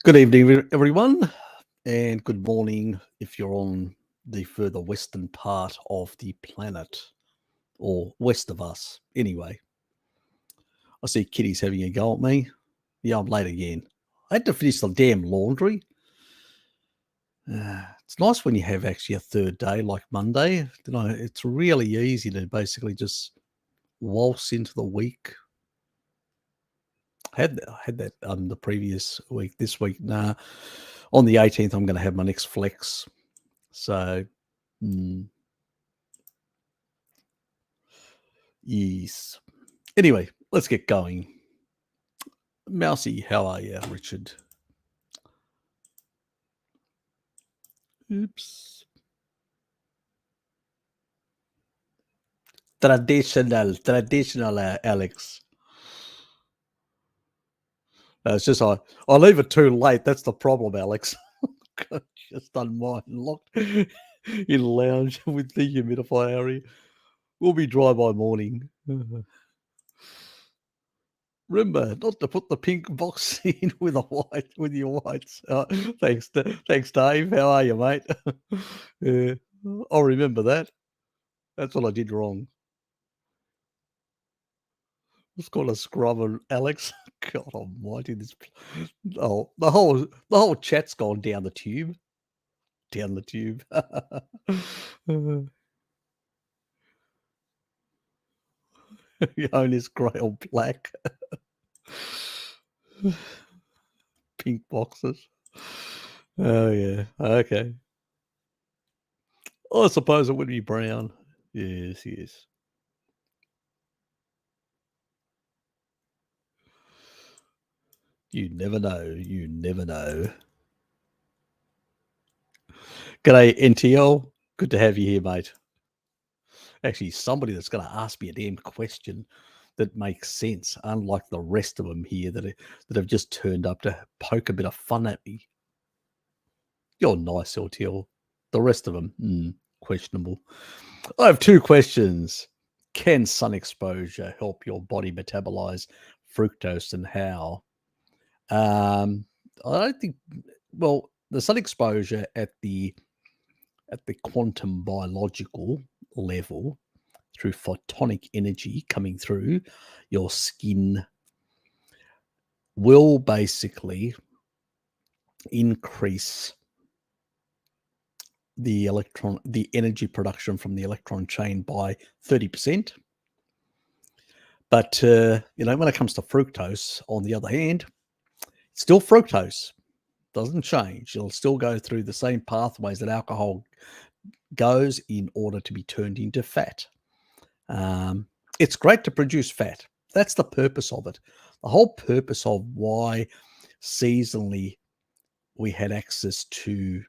Good evening, everyone, and good morning if you're on the further western part of the planet, or west of us. Anyway, I see Kitty's having a go at me. Yeah, I'm late again. I had to finish the damn laundry. It's nice when you have actually a third day like Monday. It's really easy to basically just waltz into the week. I had that the previous week. This week, nah. On the 18th, I'm going to have my next flex. So, yes. Anyway, let's get going. Mousy, how are you, Richard? Oops. Traditional, Alex. It's just I leave it too late. That's the problem, Alex. Just done mine locked in lounge with the humidifier. We'll be dry by morning. Remember not to put the pink box in with your whites. Thanks, Dave. How are you, mate? I'll remember that. That's what I did wrong. It's called a scrubber, Alex. God almighty, the whole chat's gone down the tube. Down the tube. You own this grey or black. Pink boxes. Oh yeah. Okay. I suppose it would be brown. Yes. You never know. You never know. G'day, NTL. Good to have you here, mate. Actually, somebody that's going to ask me a damn question that makes sense, unlike the rest of them here that have just turned up to poke a bit of fun at me. You're nice, LTL. The rest of them, questionable. I have two questions. Can sun exposure help your body metabolize fructose, and how? I don't think. Well, the sun exposure at the quantum biological level, through photonic energy coming through your skin, will basically increase the energy production from the electron chain by 30%. But when it comes to fructose, on the other hand, it's still fructose. Doesn't change. It'll still go through the same pathways that alcohol goes in order to be turned into fat. It's great to produce fat. That's the purpose of it. The whole purpose of why seasonally we had access to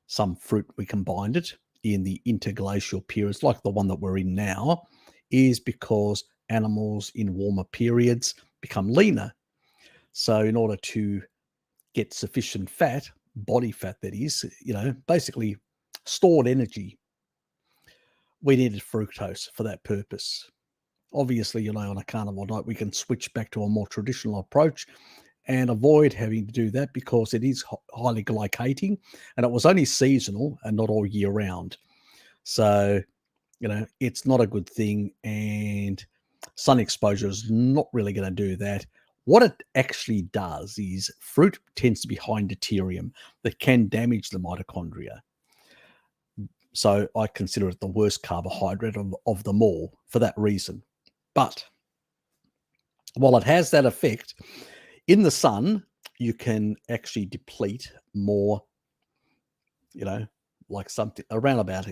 some fruit, we combined it in the interglacial periods like the one that we're in now, is because animals in warmer periods become leaner. So in order to get sufficient fat, body fat that is, basically stored energy, we needed fructose for that purpose. Obviously, on a carnivore diet, we can switch back to a more traditional approach and avoid having to do that because it is highly glycating, and it was only seasonal and not all year round. So, it's not a good thing, and sun exposure is not really going to do that. What it actually does is fruit tends to be high in deuterium that can damage the mitochondria. So I consider it the worst carbohydrate of them all for that reason. But while it has that effect, in the sun, you can actually deplete more, like something around about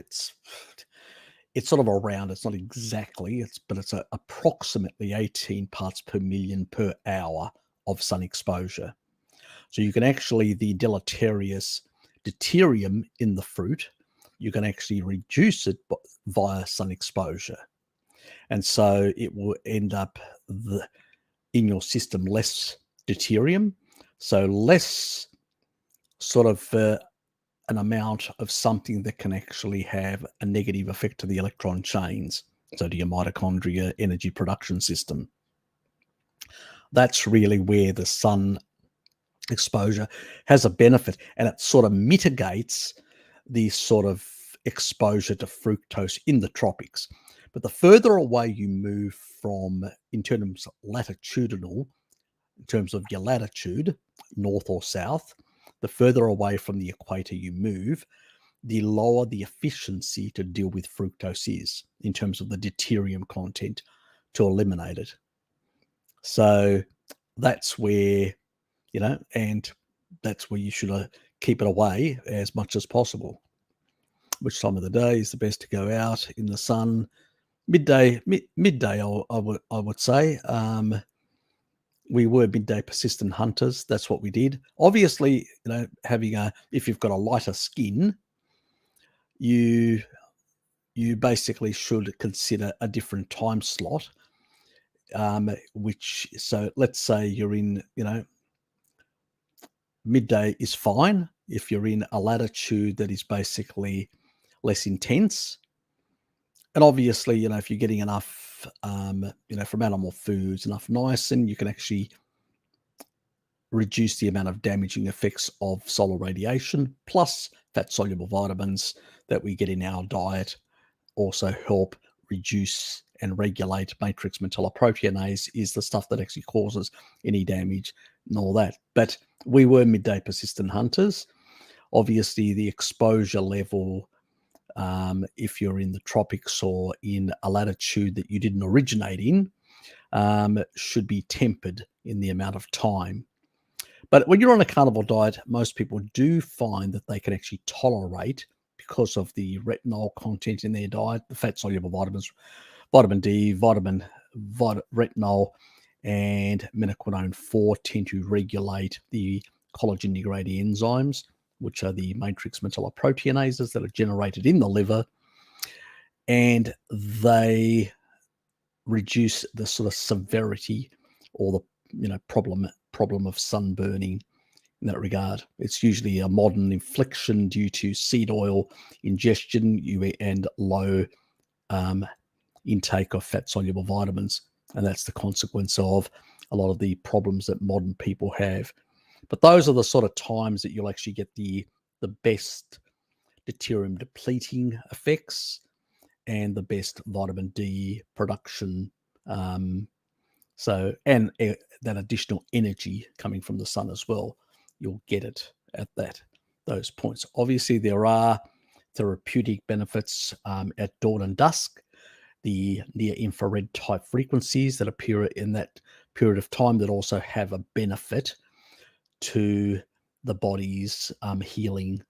it's sort of around, it's not exactly, but it's approximately 18 parts per million per hour of sun exposure. So you can actually, the deleterious deuterium in the fruit, you can actually reduce it via sun exposure. And so it will end up in your system less deuterium, so less sort of an amount of something that can actually have a negative effect to the electron chains, so to your mitochondria energy production system. That's really where the sun exposure has a benefit, and it sort of mitigates the sort of exposure to fructose in the tropics. But the further away you move from, in terms of latitudinal, in terms of your latitude, north or south, the further away from the equator you move, the lower the efficiency to deal with fructose is in terms of the deuterium content to eliminate it. So that's where, and that's where you should keep it away as much as possible. Which time of the day is the best to go out in the sun? Midday, I would say. We were midday persistent hunters. That's what we did. Obviously, if you've got a lighter skin, you basically should consider a different time slot. So let's say you're in, midday is fine if you're in a latitude that is basically less intense. And obviously, if you're getting enough, from animal foods, enough niacin, you can actually reduce the amount of damaging effects of solar radiation. Plus, fat-soluble vitamins that we get in our diet also help reduce and regulate matrix metalloproteinase, is the stuff that actually causes any damage and all that. But we were midday persistent hunters. Obviously, the exposure level, if you're in the tropics or in a latitude that you didn't originate in, should be tempered in the amount of time. But when you're on a carnivore diet, most people do find that they can actually tolerate, because of the retinol content in their diet, the fat-soluble vitamins, vitamin D, retinol, and menaquinone 4 tend to regulate the collagen-degrading enzymes, which are the matrix metalloproteinases that are generated in the liver, and they reduce the sort of severity or the problem of sunburning in that regard. It's usually a modern infliction due to seed oil ingestion and low intake of fat-soluble vitamins, and that's the consequence of a lot of the problems that modern people have. But those are the sort of times that you'll actually get the best deuterium depleting effects and the best vitamin D production. And that additional energy coming from the sun as well, you'll get it at those points. Obviously, there are therapeutic benefits at dawn and dusk, the near infrared type frequencies that appear in that period of time that also have a benefit to the body's healing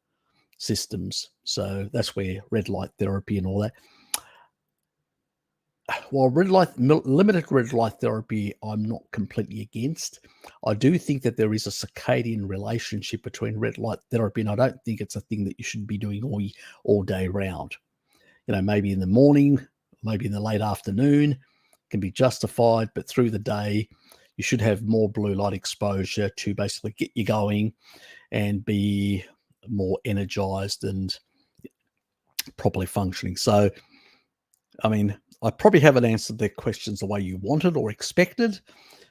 systems. So that's where red light therapy and all that. While limited red light therapy, I'm not completely against. I do think that there is a circadian relationship between red light therapy, and I don't think it's a thing that you should be doing all day round. Maybe in the morning, maybe in the late afternoon can be justified, but through the day, you should have more blue light exposure to basically get you going and be more energized and properly functioning. So, I mean, I probably haven't answered their questions the way you wanted or expected.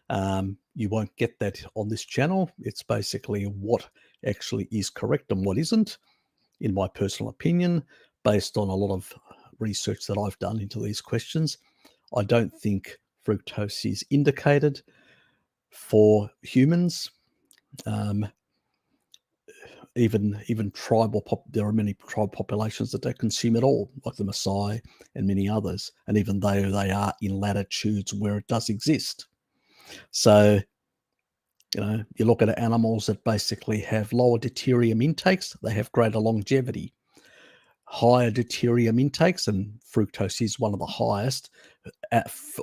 You won't get that on this channel. It's basically what actually is correct and what isn't, in my personal opinion, based on a lot of research that I've done into these questions. I don't think fructose is indicated for humans. Even tribal there are many tribal populations that don't consume it all, like the Maasai and many others, and even though they are in latitudes where it does exist. So you look at animals that basically have lower deuterium intakes, they have greater longevity. Higher deuterium intakes, and fructose is one of the highest,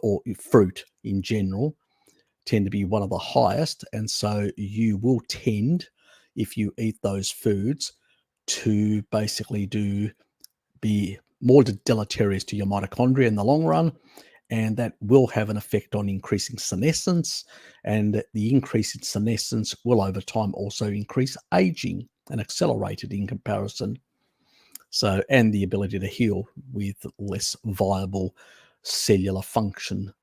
or fruit in general tend to be one of the highest, and so you will tend, if you eat those foods, to basically be more deleterious to your mitochondria in the long run, and that will have an effect on increasing senescence, and the increase in senescence will over time also increase aging and accelerate it in comparison. So, and the ability to heal with less viable cellular function.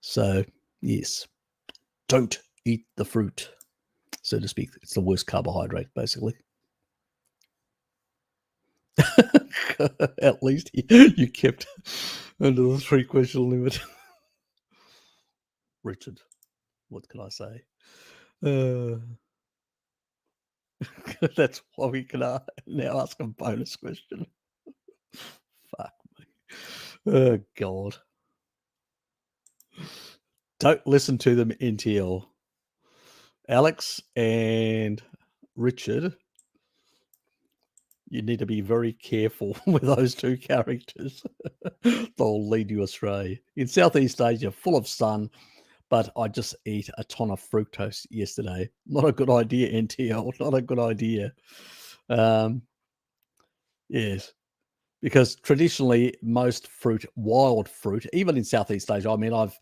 So, yes, don't eat the fruit. so to speak. It's the worst carbohydrate, basically. At least you kept under the 3-question limit. Richard, what can I say? That's why we can now ask a bonus question. Fuck me. Oh, God. Don't listen to them, NTL. Alex and Richard, you need to be very careful with those two characters. They'll lead you astray. In Southeast Asia, full of sun, but I just ate a ton of fructose yesterday. Not a good idea, NTL. Not a good idea. Yes, because traditionally most fruit, wild fruit, even in Southeast Asia, I mean, I've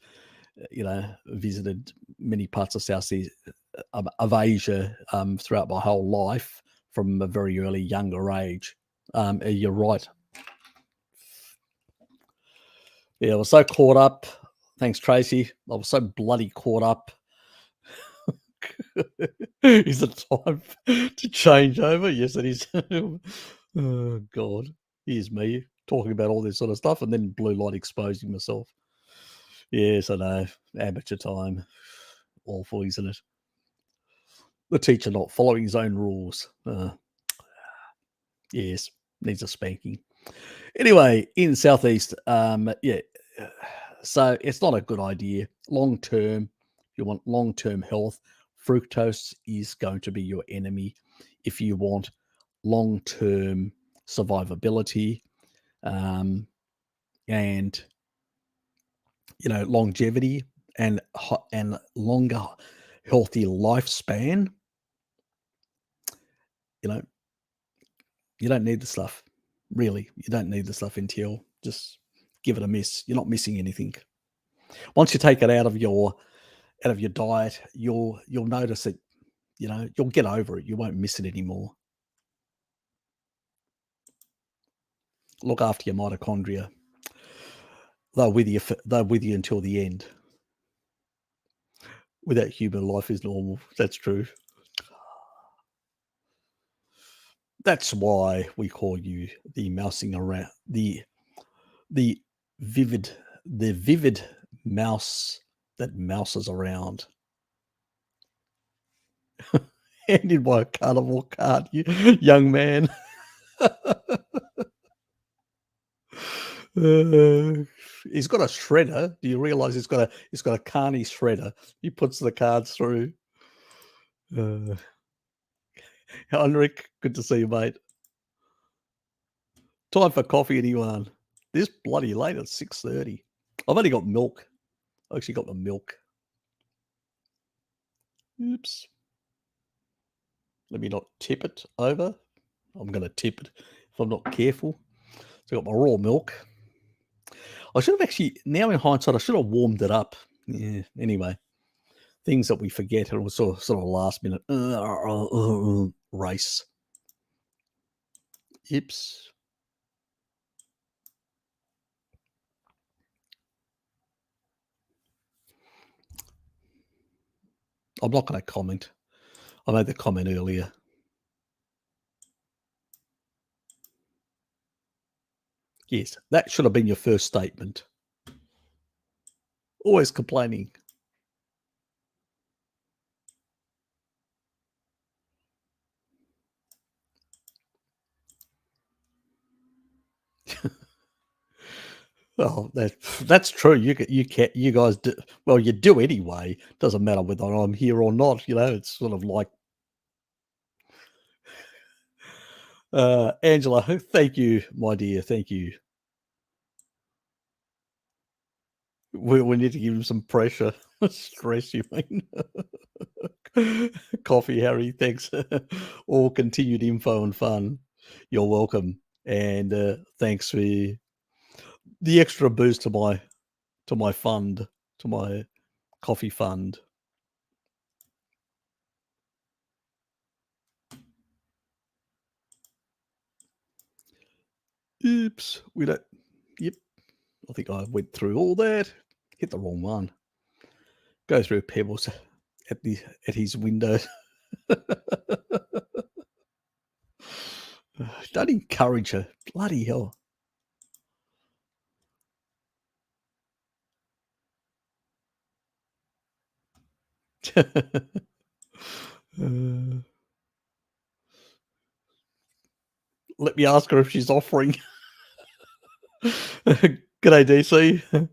visited many parts of Southeast of Asia throughout my whole life from a very early younger age. You're right. Yeah, I was so caught up. Thanks, Tracy. I was so bloody caught up. Is it time to change over? Yes, it is. Oh, God. Here's me talking about all this sort of stuff and then blue light exposing myself. Yes, I know. Amateur time. Awful, isn't it? The teacher not following his own rules. Yes, needs a spanking. Anyway, in Southeast, so it's not a good idea. Long term, if you want long term health, fructose is going to be your enemy. If you want long term survivability and longevity and longer healthy lifespan, you don't need the stuff. Really, you don't need the stuff until just give it a miss. You're not missing anything. Once you take it out of your diet, you'll notice it. You'll get over it. You won't miss it anymore. Look after your mitochondria. They're with you. They're with you until the end. Without human, life is normal. That's true. That's why we call you the mousing around, the vivid mouse that mouses around. Handed by a carnival card, you young man. He's got a shredder. Do you realize he's got a carny shredder? He puts the cards through. Heinrich, good to see you, mate. Time for coffee, anyone? This bloody late at 6:30. I've only got milk. I actually got the milk. Oops. Let me not tip it over. I'm going to tip it if I'm not careful. So I got my raw milk. I should have actually, now in hindsight, I should have warmed it up. Yeah, anyway. Things that we forget. It was sort of a last minute race. Oops. I'm not going to comment. I made the comment earlier. Yes, that should have been your first statement. Always complaining. Well, that's true. You guys do well. You do anyway. Doesn't matter whether I'm here or not. It's sort of like Angela. Thank you, my dear. Thank you. We need to give him some pressure, stress. You mean? Coffee, Harry. Thanks. All continued info and fun. You're welcome, and thanks for the extra boost to my fund, to my coffee fund. Oops, we don't. Yep, I think I went through all that. Hit the wrong one. Go through pebbles at his window. Don't encourage her. Bloody hell. Uh, let me ask her if she's offering. G'day, DC.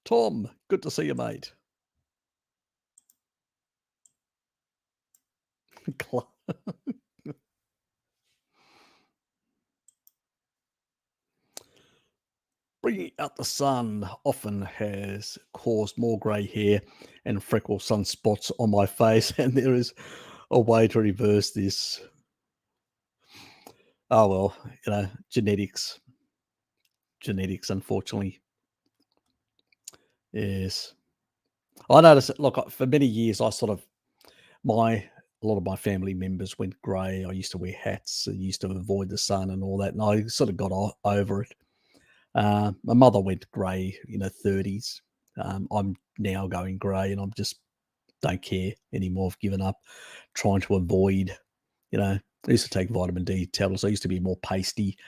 Tom, good to see you, mate. Bringing out the sun often has caused more grey hair and freckle sunspots on my face, and there is a way to reverse this. Oh well, genetics. Genetics, unfortunately. Yes. I noticed it. Look, for many years, I sort of a lot of my family members went grey. I used to wear hats. I used to avoid the sun and all that, and I sort of got over it. My mother went grey in her 30s. I'm now going grey, and I'm just don't care anymore. I've given up trying to avoid. I used to take vitamin D tablets. I used to be more pasty.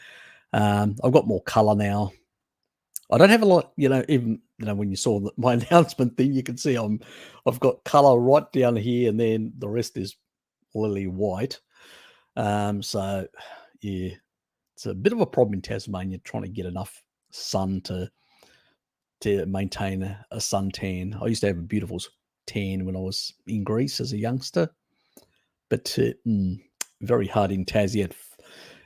I've got more colour now. I don't have a lot, even when you saw my announcement thing, you can see I've got colour right down here, and then the rest is lily white. So yeah, it's a bit of a problem in Tasmania trying to get enough sun to maintain a suntan. I used to have a beautiful tan when I was in Greece as a youngster, but very hard in Tassie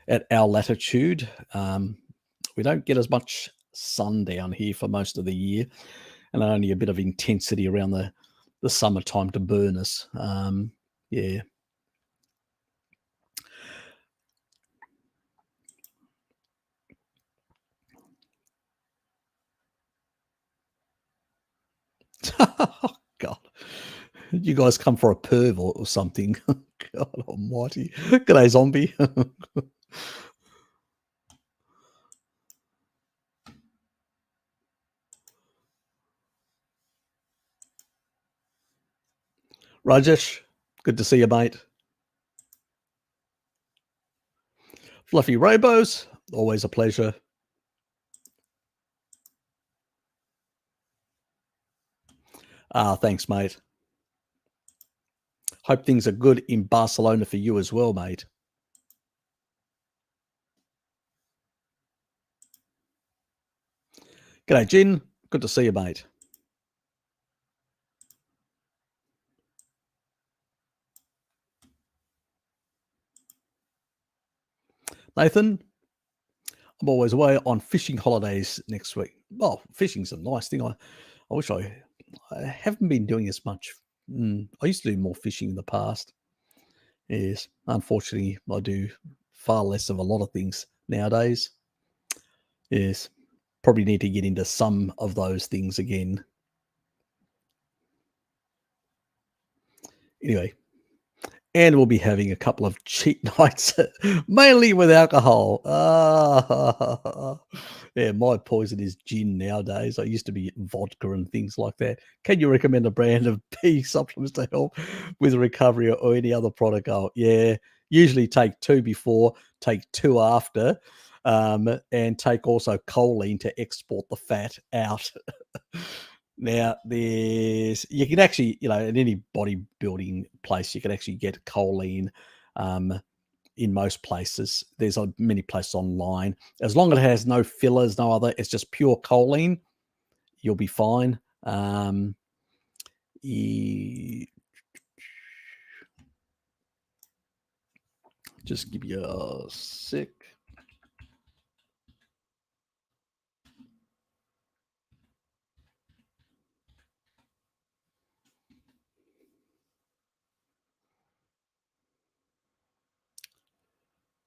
at our latitude. We don't get as much sun down here for most of the year, and only a bit of intensity around the summertime to burn us. Yeah. Oh, God. You guys come for a perv or something. God almighty. G'day, zombie. Rajesh, good to see you, mate. Fluffy Robos, always a pleasure. Thanks, mate. Hope things are good in Barcelona for you as well, mate. G'day, Jin. Good to see you, mate. Nathan, I'm always away on fishing holidays next week. Well, fishing's a nice thing. I wish I haven't been doing as much. I used to do more fishing in the past. Yes, unfortunately, I do far less of a lot of things nowadays. Yes, probably need to get into some of those things again. Anyway, and we'll be having a couple of cheat nights, mainly with alcohol. Yeah, my poison is gin nowadays. I used to be vodka and things like that. Can you recommend a brand of pea supplements to help with recovery or any other product? Oh, yeah. Usually take 2 before, take 2 after, and take also choline to export the fat out. Now, you can actually, in any bodybuilding place, you can actually get choline in most places. There's many places online. As long as it has no fillers, no other, it's just pure choline, you'll be fine. Just give you a sec.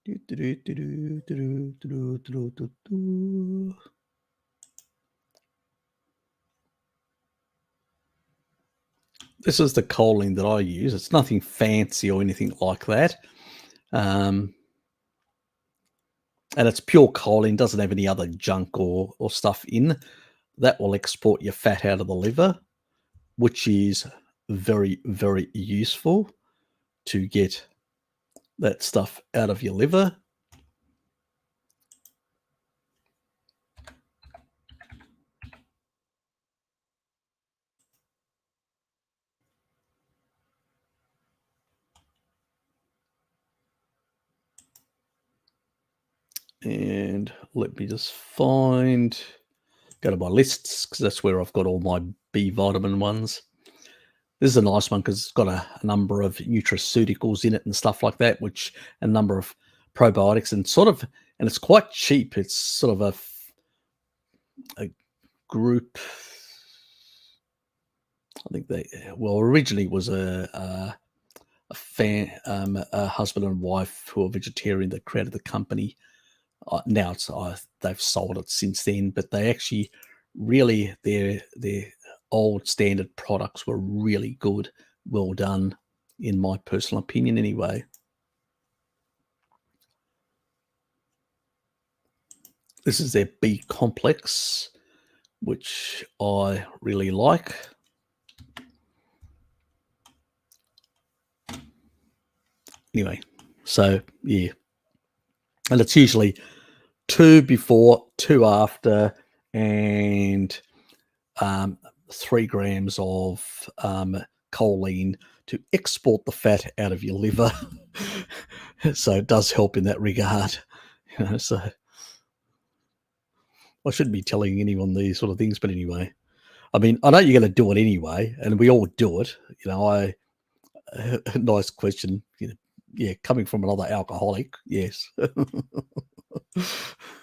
This is the choline that I use. It's nothing fancy or anything like that. and it's pure choline, doesn't have any other junk or stuff in. That will export your fat out of the liver, which is very, very useful to get that stuff out of your liver. And let me just go to my lists, because that's where I've got all my B vitamin ones. This is a nice one because it's got a number of nutraceuticals in it and stuff like that, which a number of probiotics and and it's quite cheap. It's sort of a group. I think originally was a husband and wife who are vegetarian that created the company. Now they've sold it since then, but they actually really their old standard products were really good, well done, in my personal opinion anyway. This is their B complex, which I really like. Anyway, so yeah, and it's usually 2 before, 2 after, and 3 grams of choline to export the fat out of your liver. So it does help in that regard. So I shouldn't be telling anyone these sort of things, but anyway, I mean, I know you're going to do it anyway, and we all do it. Nice question. Yeah, coming from another alcoholic, yes.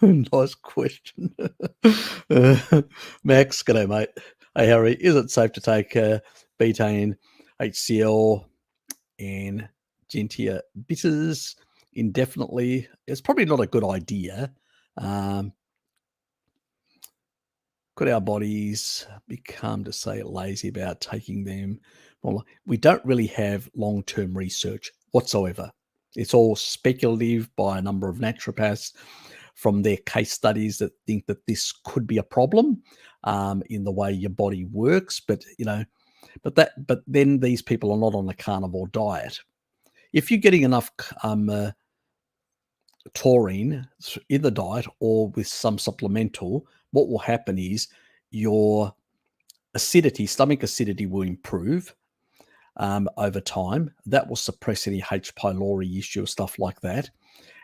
Nice question. Max, g'day, mate. Hey, Harry, is it safe to take betaine, HCl, and Gentia bitters indefinitely? It's probably not a good idea. Could our bodies become, to say, lazy about taking them? Well, we don't really have long-term research whatsoever. It's all speculative by a number of naturopaths from their case studies that think that this could be a problem in the way your body works. But then these people are not on a carnivore diet. If you're getting enough taurine in the diet or with some supplemental, what will happen is your stomach acidity will improve over time. That will suppress any H. pylori issue or stuff like that.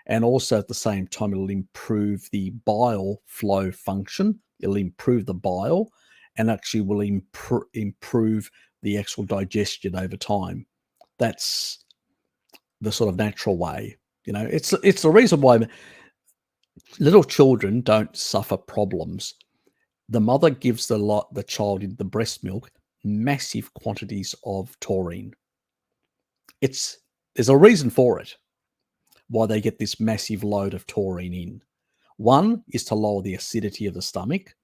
And also at the same time, it'll improve the bile flow function. It'll improve the bile and actually will improve the actual digestion over time. That's the sort of natural way. It's the reason why little children don't suffer problems. The mother gives the child in the breast milk massive quantities of taurine. There's a reason for it, why they get this massive load of taurine in. One is to lower the acidity of the stomach.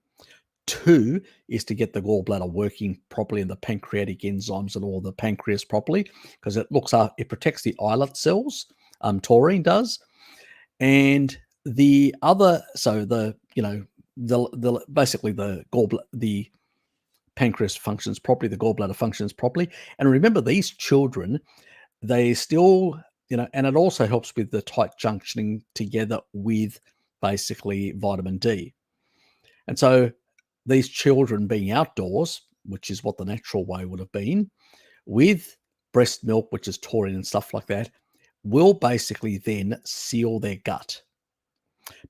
2 is to get the gallbladder working properly and the pancreatic enzymes and all the pancreas properly, because it protects the islet cells. Taurine does. And the other, so basically the pancreas functions properly, the gallbladder functions properly. And remember, these children, they still, and it also helps with the tight junctioning together with basically vitamin D. And so these children being outdoors, which is what the natural way would have been, with breast milk, which is taurine and stuff like that, will basically then seal their gut,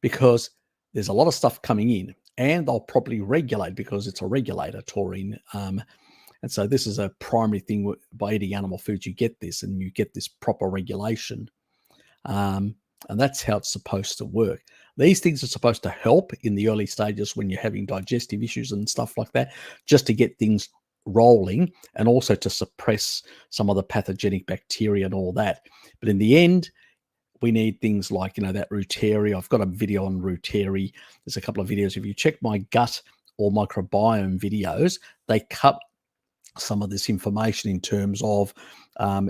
because there's a lot of stuff coming in, and they'll properly regulate, because it's a regulator, taurine. And so this is a primary thing. By eating animal foods, you get this, and you get this proper regulation. And that's how it's supposed to work. These things are supposed to help in the early stages when you're having digestive issues and stuff like that, just to get things rolling, and also to suppress some of the pathogenic bacteria and all that. But in the end, we need things like, that Ruteri. I've got a video on Ruteri. There's a couple of videos. If you check my gut or microbiome videos, they cut some of this information in terms of, how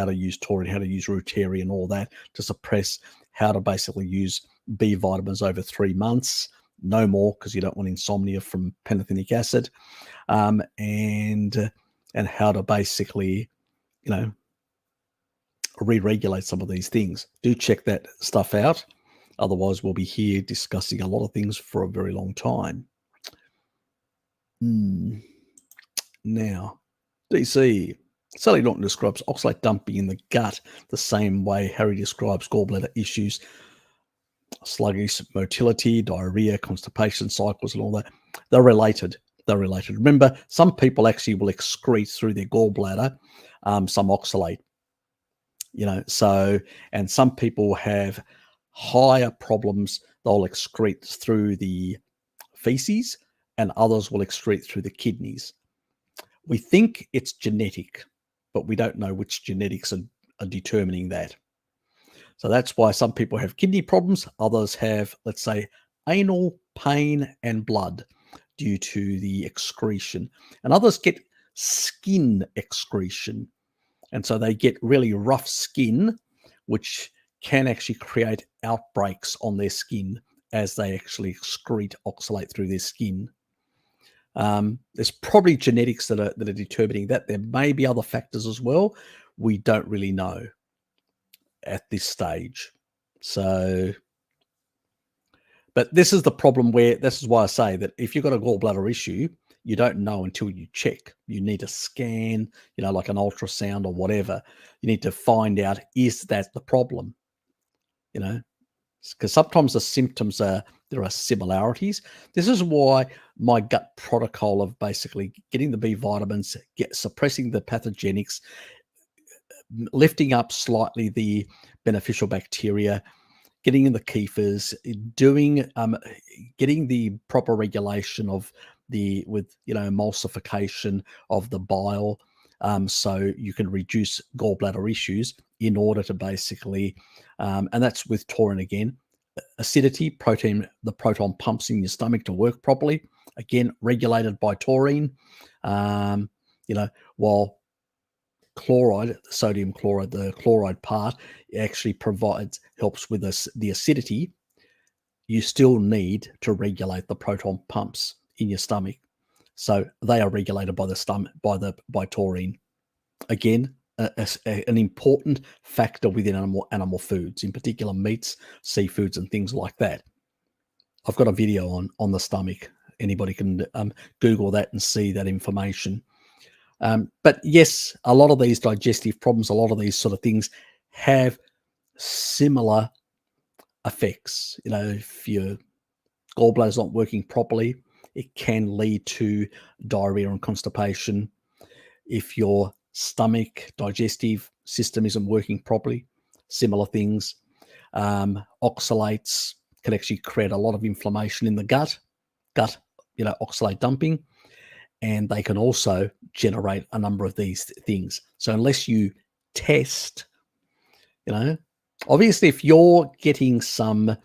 to use taurine, how to use Ruteri and all that to suppress how to basically use B vitamins over 3 months, no more, because you don't want insomnia from pantothenic acid, and how to basically, re-regulate some of these things. Do check that stuff out. Otherwise, we'll be here discussing a lot of things for a very long time. Now, DC. Sally Norton describes oxalate dumping in the gut the same way Harry describes gallbladder issues, sluggish motility, diarrhea, constipation cycles, and all that. They're related. Remember, some people actually will excrete through their gallbladder some oxalate. And some people have higher problems. They'll excrete through the feces, and others will excrete through the kidneys. We think it's genetic, but we don't know which genetics are determining that. So that's why some people have kidney problems. Others have, let's say, anal pain and blood due to the excretion. And others get skin excretion. And so they get really rough skin, which can actually create outbreaks on their skin as they actually excrete oxalate through their skin. There's probably genetics that are determining that. There may be other factors as well. We don't really know at this stage. So, but this is the problem where, this is why I say that if you've got a gallbladder issue, you don't know until you check. You need a scan, like an ultrasound or whatever. You need to find out, is that the problem? Because sometimes the symptoms there are similarities. This is why my gut protocol of basically getting the B vitamins, suppressing the pathogenics, lifting up slightly the beneficial bacteria, getting in the kephas, getting the proper regulation of emulsification of the bile, so you can reduce gallbladder issues in order to basically, and that's with taurine again, acidity, the proton pumps in your stomach to work properly, again, regulated by taurine, while chloride, sodium chloride, the chloride part actually helps with the acidity. You still need to regulate the proton pumps in your stomach, so they are regulated by the stomach by taurine. Again, an important factor within animal foods, in particular meats, seafoods, and things like that. I've got a video on the stomach. Anybody can Google that and see that information. But yes, a lot of these digestive problems, a lot of these sort of things have similar effects. If your gallbladder's not working properly, it can lead to diarrhea and constipation. If your stomach digestive system isn't working properly, similar things. Oxalates can actually create a lot of inflammation in the gut, oxalate dumping, and they can also generate a number of these things. So unless you test, obviously if you're getting some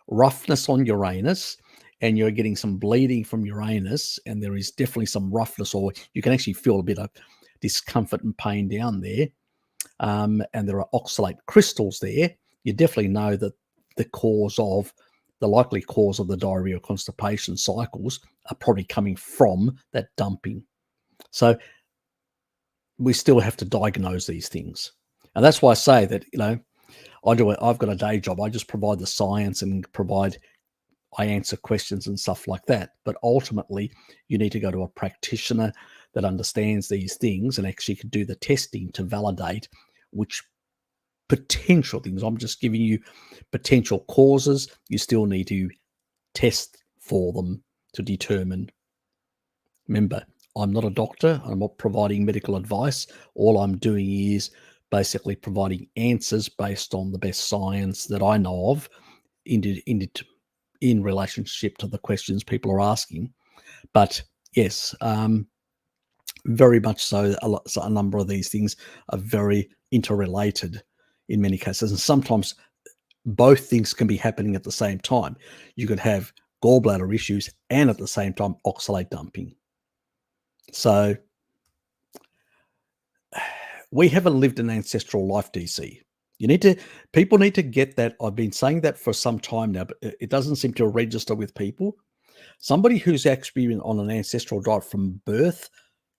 roughness on your anus and you're getting some bleeding from your anus, and there is definitely some roughness, or you can actually feel a bit of discomfort and pain down there, and there are oxalate crystals there, you definitely know that the likely cause of the diarrhea or constipation cycles are probably coming from that dumping. So we still have to diagnose these things. And that's why I say that, I've got a day job. I just provide the science and I answer questions and stuff like that. But ultimately, you need to go to a practitioner that understands these things and actually can do the testing to validate which potential things. I'm just giving you potential causes. You still need to test for them to determine. Remember, I'm not a doctor. I'm not providing medical advice. All I'm doing is basically providing answers based on the best science that I know of in relationship to the questions people are asking. But yes, very much so, a number of these things are very interrelated in many cases. And sometimes both things can be happening at the same time. You could have gallbladder issues and at the same time oxalate dumping. So we haven't lived an ancestral life, DC. People need to get that. I've been saying that for some time now, but it doesn't seem to register with people. Somebody who's actually been on an ancestral diet from birth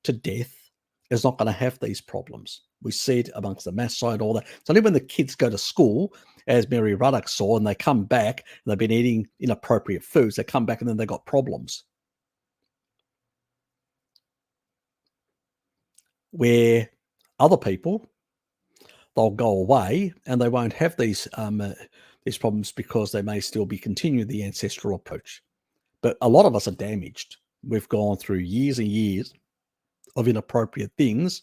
to death is not going to have these problems. We see it amongst the mass side, all that. It's only when the kids go to school, as Mary Ruddock saw, and they come back and they've been eating inappropriate foods, they come back and then they got problems. Where other people, they'll go away and they won't have these problems because they may still be continuing the ancestral approach. But a lot of us are damaged. We've gone through years and years of inappropriate things,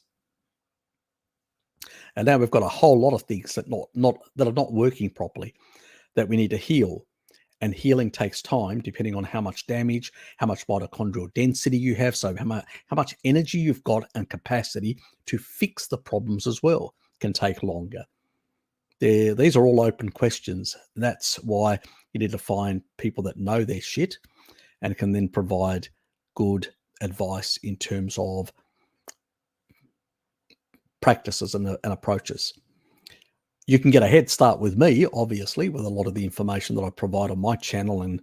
and now we've got a whole lot of things that that are not working properly that we need to heal. And healing takes time, depending on how much damage, how much mitochondrial density you have, so how much energy you've got and capacity to fix the problems as well can take longer. These are all open questions. That's why you need to find people that know their shit and can then provide good advice in terms of practices and approaches. You can get a head start with me, obviously, with a lot of the information that I provide on my channel and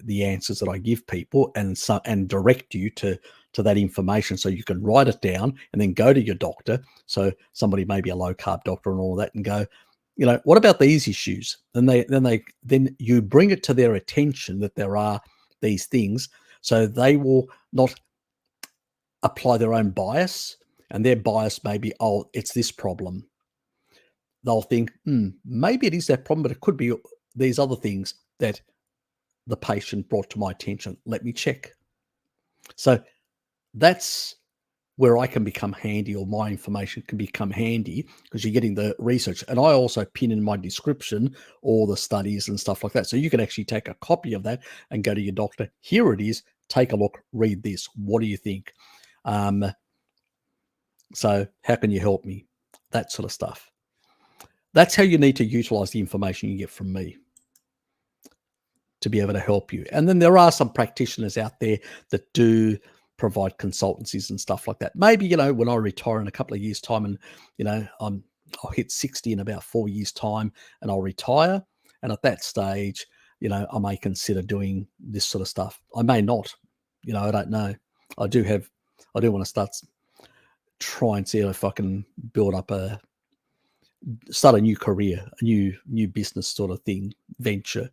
the answers that I give people, and direct you to that information so you can write it down and then go to your doctor. So somebody, maybe a low carb doctor and all that, and go, what about these issues? Then you bring it to their attention that there are these things, so they will not apply their own bias, and their bias may be, oh, it's this problem. They'll think, maybe it is that problem, but it could be these other things that the patient brought to my attention. Let me check. So that's where I can become handy, or my information can become handy, because you're getting the research. And I also pin in my description all the studies and stuff like that. So you can actually take a copy of that and go to your doctor. Here it is. Take a look. Read this. What do you think? So how can you help me? That sort of stuff. That's how you need to utilize the information you get from me to be able to help you. And then there are some practitioners out there that do provide consultancies and stuff like that. Maybe, when I retire in a couple of years' time, and, I'll hit 60 in about 4 years' time, and I'll retire. And at that stage, I may consider doing this sort of stuff. I may not, I don't know. I do want to try and see if I can start a new career, a new business sort of thing, venture.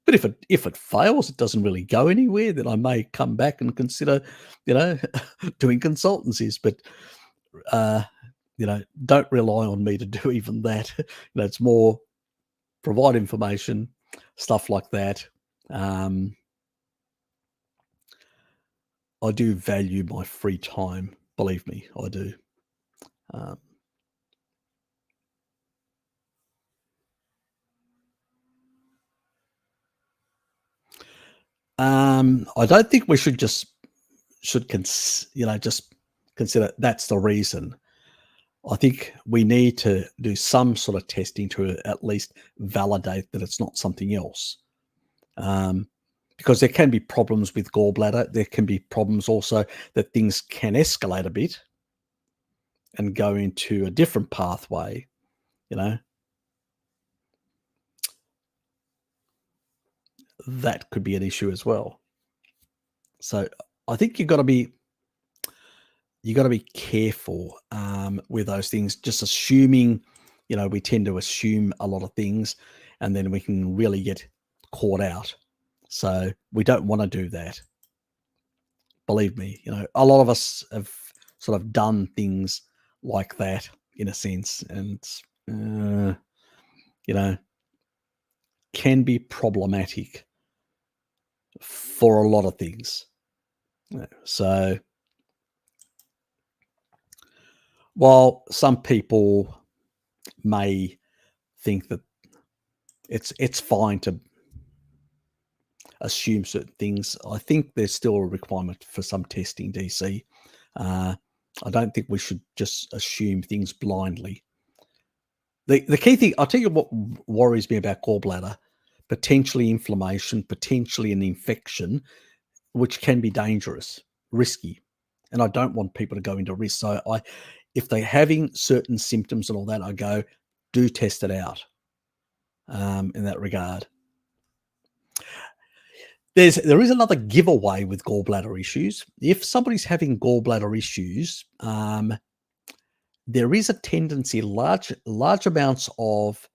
But if it fails, it doesn't really go anywhere, then I may come back and consider, doing consultancies. But don't rely on me to do even that. It's more provide information, stuff like that. I do value my free time. Believe me, I do. I don't think we should just consider that's the reason. I think we need to do some sort of testing to at least validate that it's not something else. Because there can be problems with gallbladder. There can be problems also that things can escalate a bit and go into a different pathway, that could be an issue as well. So I think you've got to be careful with those things. Just assuming, we tend to assume a lot of things, and then we can really get caught out. So we don't want to do that. Believe me, a lot of us have sort of done things like that in a sense, and can be problematic for a lot of things. So while some people may think that it's fine to assume certain things, I think there's still a requirement for some testing, DC. I don't think we should just assume things blindly. The key thing, I'll tell you what worries me about gallbladder: potentially inflammation, potentially an infection, which can be dangerous, risky. And I don't want people to go into risk. So if they're having certain symptoms and all that, I go, do test it out in that regard. There is another giveaway with gallbladder issues. If somebody's having gallbladder issues, there is a tendency, large amounts of,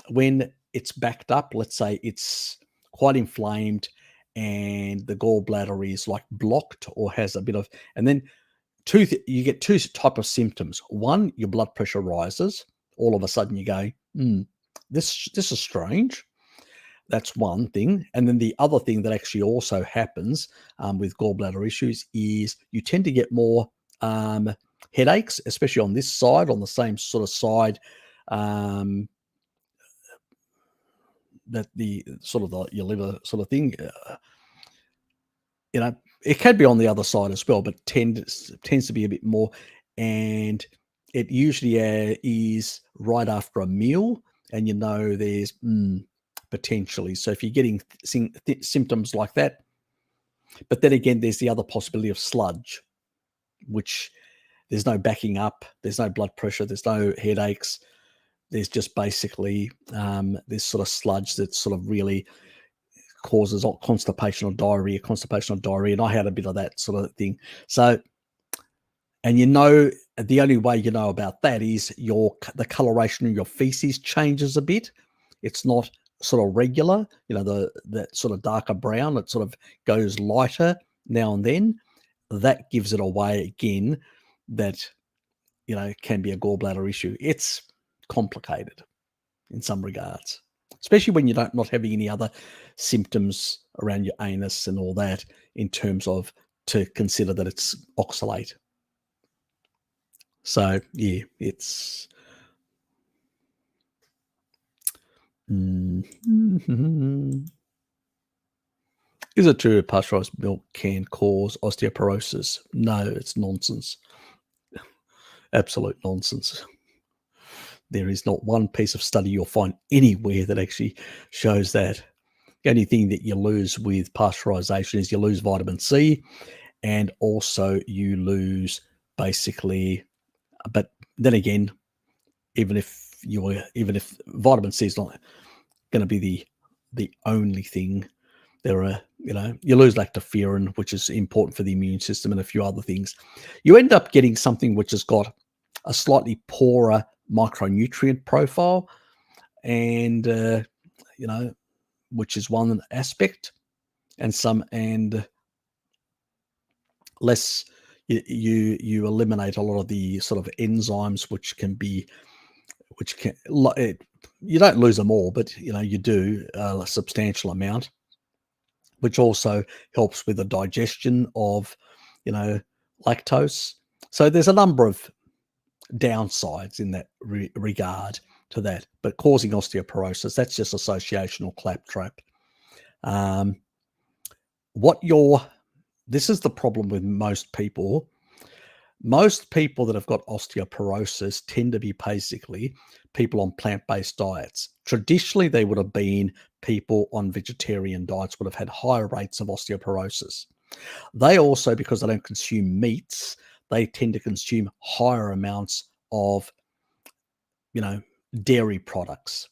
when it's backed up, let's say it's quite inflamed and the gallbladder is like blocked or has a bit of, and then you get two type of symptoms. One, your blood pressure rises. All of a sudden you go, this is strange. That's one thing. And then the other thing that actually also happens with gallbladder issues is you tend to get more headaches, especially on this side, on the same sort of side that your liver sort of thing. It can be on the other side as well, but tends to be a bit more. And it usually is right after a meal, and there's potentially. So if you're getting symptoms like that, but then again, there's the other possibility of sludge, which there's no backing up, there's no blood pressure, there's no headaches. There's just basically this sort of sludge that sort of really causes constipation or diarrhea. And I had a bit of that sort of thing. So, and the only way you know about that is the coloration of your feces changes a bit. It's not sort of regular, that sort of darker brown. It sort of goes lighter now and then. That gives it away again that, it can be a gallbladder issue. It's complicated in some regards, especially when you're not having any other symptoms around your anus and all that, in terms of to consider that it's oxalate. So yeah, it's Is it true pasteurized milk can cause osteoporosis? No, it's nonsense. Absolute nonsense. There is not one piece of study you'll find anywhere that actually shows that. The only thing that you lose with pasteurization is you lose vitamin C, and also you lose basically, but then again, even if vitamin C is not going to be the only thing, there are, you lose lactoferrin, which is important for the immune system, and a few other things. You end up getting something which has got a slightly poorer micronutrient profile, and which is one aspect, and less. You eliminate a lot of the sort of enzymes you don't lose them all, but you do a substantial amount, which also helps with the digestion of lactose. So there's a number of downsides in that regard to that, but causing osteoporosis, that's just associational claptrap. This is the problem with most people. Most people that have got osteoporosis tend to be basically people on plant-based diets. Traditionally, they would have been people on vegetarian diets, would have had higher rates of osteoporosis. They also, because they don't consume meats, they tend to consume higher amounts of, dairy products.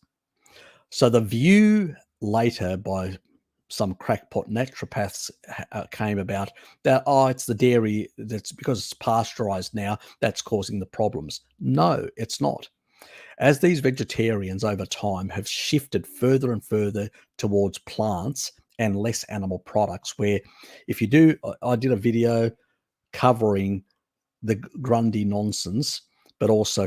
So the view later by some crackpot naturopaths came about that, it's the dairy, that's because it's pasteurized now, that's causing the problems. No, it's not. As these vegetarians over time have shifted further and further towards plants and less animal products, where if you do, I did a video covering the Grundy nonsense, but also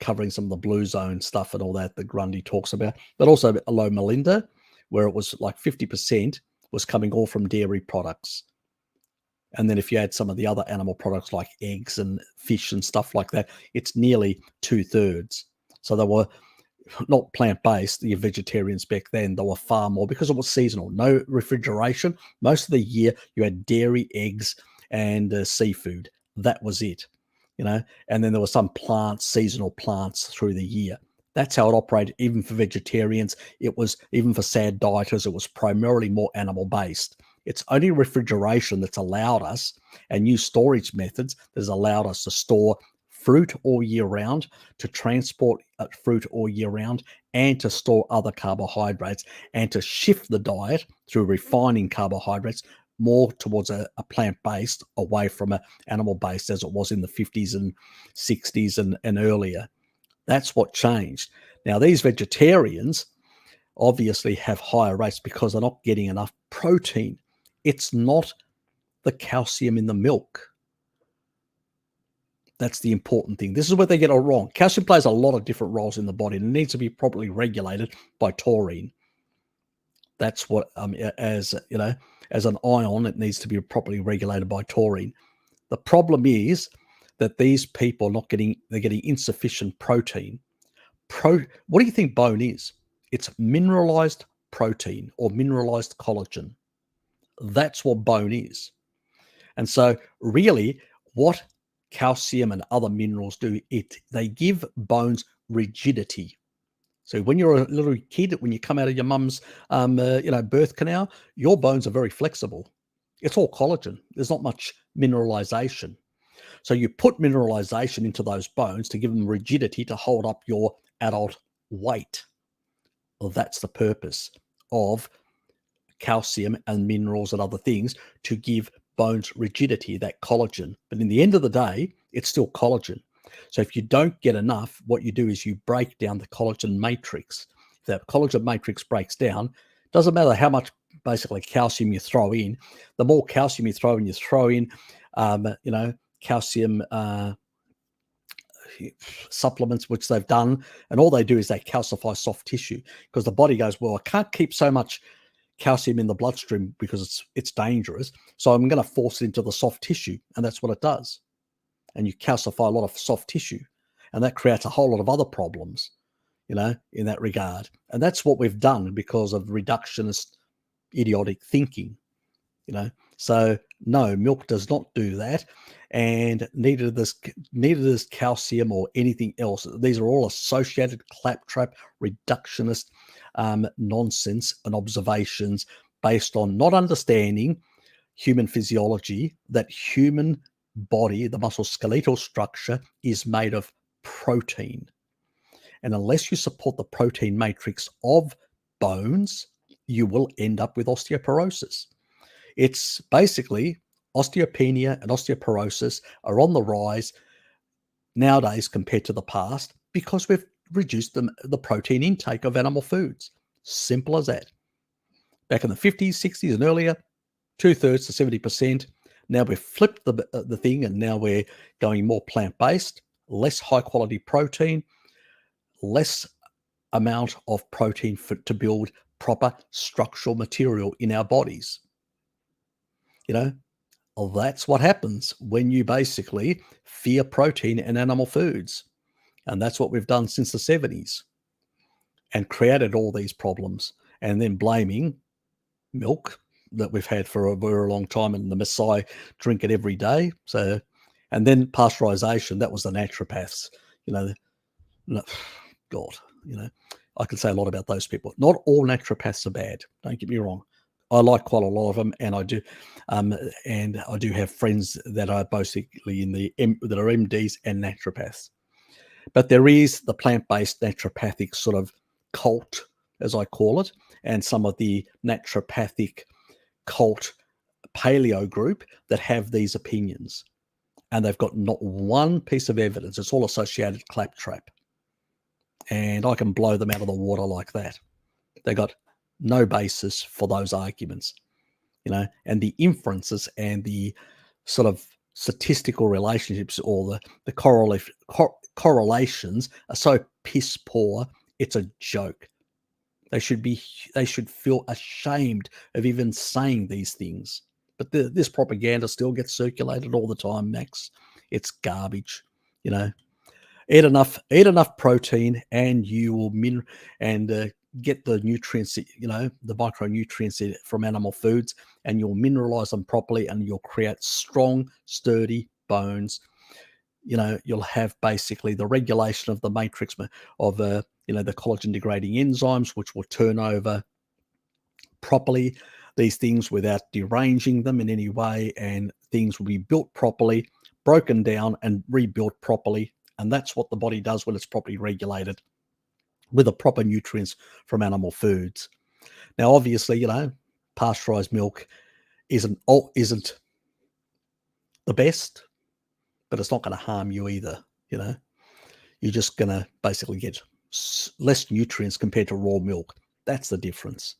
covering some of the blue zone stuff and all that Grundy talks about, but also Loma Melinda, where it was like 50% was coming all from dairy products. And then if you add some of the other animal products like eggs and fish and stuff like that, it's nearly 2/3. So they were not plant-based, the vegetarians back then, they were far more, because it was seasonal, no refrigeration. Most of the year you had dairy, eggs, and seafood. That was it, and then there were some seasonal plants through the year. That's how it operated, even for vegetarians. It was, even for sad dieters, it was primarily more animal-based. It's only refrigeration that's allowed us, and new storage methods that has allowed us to store fruit all year round, to transport fruit all year round, and to store other carbohydrates, and to shift the diet through refining carbohydrates more towards a plant-based, away from an animal-based as it was in the 50s and 60s and earlier. That's what changed. Now, these vegetarians obviously have higher rates because they're not getting enough protein. It's not the calcium in the milk. That's the important thing. This is where they get it wrong. Calcium plays a lot of different roles in the body, and it needs to be properly regulated by taurine. That's what, as you know, as an ion, it needs to be properly regulated by taurine. The problem is that these people are not getting, they're getting insufficient protein. What do you think bone is? It's mineralized protein or mineralized collagen. That's what bone is. And so really what calcium and other minerals do, they give bones rigidity. So when you're a little kid, when you come out of your mum's birth canal, your bones are very flexible. It's all collagen. There's not much mineralization. So you put mineralization into those bones to give them rigidity to hold up your adult weight. Well, that's the purpose of calcium and minerals and other things, to give bones rigidity, that collagen. But in the end of the day, it's still collagen. So if you don't get enough, what you do is you break down the collagen matrix. If that collagen matrix breaks down, doesn't matter how much basically calcium you throw in. The more calcium you throw in, calcium supplements, which they've done, and all they do is they calcify soft tissue, because the body goes, well, I can't keep so much calcium in the bloodstream because it's dangerous, so I'm going to force it into the soft tissue, and that's what it does. And you calcify a lot of soft tissue, and that creates a whole lot of other problems, in that regard. And that's what we've done because of reductionist idiotic thinking, So no, milk does not do that, and neither does calcium or anything else. These are all associated claptrap reductionist nonsense and observations based on not understanding human physiology, that human body, the musculoskeletal structure, is made of protein. And unless you support the protein matrix of bones, you will end up with osteoporosis. It's basically osteopenia and osteoporosis are on the rise nowadays compared to the past because we've reduced the protein intake of animal foods. Simple as that. Back in the 50s, 60s and earlier, 2/3 to 70%. Now we've flipped the thing, and now we're going more plant-based, less high-quality protein, less amount of protein to build proper structural material in our bodies. That's what happens when you basically fear protein in animal foods. And that's what we've done since the 70s, and created all these problems, and then blaming milk that we've had for a very long time, and the Maasai drink it every day. So, and then pasteurization, that was the naturopaths, God, I could say a lot about those people. Not all naturopaths are bad. Don't get me wrong. I like quite a lot of them, and I do have friends that are basically that are MDs and naturopaths. But there is the plant-based naturopathic sort of cult, as I call it, and some of the naturopathic cult paleo group that have these opinions, and they've got not one piece of evidence. It's all associated claptrap, and I can blow them out of the water like that. They got no basis for those arguments, and the inferences and the sort of statistical relationships, or the correlations are so piss poor, it's a joke. They should feel ashamed of even saying these things. But this propaganda still gets circulated all the time, Max. It's garbage, Eat enough protein, and you will get the nutrients, the micronutrients from animal foods, and you'll mineralize them properly, and you'll create strong, sturdy bones. You'll have basically the regulation of the matrix of the collagen degrading enzymes, which will turn over properly these things without deranging them in any way, and things will be built properly broken down and rebuilt properly. And that's what the body does when it's properly regulated with the proper nutrients from animal foods. Now, obviously, pasteurized milk isn't the best, but it's not going to harm you either. You're just going to basically get less nutrients compared to raw milk. That's the difference.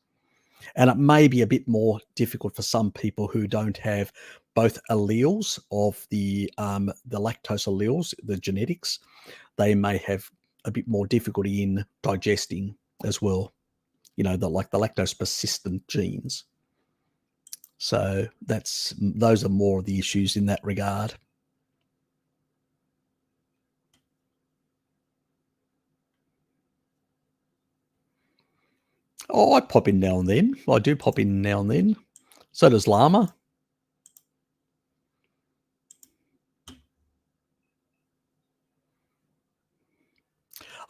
And it may be a bit more difficult for some people who don't have both alleles of the lactose alleles, the genetics. They may have a bit more difficulty in digesting as well. The lactose persistent genes. So those are more of the issues in that regard. Oh, I pop in now and then. I do pop in now and then. So does Llama.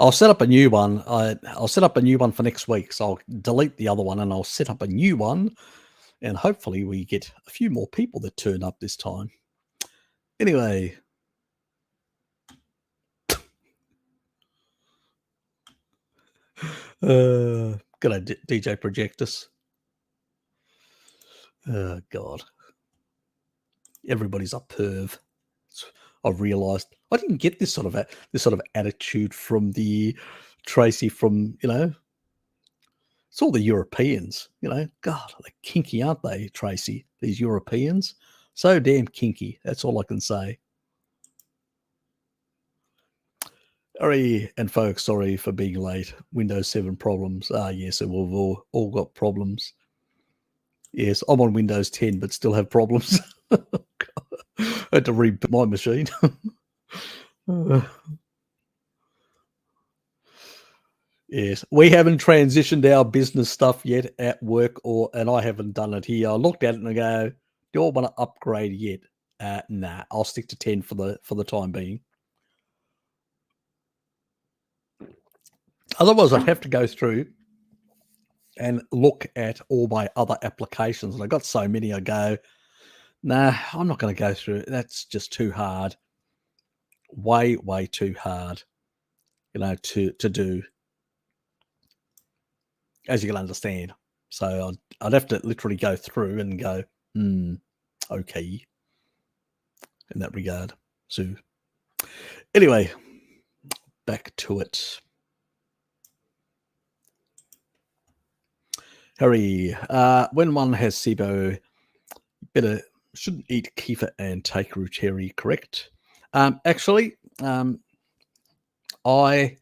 I'll set up a new one. I'll set up a new one for next week. So I'll delete the other one and I'll set up a new one. And hopefully we get a few more people that turn up this time. Anyway. G'day, DJ Projectus. Oh, God. Everybody's a perv. I've realised I didn't get this sort of attitude from the Tracy from, it's all the Europeans, God, they're kinky, aren't they, Tracy? These Europeans. So damn kinky. That's all I can say. And folks, sorry for being late. Windows 7 problems. Yes, we've all got problems. Yes, I'm on Windows 10, but still have problems. I had to reboot my machine. Yes, we haven't transitioned our business stuff yet at work, and I haven't done it here. I looked at it and I go, "Do I want to upgrade yet?" Nah, I'll stick to 10 for the time being. Otherwise, I'd have to go through and look at all my other applications, and I got so many. I go, nah, I'm not going to go through it. That's just too hard. Way too hard, to do, as you can understand. So I'd have to literally go through and go, okay, in that regard. So anyway, back to it. Harry, when one has SIBO, shouldn't eat kefir and take Ruteri, correct? Actually, I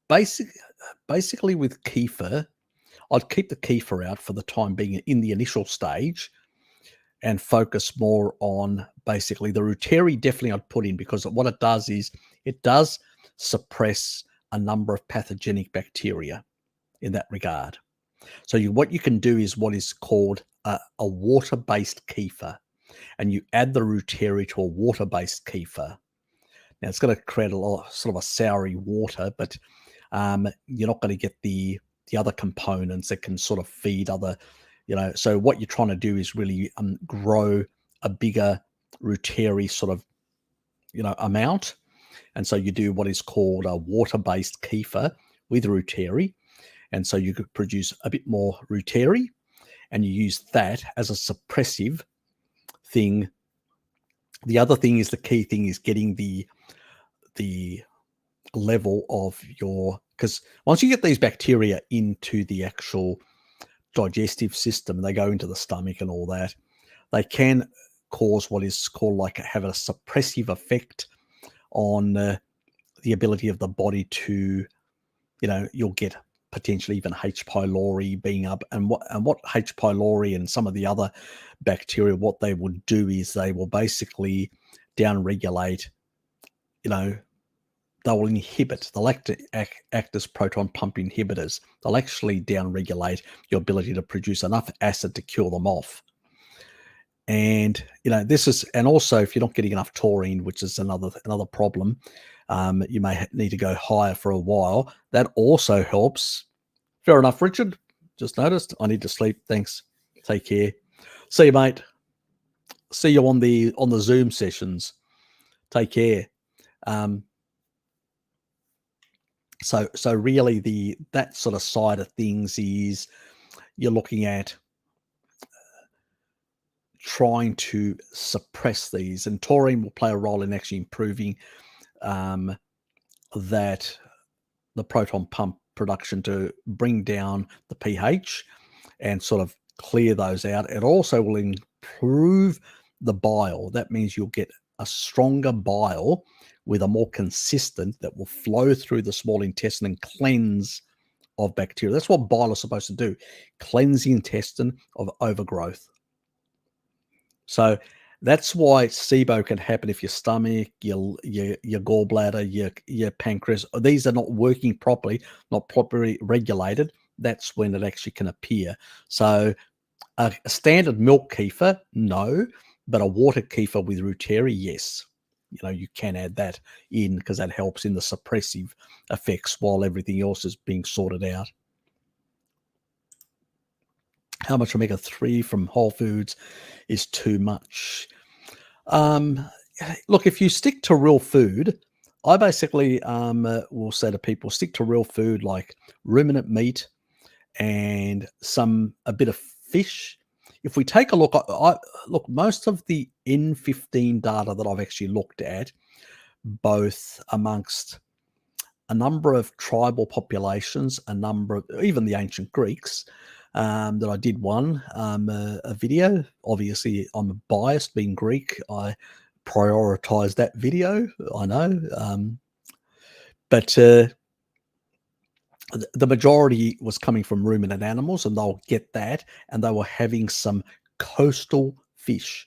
basically with kefir, I'd keep the kefir out for the time being in the initial stage and focus more on basically the Ruteri. Definitely I'd put in, because what it does is it does suppress a number of pathogenic bacteria in that regard. So what you can do is what is called a water-based kefir, and you add the Ruteri to a water-based kefir. Now it's going to create a lot of sort of a soury water, but you're not going to get the other components that can sort of feed other, So what you're trying to do is really grow a bigger Ruteri sort of, amount, and so you do what is called a water-based kefir with Ruteri. And so you could produce a bit more Ruteri, and you use that as a suppressive thing. The other thing is, the key thing is getting the level of because once you get these bacteria into the actual digestive system, they go into the stomach and all that, they can cause what is called have a suppressive effect on the ability of the body to, you'll get potentially even H. pylori being up, and what H. pylori and some of the other bacteria, what they will do is they will basically downregulate, they will inhibit, they'll act as proton pump inhibitors. They'll actually downregulate your ability to produce enough acid to kill them off. And and also if you're not getting enough taurine, which is another problem, you may need to go higher for a while. That also helps. Fair enough, Richard. Just noticed I need to sleep. Thanks. Take care. See you, mate. See you on the Zoom sessions. Take care. So really that sort of side of things is you're looking at trying to suppress these, and taurine will play a role in actually improving that the proton pump production to bring down the pH and sort of clear those out. It also will improve the bile. That means you'll get a stronger bile with a more consistent that will flow through the small intestine and cleanse of bacteria. That's what bile is supposed to do, cleanse the intestine of overgrowth. So that's why SIBO can happen if your stomach, your gallbladder, your pancreas, these are not working properly, not properly regulated. That's when it actually can appear. So a standard milk kefir, no, but a water kefir with reuteri, yes. You can add that in because that helps in the suppressive effects while everything else is being sorted out. How much omega-3 from whole foods is too much? Look, if you stick to real food, I basically will say to people, stick to real food like ruminant meat and a bit of fish. If we take a look, look, most of the N15 data that I've actually looked at, both amongst a number of tribal populations, a number of even the ancient Greeks, that I did a video. Obviously, I'm biased being Greek. I prioritize that video, I know. But the majority was coming from ruminant animals, and they'll get that, and they were having some coastal fish.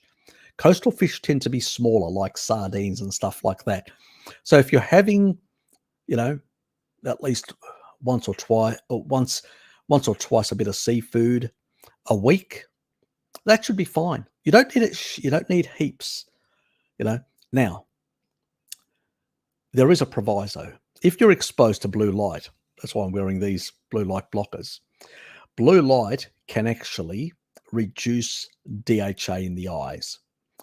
Coastal fish tend to be smaller, like sardines and stuff like that. So if you're having, at least once or twice a bit of seafood a week, that should be fine. You don't need it. You don't need heaps. Now there is a proviso. If you're exposed to blue light, that's why I'm wearing these blue light blockers. Blue light can actually reduce DHA in the eyes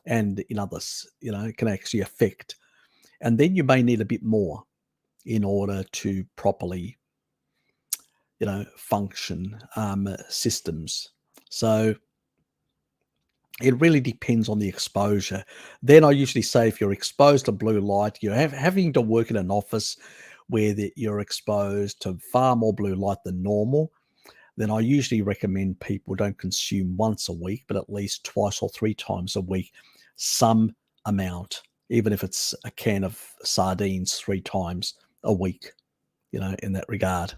and in others. It can actually affect, and then you may need a bit more in order to properly function systems. So it really depends on the exposure. Then I usually say if you're exposed to blue light, you're having to work in an office where you're exposed to far more blue light than normal, then I usually recommend people don't consume once a week, but at least twice or 3 times a week, some amount, even if it's a can of sardines 3 times a week, in that regard.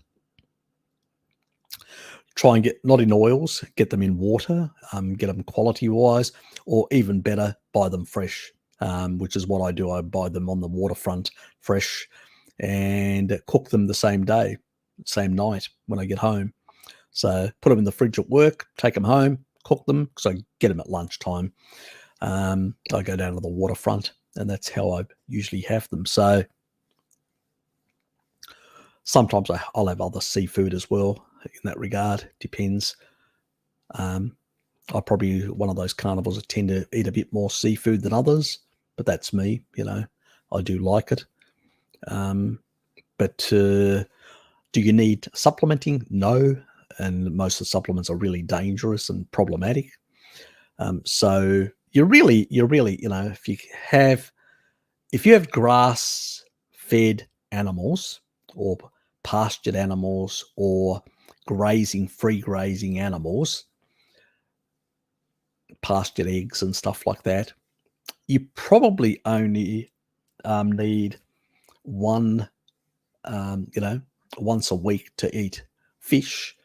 Try and get not in oils, get them in water, get them quality wise, or even better, buy them fresh, which is what I do. I buy them on the waterfront fresh and cook them the same day, same night when I get home. So put them in the fridge at work, take them home, cook them, because I get them at lunchtime. I go down to the waterfront, and that's how I usually have them. So sometimes I'll have other seafood as well in that regard. Depends. I'm probably one of those carnivores that tend to eat a bit more seafood than others, but that's me. I do like it. But do you need supplementing? No. And most of the supplements are really dangerous and problematic. So you're really, if you have grass-fed animals or pastured animals or free grazing animals, pastured eggs and stuff like that, you probably only need one, once a week to eat fish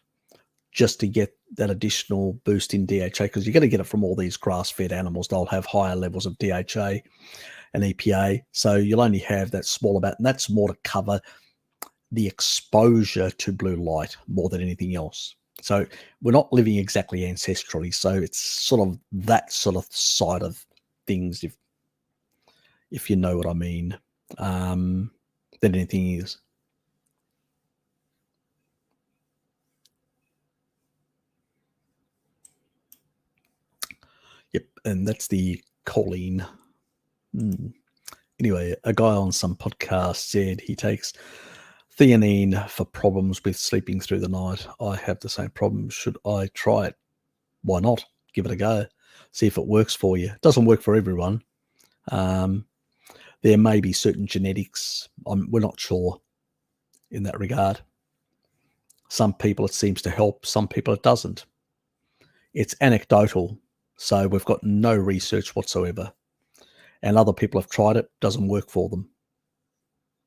just to get that additional boost in DHA, because you're going to get it from all these grass-fed animals. They'll have higher levels of DHA and EPA. So you'll only have that small amount, and that's more to cover the exposure to blue light more than anything else. So we're not living exactly ancestrally. So it's sort of that sort of side of things, if you know what I mean, than anything is. Yep, and that's the choline. Anyway, a guy on some podcast said he takes theanine for problems with sleeping through the night. I have the same problem. Should I try it? Why not? Give it a go. See if it works for you. It doesn't work for everyone. There may be certain genetics. We're not sure in that regard. Some people it seems to help. Some people it doesn't. It's anecdotal. So we've got no research whatsoever. And other people have tried it. Doesn't work for them.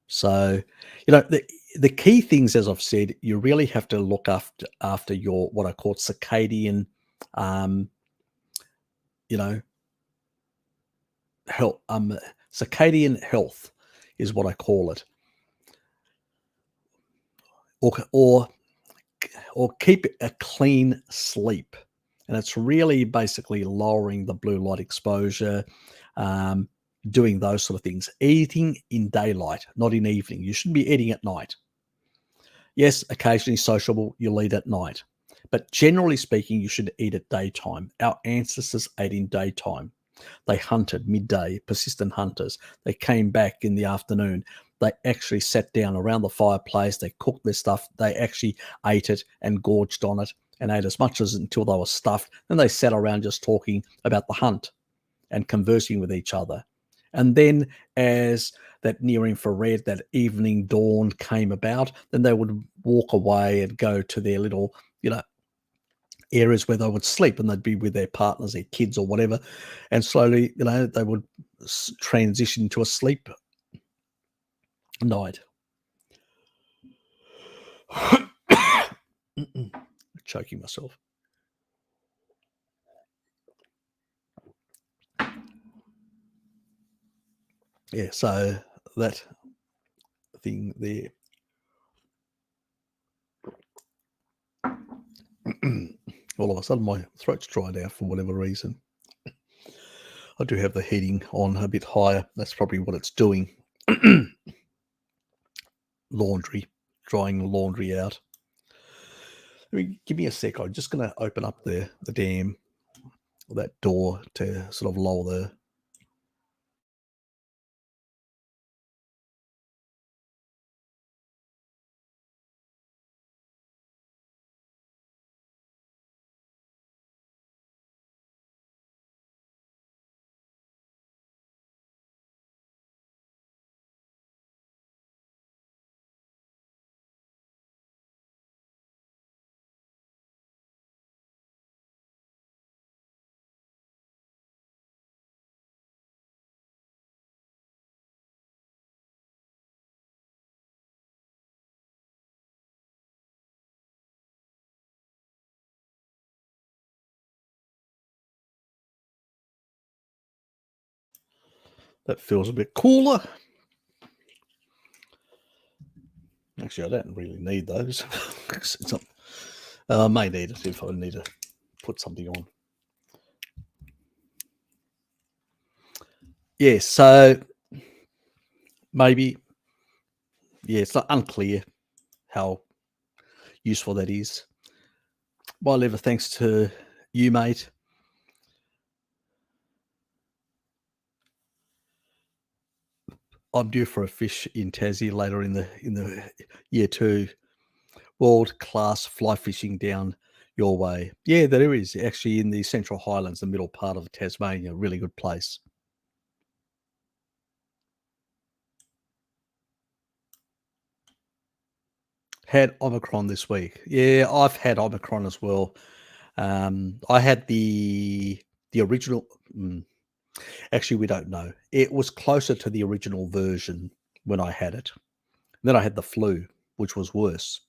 So, the key things, as I've said, you really have to look after your, what I call circadian, health. Circadian health is what I call it, or keep a clean sleep, and it's really basically lowering the blue light exposure. Doing those sort of things. Eating in daylight, not in evening. You shouldn't be eating at night. Yes, occasionally sociable, you'll eat at night. But generally speaking, you should eat at daytime. Our ancestors ate in daytime. They hunted midday, persistent hunters. They came back in the afternoon. They actually sat down around the fireplace. They cooked their stuff. They actually ate it and gorged on it and ate as much as until they were stuffed. Then they sat around just talking about the hunt and conversing with each other. And then as that near infrared, that evening dawn came about, then they would walk away and go to their little, areas where they would sleep, and they'd be with their partners, their kids or whatever. And slowly, they would transition to a sleep night. Choking myself. Yeah, so that thing there. All of a sudden, my throat's dried out for whatever reason. I do have the heating on a bit higher. That's probably what it's doing. Laundry, drying laundry out. Give me a sec. I'm just going to open up the dam, or that door, to sort of lower the. That feels a bit cooler. Actually, I don't really need those. It's not, I may need it if I need to put something on. Yeah, so maybe, it's not unclear how useful that is. My liver, thanks to you, mate. I'm due for a fish in Tassie later in the year 2. World class fly fishing down your way. Yeah, there is actually in the Central Highlands, the middle part of Tasmania. Really good place. Had Omicron this week. Yeah, I've had Omicron as well. I had the original. Actually, we don't know. It was closer to the original version when I had it. Then I had the flu, which was worse.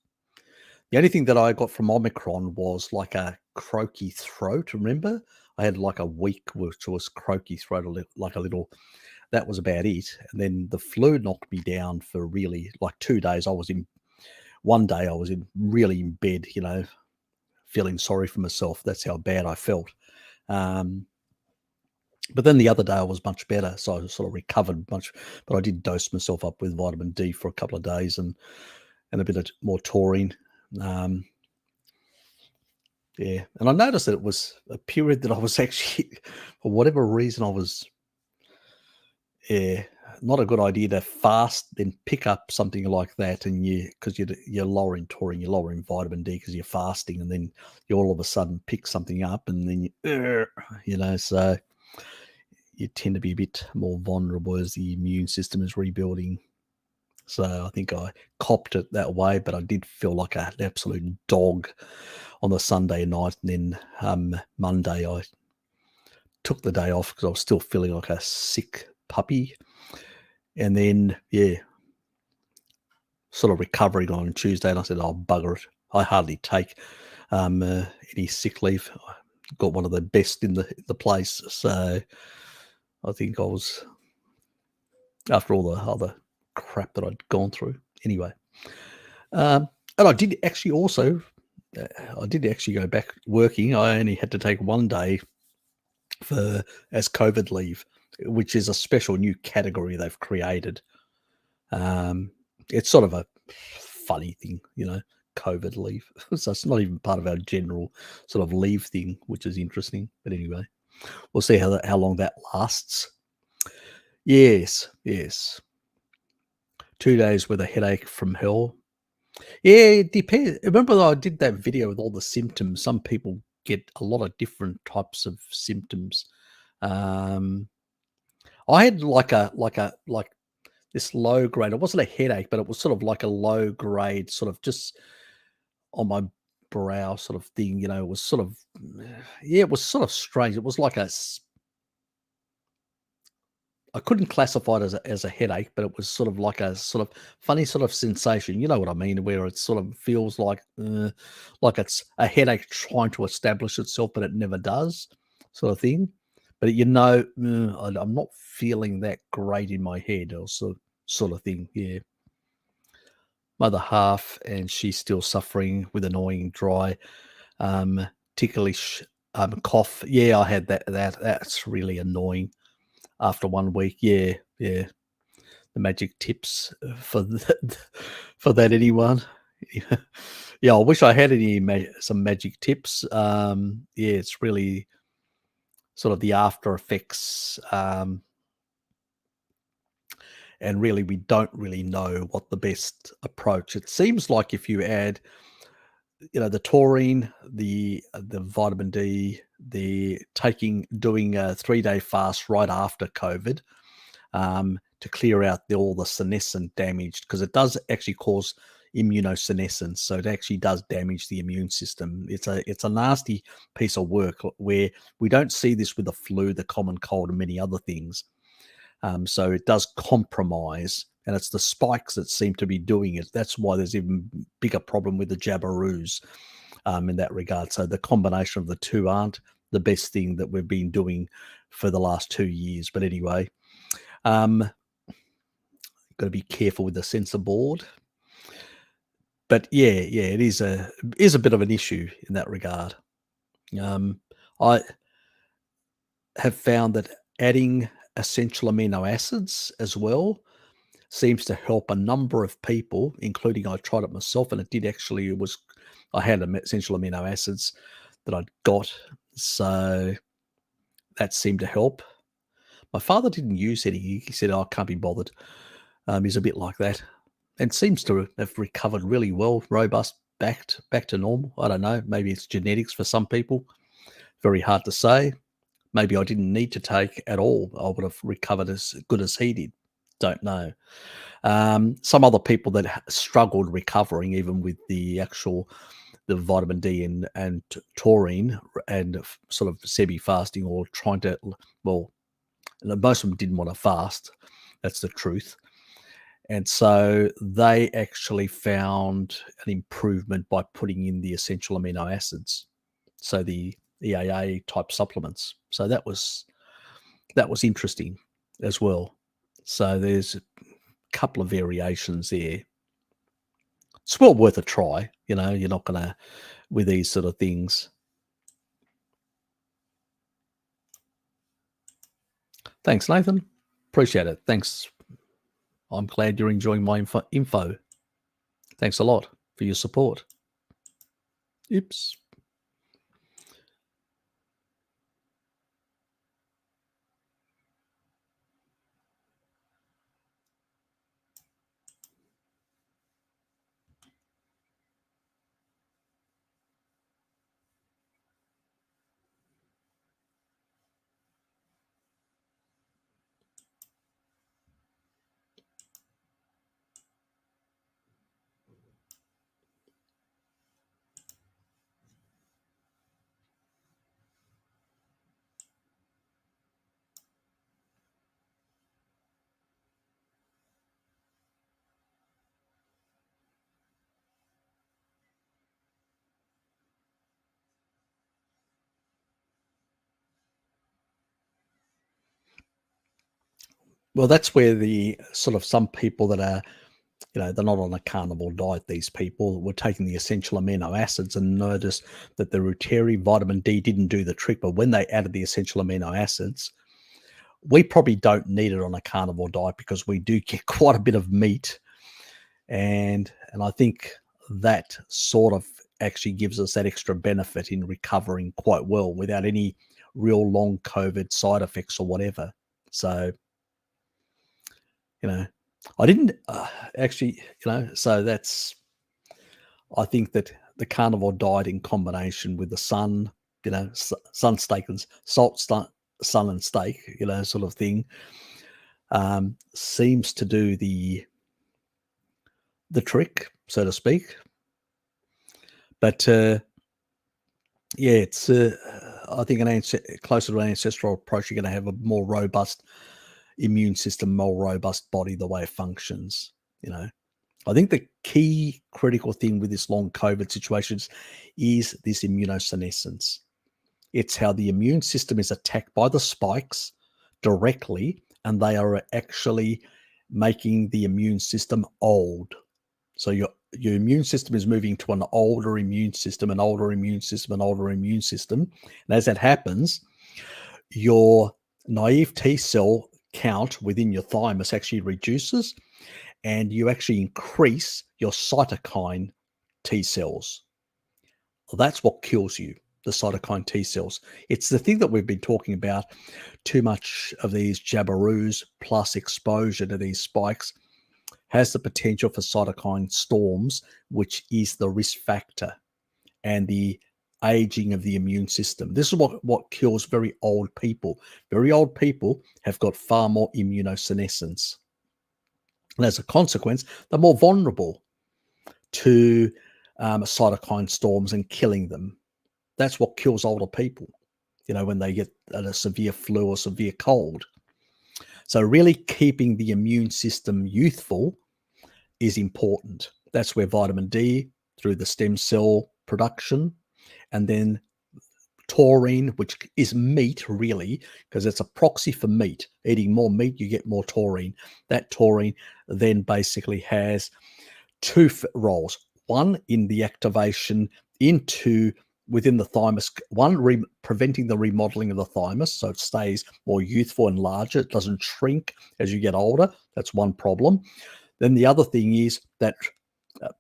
The only thing that I got from Omicron was like a croaky throat. Remember, I had like a week which was croaky throat, like a little. That was about it. And then the flu knocked me down for really like 2 days. One day I was really in bed, feeling sorry for myself. That's how bad I felt. But then the other day I was much better, so I sort of recovered much. But I did dose myself up with vitamin D for a couple of days and a bit of more taurine. Yeah, and I noticed that it was a period that I was actually, for whatever reason, I was, yeah, not a good idea to fast, then pick up something like that, and because you're lowering taurine, you're lowering vitamin D because you're fasting, and then you all of a sudden pick something up, and then so you tend to be a bit more vulnerable as the immune system is rebuilding. So I think I copped it that way, but I did feel like an absolute dog on the Sunday night, and then Monday I took the day off because I was still feeling like a sick puppy. And then, yeah, sort of recovering on Tuesday, and I said, "Oh, bugger it. I hardly take any sick leave. I got one of the best in the place." So I think I was, after all the other crap that I'd gone through. Anyway, and I did actually also, I did actually go back working. I only had to take one day as COVID leave, which is a special new category they've created. It's sort of a funny thing, COVID leave. So it's not even part of our general sort of leave thing, which is interesting. But anyway, we'll see how long that lasts. Yes, yes. 2 days with a headache from hell. Yeah, it depends. Remember I did that video with all the symptoms. Some people get a lot of different types of symptoms. Um, I had like this low grade. It wasn't a headache, but it was sort of like a low grade, sort of just on my brow sort of thing. It was sort of, yeah, it was sort of strange. It was like I couldn't classify it as a headache, but it was sort of like a sort of funny sort of sensation. You know what I mean? Where it sort of feels like it's a headache trying to establish itself, but it never does, sort of thing. But I'm not feeling that great in my head, or sort of thing. Yeah, my other half, and she's still suffering with annoying dry, um, ticklish cough. Yeah, I had that. That's really annoying after 1 week. Yeah, yeah. The magic tips for that, for that, anyone? Yeah, I wish I had some magic tips. Yeah, it's really sort of the after effects, and really we don't really know what the best approach. It seems like if you add, the taurine, the vitamin D, doing a 3-day fast right after COVID, to clear out all the senescent damage, because it does actually cause immunosenescence. So it actually does damage the immune system. It's a nasty piece of work where we don't see this with the flu, the common cold, and many other things. So it does compromise, and it's the spikes that seem to be doing it. That's why there's even bigger problem with the jabberoos, in that regard. So the combination of the two aren't the best thing that we've been doing for the last 2 years. But anyway, got to be careful with the sensor board. But yeah, it is a bit of an issue in that regard. I have found that adding essential amino acids as well seems to help a number of people, including I tried it myself, and it did actually. I had essential amino acids that I'd got, so that seemed to help. My father didn't use any. He said, "Oh, I can't be bothered." He's a bit like that, and seems to have recovered really well, robust, back to normal. I don't know. Maybe it's genetics for some people. Very hard to say. Maybe I didn't need to take at all. I would have recovered as good as he did. Don't know. Some other people that struggled recovering, even with the vitamin D and taurine, and sort of semi fasting, or trying to, well, most of them didn't want to fast. That's the truth. And so they actually found an improvement by putting in the essential amino acids, so the EAA type supplements. So that was interesting as well. So there's a couple of variations there. It's well worth a try. You're not going to, with these sort of things. Thanks, Nathan. Appreciate it. Thanks. I'm glad you're enjoying my info. Thanks a lot for your support. Oops. Well, that's where the sort of some people that are, they're not on a carnivore diet. These people were taking the essential amino acids and noticed that the Ruteri vitamin D didn't do the trick. But when they added the essential amino acids, we probably don't need it on a carnivore diet because we do get quite a bit of meat. And I think that sort of actually gives us that extra benefit in recovering quite well without any real long COVID side effects or whatever. So, I didn't actually, so I think that the carnivore diet in combination with the sun, sun steak and salt, sun and steak, sort of thing, seems to do the trick, so to speak. But yeah, it's I think closer to an ancestral approach, you're going to have a more robust immune system, more robust body, the way it functions. I think the key critical thing with this long COVID situations is this immunosenescence. It's how the immune system is attacked by the spikes directly, and they are actually making the immune system old. So your immune system is moving to an older immune system, an older immune system, an older immune system. And as that happens, your naive T cell count within your thymus actually reduces, and you actually increase your cytokine T cells. Well, that's what kills you, the cytokine T cells. It's the thing that we've been talking about. Too much of these jabberoos plus exposure to these spikes has the potential for cytokine storms, which is the risk factor and the aging of the immune system. This is what kills very old people. Very old people have got far more immunosenescence. And as a consequence, they're more vulnerable to cytokine storms and killing them. That's what kills older people, when they get a severe flu or severe cold. So really keeping the immune system youthful is important. That's where vitamin D through the stem cell production, and then taurine, which is meat really, because it's a proxy for meat. Eating more meat, you get more taurine. That taurine then basically has two roles. One in the activation within the thymus, preventing the remodeling of the thymus so it stays more youthful and larger. It doesn't shrink as you get older. That's one problem. Then the other thing is that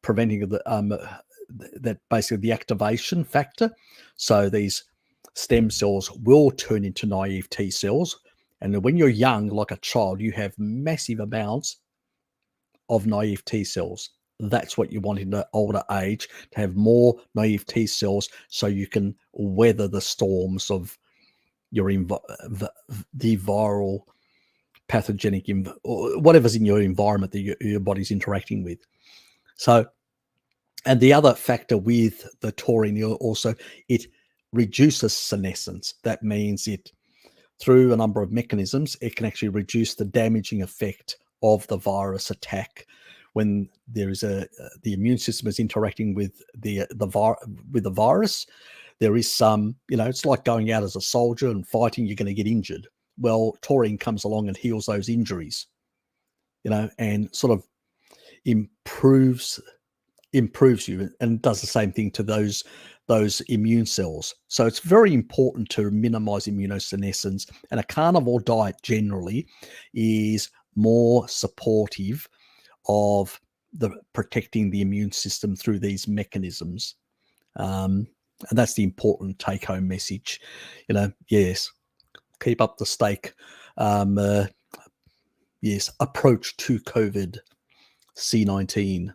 preventing that basically the activation factor. So these stem cells will turn into naive T cells. And when you're young, like a child, you have massive amounts of naive T cells. That's what you want in the older age, to have more naive T cells so you can weather the storms of your the viral pathogenic, or whatever's in your environment that your body's interacting with. So, and the other factor with the taurine also, it reduces senescence. That means it, through a number of mechanisms, it can actually reduce the damaging effect of the virus attack. When there is the immune system is interacting with the virus, there is some, it's like going out as a soldier and fighting, you're going to get injured. Well, taurine comes along and heals those injuries, and sort of improves you and does the same thing to those immune cells. So it's very important to minimize immunosenescence, and a carnivore diet generally is more supportive of protecting the immune system through these mechanisms. And that's the important take-home message. Yes, keep up the steak. Yes, approach to COVID C-19.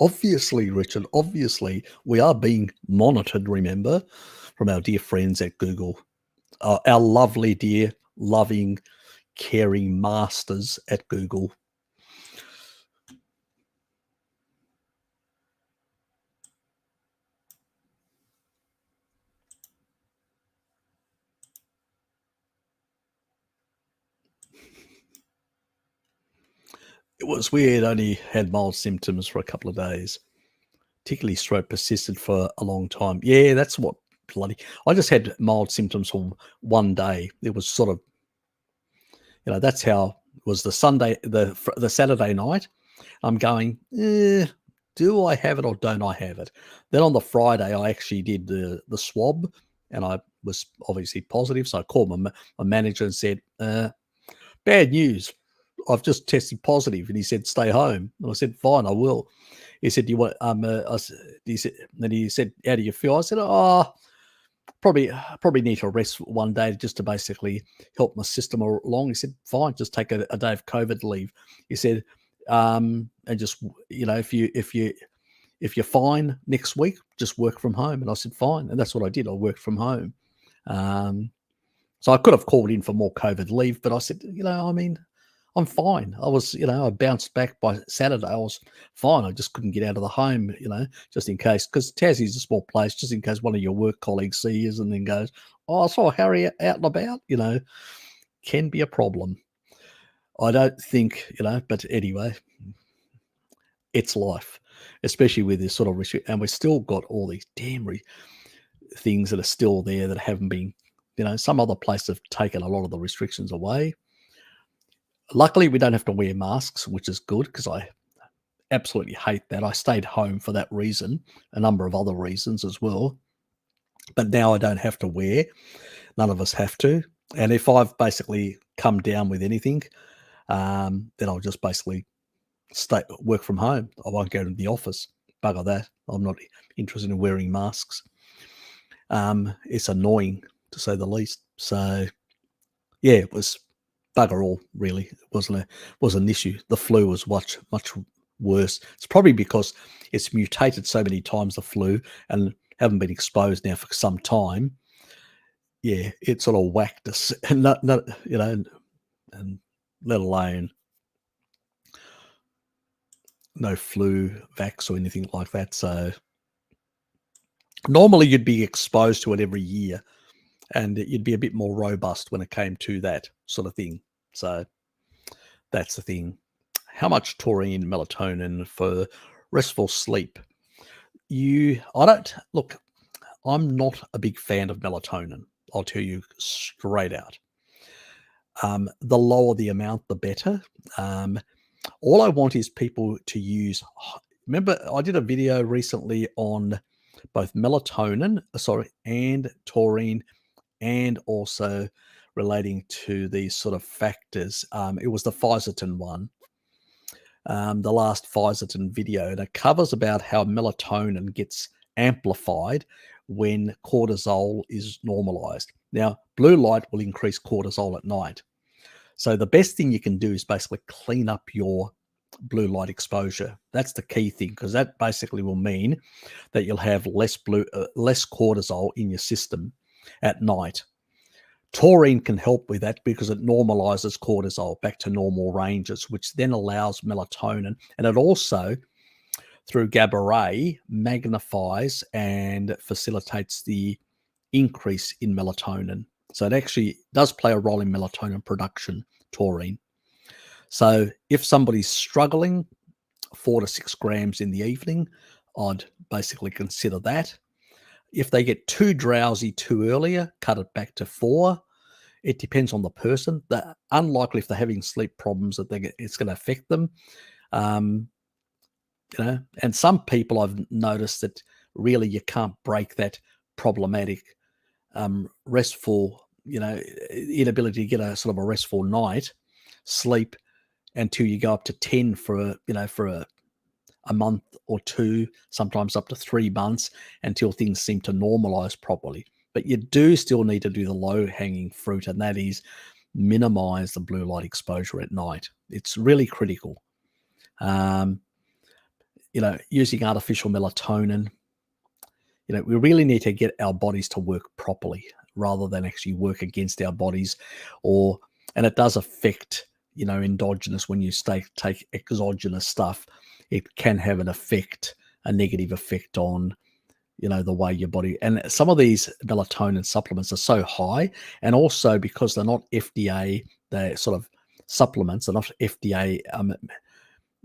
Obviously, Richard, obviously, we are being monitored, remember, from our dear friends at Google. Our lovely, dear, loving, caring masters at Google. It was weird, only had mild symptoms for a couple of days. particularly stroke persisted for a long time. Yeah, that's what bloody. I just had mild symptoms for one day. It was sort of, that's how it was the Saturday night. I'm going, do I have it or don't I have it? Then on the Friday, I actually did the swab, and I was obviously positive. So I called my manager and said, bad news. I've just tested positive. And he said, stay home. And I said, fine, I will. He said, do you want, he said, how do you feel? I said, probably need to rest one day just to basically help my system along. He said, fine, just take a day of COVID leave. He said, and just, if you're fine next week, just work from home. And I said, fine. And that's what I did. I worked from home. So I could have called in for more COVID leave, but I said, I'm fine. I was, I bounced back by Saturday. I was fine. I just couldn't get out of the home, just in case, because Tassie's a small place, just in case one of your work colleagues sees and then goes, I saw Harry out and about, can be a problem. I don't think, but anyway, it's life, especially with this sort of restriction. And we've still got all these damn things that are still there that haven't been, some other places have taken a lot of the restrictions away. Luckily, we don't have to wear masks, which is good, because I absolutely hate that. I stayed home for that reason, a number of other reasons as well. But now I don't have to wear. None of us have to. And if I've basically come down with anything, then I'll just basically work from home. I won't go to the office. Bugger that. I'm not interested in wearing masks. It's annoying, to say the least. So, yeah, it was bugger all, really. It was an issue. The flu was much worse. It's probably because it's mutated so many times, the flu, and haven't been exposed now for some time. Yeah, it sort of whacked us, and not and let alone no flu vax or anything like that. So normally you'd be exposed to it every year, and you'd be a bit more robust when it came to that sort of thing. So that's the thing. How much taurine, melatonin for restful sleep? I'm not a big fan of melatonin. I'll tell you straight out. The lower the amount, the better. All I want is people to use. Remember, I did a video recently on both melatonin, and taurine, and also relating to these sort of factors. It was the Physitin one, the last Physitin video, and it covers about how melatonin gets amplified when cortisol is normalized. Now, blue light will increase cortisol at night. So the best thing you can do is basically clean up your blue light exposure. That's the key thing, because that basically will mean that you'll have less cortisol in your system at night. Taurine can help with that because it normalizes cortisol back to normal ranges, which then allows melatonin, and it also, through GABA ray, magnifies and facilitates the increase in melatonin. So it actually does play a role in melatonin production, taurine. So if somebody's struggling, 4 to 6 grams in the evening, I'd basically consider that. If they get too drowsy too earlier, cut it back to 4. It depends on the person. They're unlikely, if they're having sleep problems, that it's going to affect them. And some people I've noticed that really you can't break that problematic restful, inability to get a sort of a restful night sleep until you go up to 10 for a month or 2, sometimes up to 3 months, until things seem to normalize properly. But you do still need to do the low-hanging fruit, and that is minimize the blue light exposure at night. It's really critical. Using artificial melatonin, we really need to get our bodies to work properly rather than actually work against our bodies, and it does affect, endogenous. When you take exogenous stuff, it can have a negative effect on, the way your body, and some of these melatonin supplements are so high, and also because they're not FDA, they're sort of supplements, they're not FDA,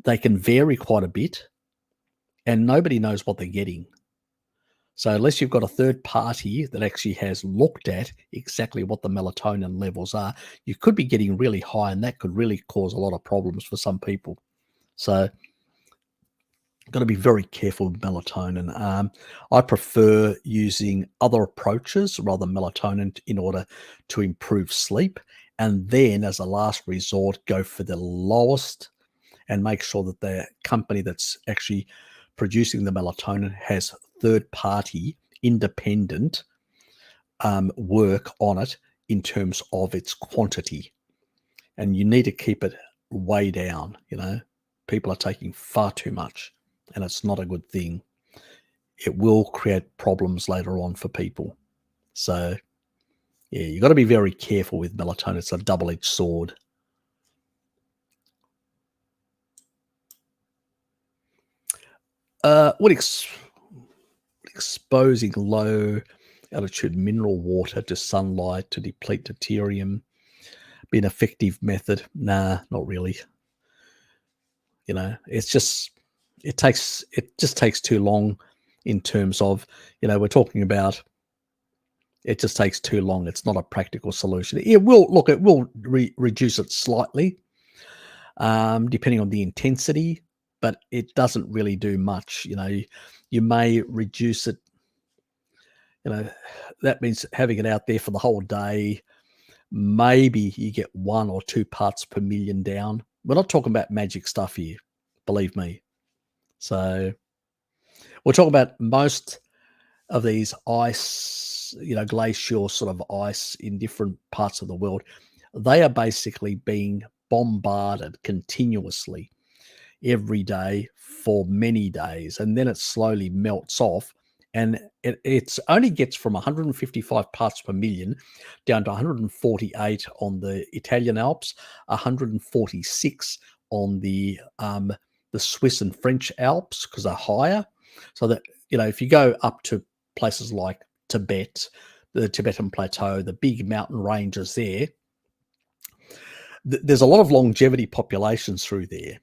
they can vary quite a bit. and nobody knows what they're getting. So unless you've got a third party that actually has looked at exactly what the melatonin levels are, you could be getting really high, and that could really cause a lot of problems for some people. So got to be very careful with melatonin. I prefer using other approaches rather than melatonin in order to improve sleep. And then as a last resort, go for the lowest and make sure that the company that's actually producing the melatonin has third party independent work on it in terms of its quantity. And you need to keep it way down. People are taking far too much, and it's not a good thing. It will create problems later on for people. So yeah, you got to be very careful with melatonin. It's a double-edged sword. Would exposing low altitude mineral water to sunlight to deplete deuterium be an effective method? Nah, not really. It just takes too long in terms of, we're talking about, it just takes too long. It's not a practical solution. It will reduce it slightly, depending on the intensity, but it doesn't really do much. You may reduce it. That means having it out there for the whole day. Maybe you get 1 or 2 parts per million down. We're not talking about magic stuff here, believe me. So we'll talk about most of these ice, glacial sort of ice in different parts of the world. They are basically being bombarded continuously every day for many days, and then it slowly melts off, and it's only gets from 155 parts per million down to 148 on the Italian Alps, 146 on the Swiss and French Alps because they're higher. So that if you go up to places like Tibet, the Tibetan Plateau, the big mountain ranges there, there's a lot of longevity populations through there.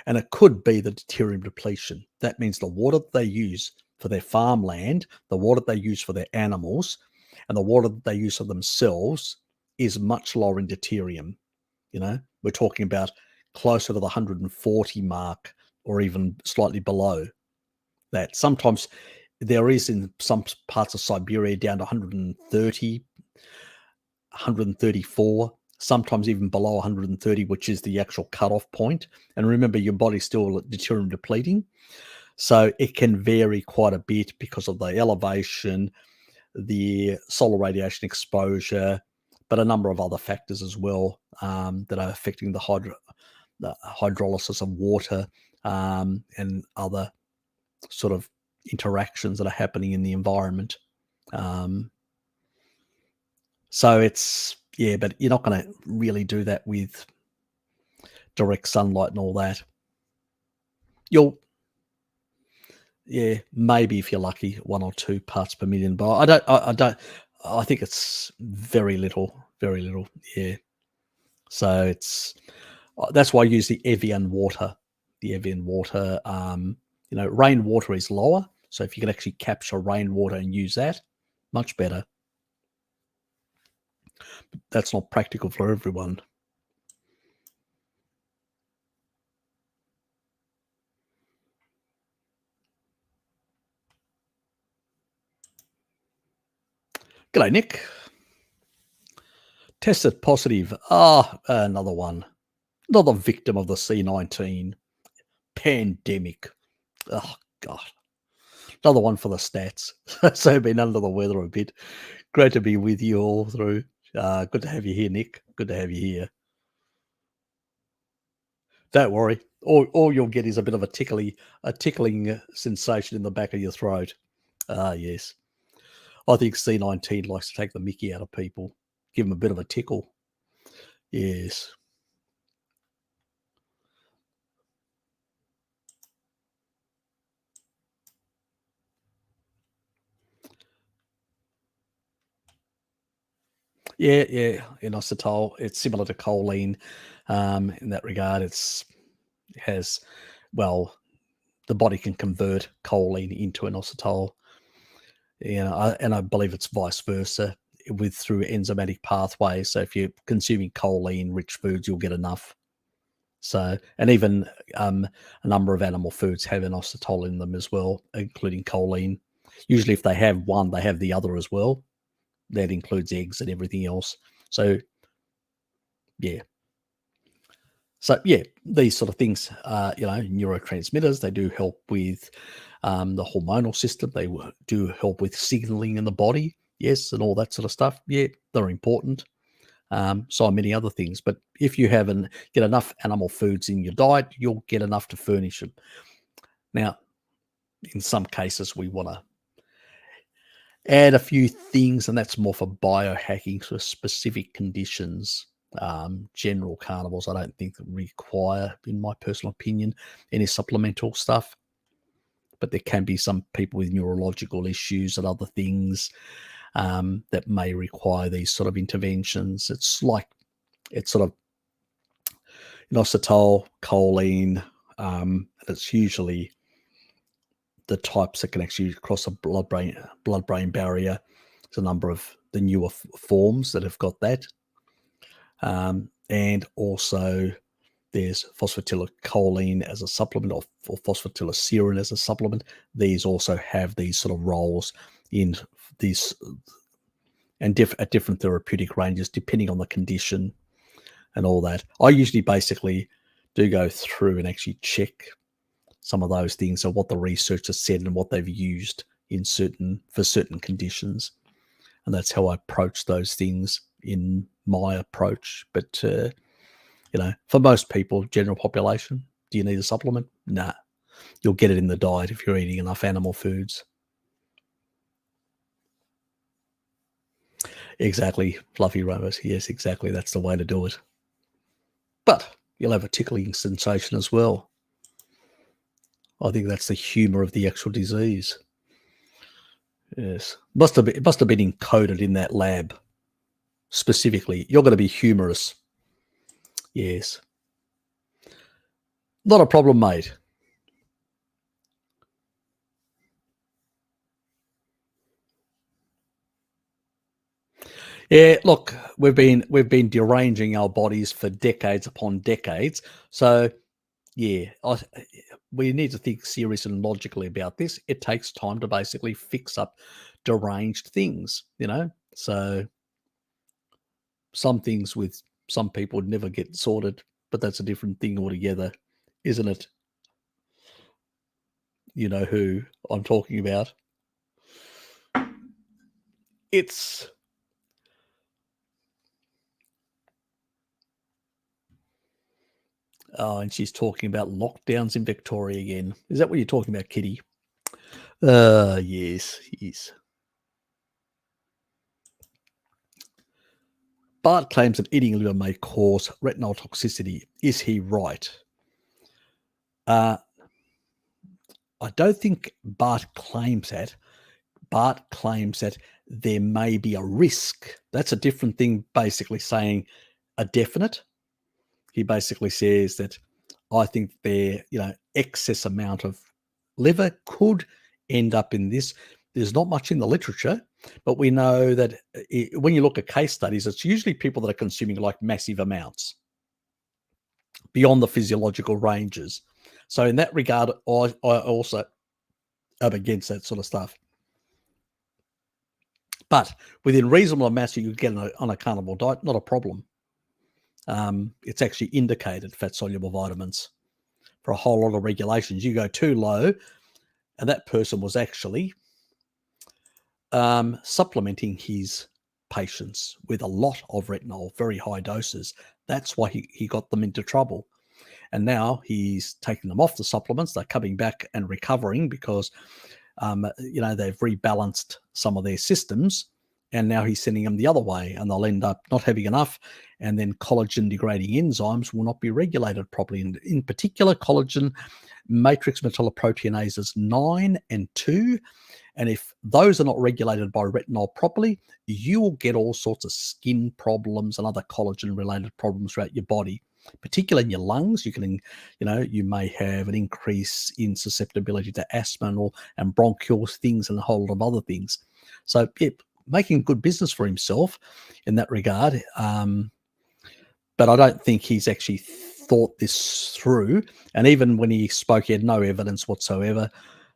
And it could be the deuterium depletion. That means the water that they use for their farmland, the water they use for their animals, and the water that they use for themselves is much lower in deuterium. We're talking about closer to the 140 mark or even slightly below that. Sometimes there is in some parts of Siberia down to 130, 134, sometimes even below 130, which is the actual cutoff point. And remember, your body's still deuterium depleting. So it can vary quite a bit because of the elevation, the solar radiation exposure, but a number of other factors as well that are affecting the hydrolysis of water and other sort of interactions that are happening in the environment. So it's, but you're not going to really do that with direct sunlight and all that. Maybe if you're lucky, 1 or 2 parts per million, but I think it's very little. Yeah. So that's why I use the Evian water. Rainwater is lower. So if you can actually capture rainwater and use that, much better. But that's not practical for everyone. G'day, Nick. Tested positive. Another one. Another victim of the C-19 pandemic. Oh, God. Another one for the stats. So been under the weather a bit. Great to be with you all through. Good to have you here, Nick. Good to have you here. Don't worry. All you'll get is a bit of a tickling sensation in the back of your throat. Yes. I think C-19 likes to take the mickey out of people. Give them a bit of a tickle. Yes. Yeah, inositol. It's similar to choline in that regard. It has, well, the body can convert choline into inositol. And I believe it's vice versa through enzymatic pathways. So if you're consuming choline-rich foods, you'll get enough. So, and even a number of animal foods have inositol in them as well, including choline. Usually, if they have one, they have the other as well. That includes eggs and everything else. So, yeah. So, yeah, these sort of things, neurotransmitters, they do help with the hormonal system. They do help with signaling in the body, yes, and all that sort of stuff. Yeah, they're important. So are many other things. But if you get enough animal foods in your diet, you'll get enough to furnish them. Now, in some cases, we want to add a few things, and that's more for biohacking for specific conditions. General carnivores, I don't think require, in my personal opinion, any supplemental stuff. But there can be some people with neurological issues and other things that may require these sort of interventions. It's sort of inositol, choline, and it's usually the types that can actually cross a blood-brain barrier. There's a number of the newer forms that have got that. And also there's phosphatidylcholine as a supplement, or phosphatidylserine as a supplement. These also have these sort of roles in these and at different therapeutic ranges, depending on the condition and all that. I usually basically do go through and actually check some of those things, so what the research has said and what they've used for certain conditions. And that's how I approach those things in my approach. But, for most people, general population, do you need a supplement? Nah. You'll get it in the diet if you're eating enough animal foods. Exactly, fluffy rubbers. Yes, exactly. That's the way to do it. But you'll have a tickling sensation as well. I think that's the humour of the actual disease. Yes. It must have been encoded in that lab specifically. You're going to be humorous. Yes. Not a problem, mate. Yeah, look, we've been deranging our bodies for decades upon decades. So, yeah, we need to think seriously and logically about this. It takes time to basically fix up deranged things, So some things with some people would never get sorted, but that's a different thing altogether, isn't it? You know who I'm talking about. It's and she's talking about lockdowns in Victoria again. Is that what you're talking about, Kitty? Yes. Bart claims that eating liver may cause retinal toxicity. Is he right? I don't think Bart claims that. Bart claims that there may be a risk. That's a different thing, basically saying a definite. He basically says that I think excess amount of liver could end up in this. There's not much in the literature, but we know that when you look at case studies, it's usually people that are consuming like massive amounts beyond the physiological ranges. So in that regard, I also am against that sort of stuff. But within reasonable amounts you could get on a carnivore diet, not a problem. It's actually indicated, fat-soluble vitamins, for a whole lot of regulations. You go too low, and that person was actually supplementing his patients with a lot of retinol, very high doses. That's why he got them into trouble. And now he's taking them off the supplements. They're coming back and recovering because, they've rebalanced some of their systems. And now he's sending them the other way, and they'll end up not having enough. And then collagen degrading enzymes will not be regulated properly. And in particular, collagen matrix metalloproteinases 9 and 2. And if those are not regulated by retinol properly, you will get all sorts of skin problems and other collagen related problems throughout your body. particularly in your lungs. You may have an increase in susceptibility to asthma and bronchial things and a whole lot of other things. So, yeah, making good business for himself in that regard. But I don't think he's actually thought this through. And even when he spoke, he had no evidence whatsoever.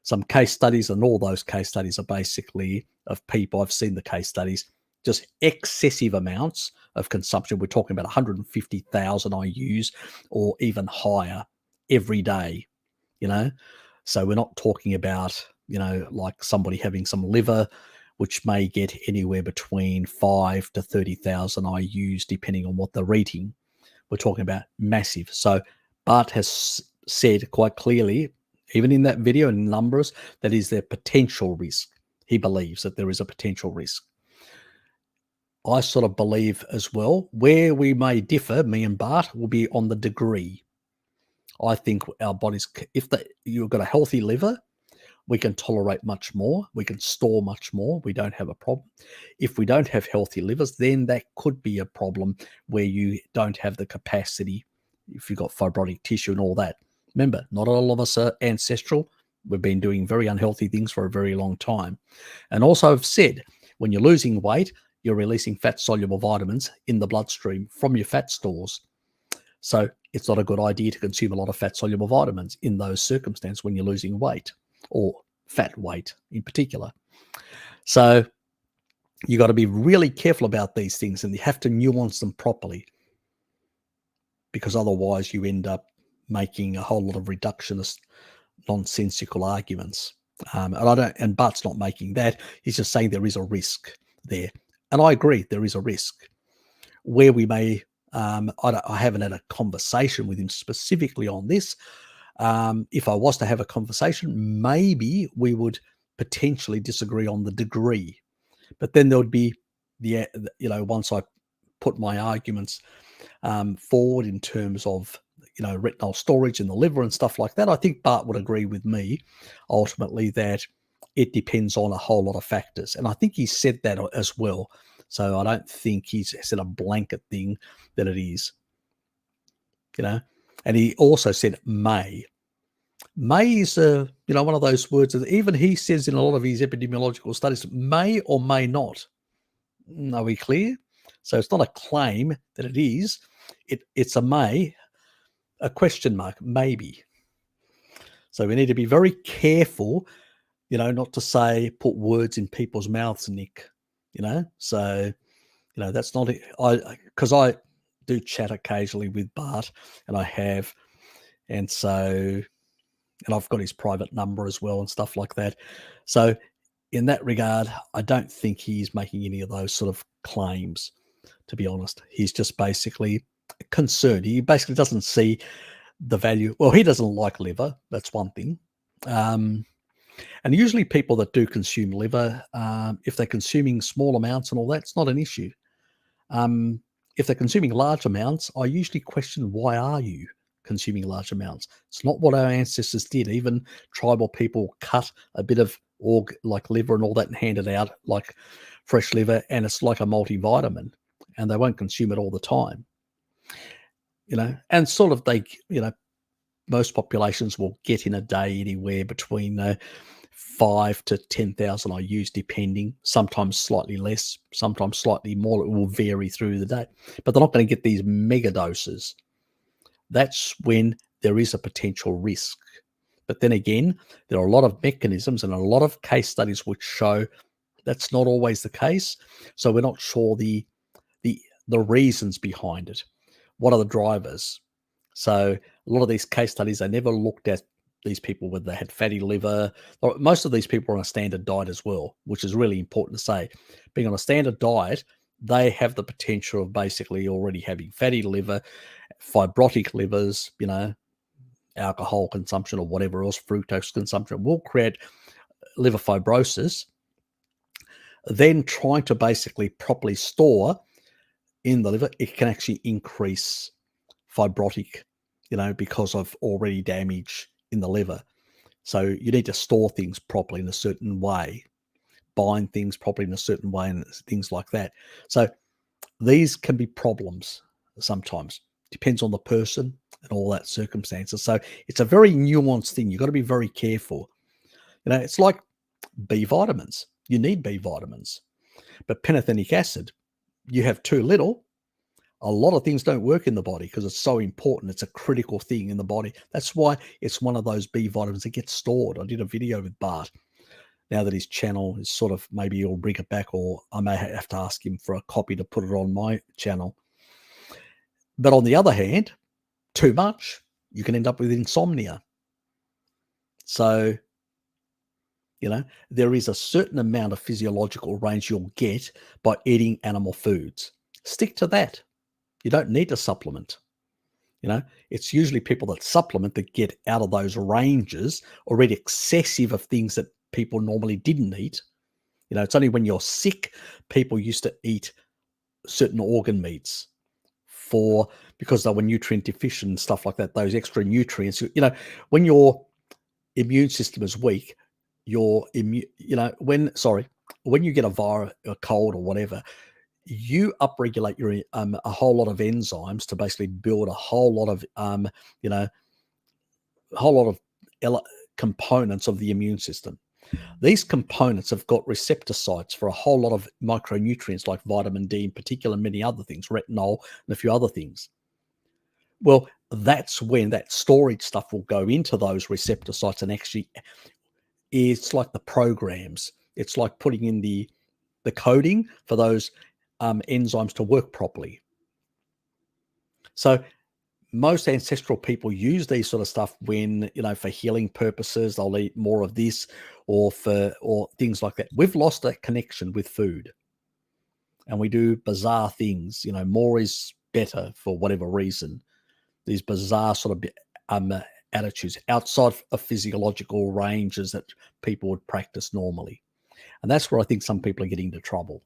Some case studies, and all those case studies are basically of people. I've seen the case studies, just excessive amounts of consumption. We're talking about 150,000 IUs or even higher every day, So we're not talking about, like somebody having some liver, which may get anywhere between 5 to 30,000 IUs, depending on what they're eating. We're talking about massive. So Bart has said quite clearly, even in that video in numbers, that is their potential risk. He believes that there is a potential risk. I sort of believe as well, where we may differ, me and Bart, will be on the degree. I think our bodies, if you've got a healthy liver, we can tolerate much more. We can store much more. We don't have a problem. If we don't have healthy livers, then that could be a problem where you don't have the capacity, if you've got fibrotic tissue and all that. Remember, not all of us are ancestral. We've been doing very unhealthy things for a very long time. And also I've said, when you're losing weight, you're releasing fat-soluble vitamins in the bloodstream from your fat stores. So it's not a good idea to consume a lot of fat-soluble vitamins in those circumstances when you're losing weight, or fat weight in particular. So you got to be really careful about these things, and you have to nuance them properly, because otherwise you end up making a whole lot of reductionist, nonsensical arguments. And Bart's not making that. He's just saying there is a risk there. And I agree, there is a risk. Where we may, I haven't had a conversation with him specifically on this. If I was to have a conversation, maybe we would potentially disagree on the degree. But then there would be once I put my arguments forward in terms of retinol storage in the liver and stuff like that, I think Bart would agree with me ultimately that it depends on a whole lot of factors. And I think he said that as well. So I don't think he's said a blanket thing that it is, And he also said may. May is one of those words that even he says in a lot of his epidemiological studies, may or may not. Are we clear? So it's not a claim that it is. It's a may, a question mark, maybe. So we need to be very careful, not to put words in people's mouths, Nick. So that's not it. Because I do chat occasionally with Bart, and I have, and I've got his private number as well and stuff like that. So in that regard, I don't think he's making any of those sort of claims, to be honest. He's just basically concerned. He basically doesn't see the value. Well, he doesn't like liver. That's one thing. And usually people that do consume liver, if they're consuming small amounts and all that, it's not an issue. If they're consuming large amounts, I usually question, why are you consuming large amounts? It's not what our ancestors did. Even tribal people cut a bit of like liver and all that and hand it out like fresh liver, and it's like a multivitamin, and they won't consume it all the time. And sort of most populations will get in a day anywhere between 5 to 10,000 IUs, depending, sometimes slightly less, sometimes slightly more. It will vary through the day, but they're not going to get these mega doses. That's when there is a potential risk. But then again, there are a lot of mechanisms and a lot of case studies which show that's not always the case. So we're not sure the reasons behind it. What are the drivers? So a lot of these case studies, they never looked at these people whether they had fatty liver. Most of these people are on a standard diet as well, which is really important to say. Being on a standard diet, they have the potential of basically already having fatty liver, fibrotic livers, alcohol consumption or whatever else, fructose consumption will create liver fibrosis. Then trying to basically properly store in the liver, it can actually increase fibrotic, because of already damage in the liver. So you need to store things properly in a certain way, bind things properly in a certain way, and things like that. So these can be problems sometimes. Depends on the person and all that circumstances. So it's a very nuanced thing. You've got to be very careful. You know, it's like B vitamins. You need B vitamins. But pantothenic acid, you have too little, a lot of things don't work in the body because it's so important. It's a critical thing in the body. That's why it's one of those B vitamins that gets stored. I did a video with Bart. Now that his channel is sort of, maybe he'll bring it back, or I may have to ask him for a copy to put it on my channel. But on the other hand, too much, you can end up with insomnia. So, you know, there is a certain amount of physiological range you'll get by eating animal foods. Stick to that. You don't need to supplement. You know, it's usually people that supplement that get out of those ranges already excessive of things that people normally didn't eat. You know, it's only when you're sick, people used to eat certain organ meats because they were nutrient deficient and stuff like that, those extra nutrients. You know, when your immune system is weak, when you get a cold or whatever, you upregulate your a whole lot of enzymes to basically build a whole lot of components of the immune system. These components have got receptor sites for a whole lot of micronutrients like vitamin D in particular, and many other things, retinol and a few other things. Well, that's when that storage stuff will go into those receptor sites, and actually it's like the programs. It's like putting in the coding for those enzymes to work properly. So most ancestral people use these sort of stuff when, you know, for healing purposes, they'll eat more of this or things like that. We've lost that connection with food, and we do bizarre things. You know, more is better for whatever reason. These bizarre sort of attitudes outside of physiological ranges that people would practice normally. And that's where I think some people are getting into trouble.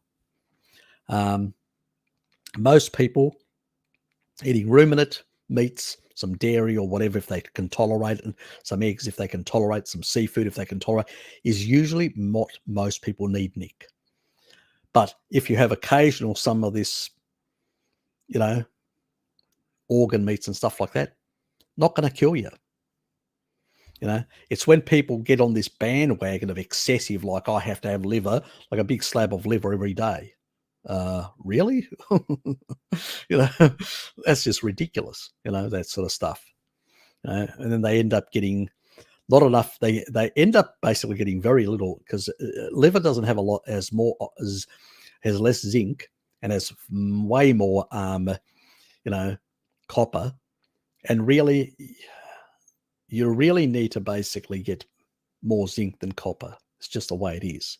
Most people eating ruminant meats, some dairy or whatever if they can tolerate it, and some eggs if they can tolerate, some seafood if they can tolerate, is usually what most people need, Nick. But if you have occasional some of this, you know, organ meats and stuff like that, not going to kill you. You know, it's when people get on this bandwagon of excessive, like I have to have liver, like a big slab of liver every day. Really? You know, that's just ridiculous, you know, that sort of stuff. And then they end up getting not enough. They end up basically getting very little, because liver doesn't have a lot, has less zinc and has way more, copper. And really, you really need to basically get more zinc than copper. It's just the way it is.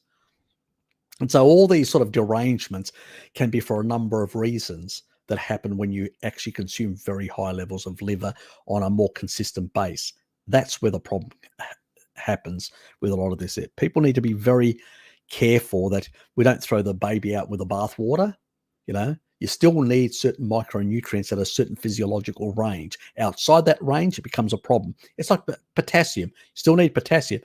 And so all these sort of derangements can be for a number of reasons that happen when you actually consume very high levels of liver on a more consistent base. That's where the problem happens with a lot of this. People need to be very careful that we don't throw the baby out with the bathwater. You know, you still need certain micronutrients at a certain physiological range. Outside that range, it becomes a problem. It's like potassium. You still need potassium.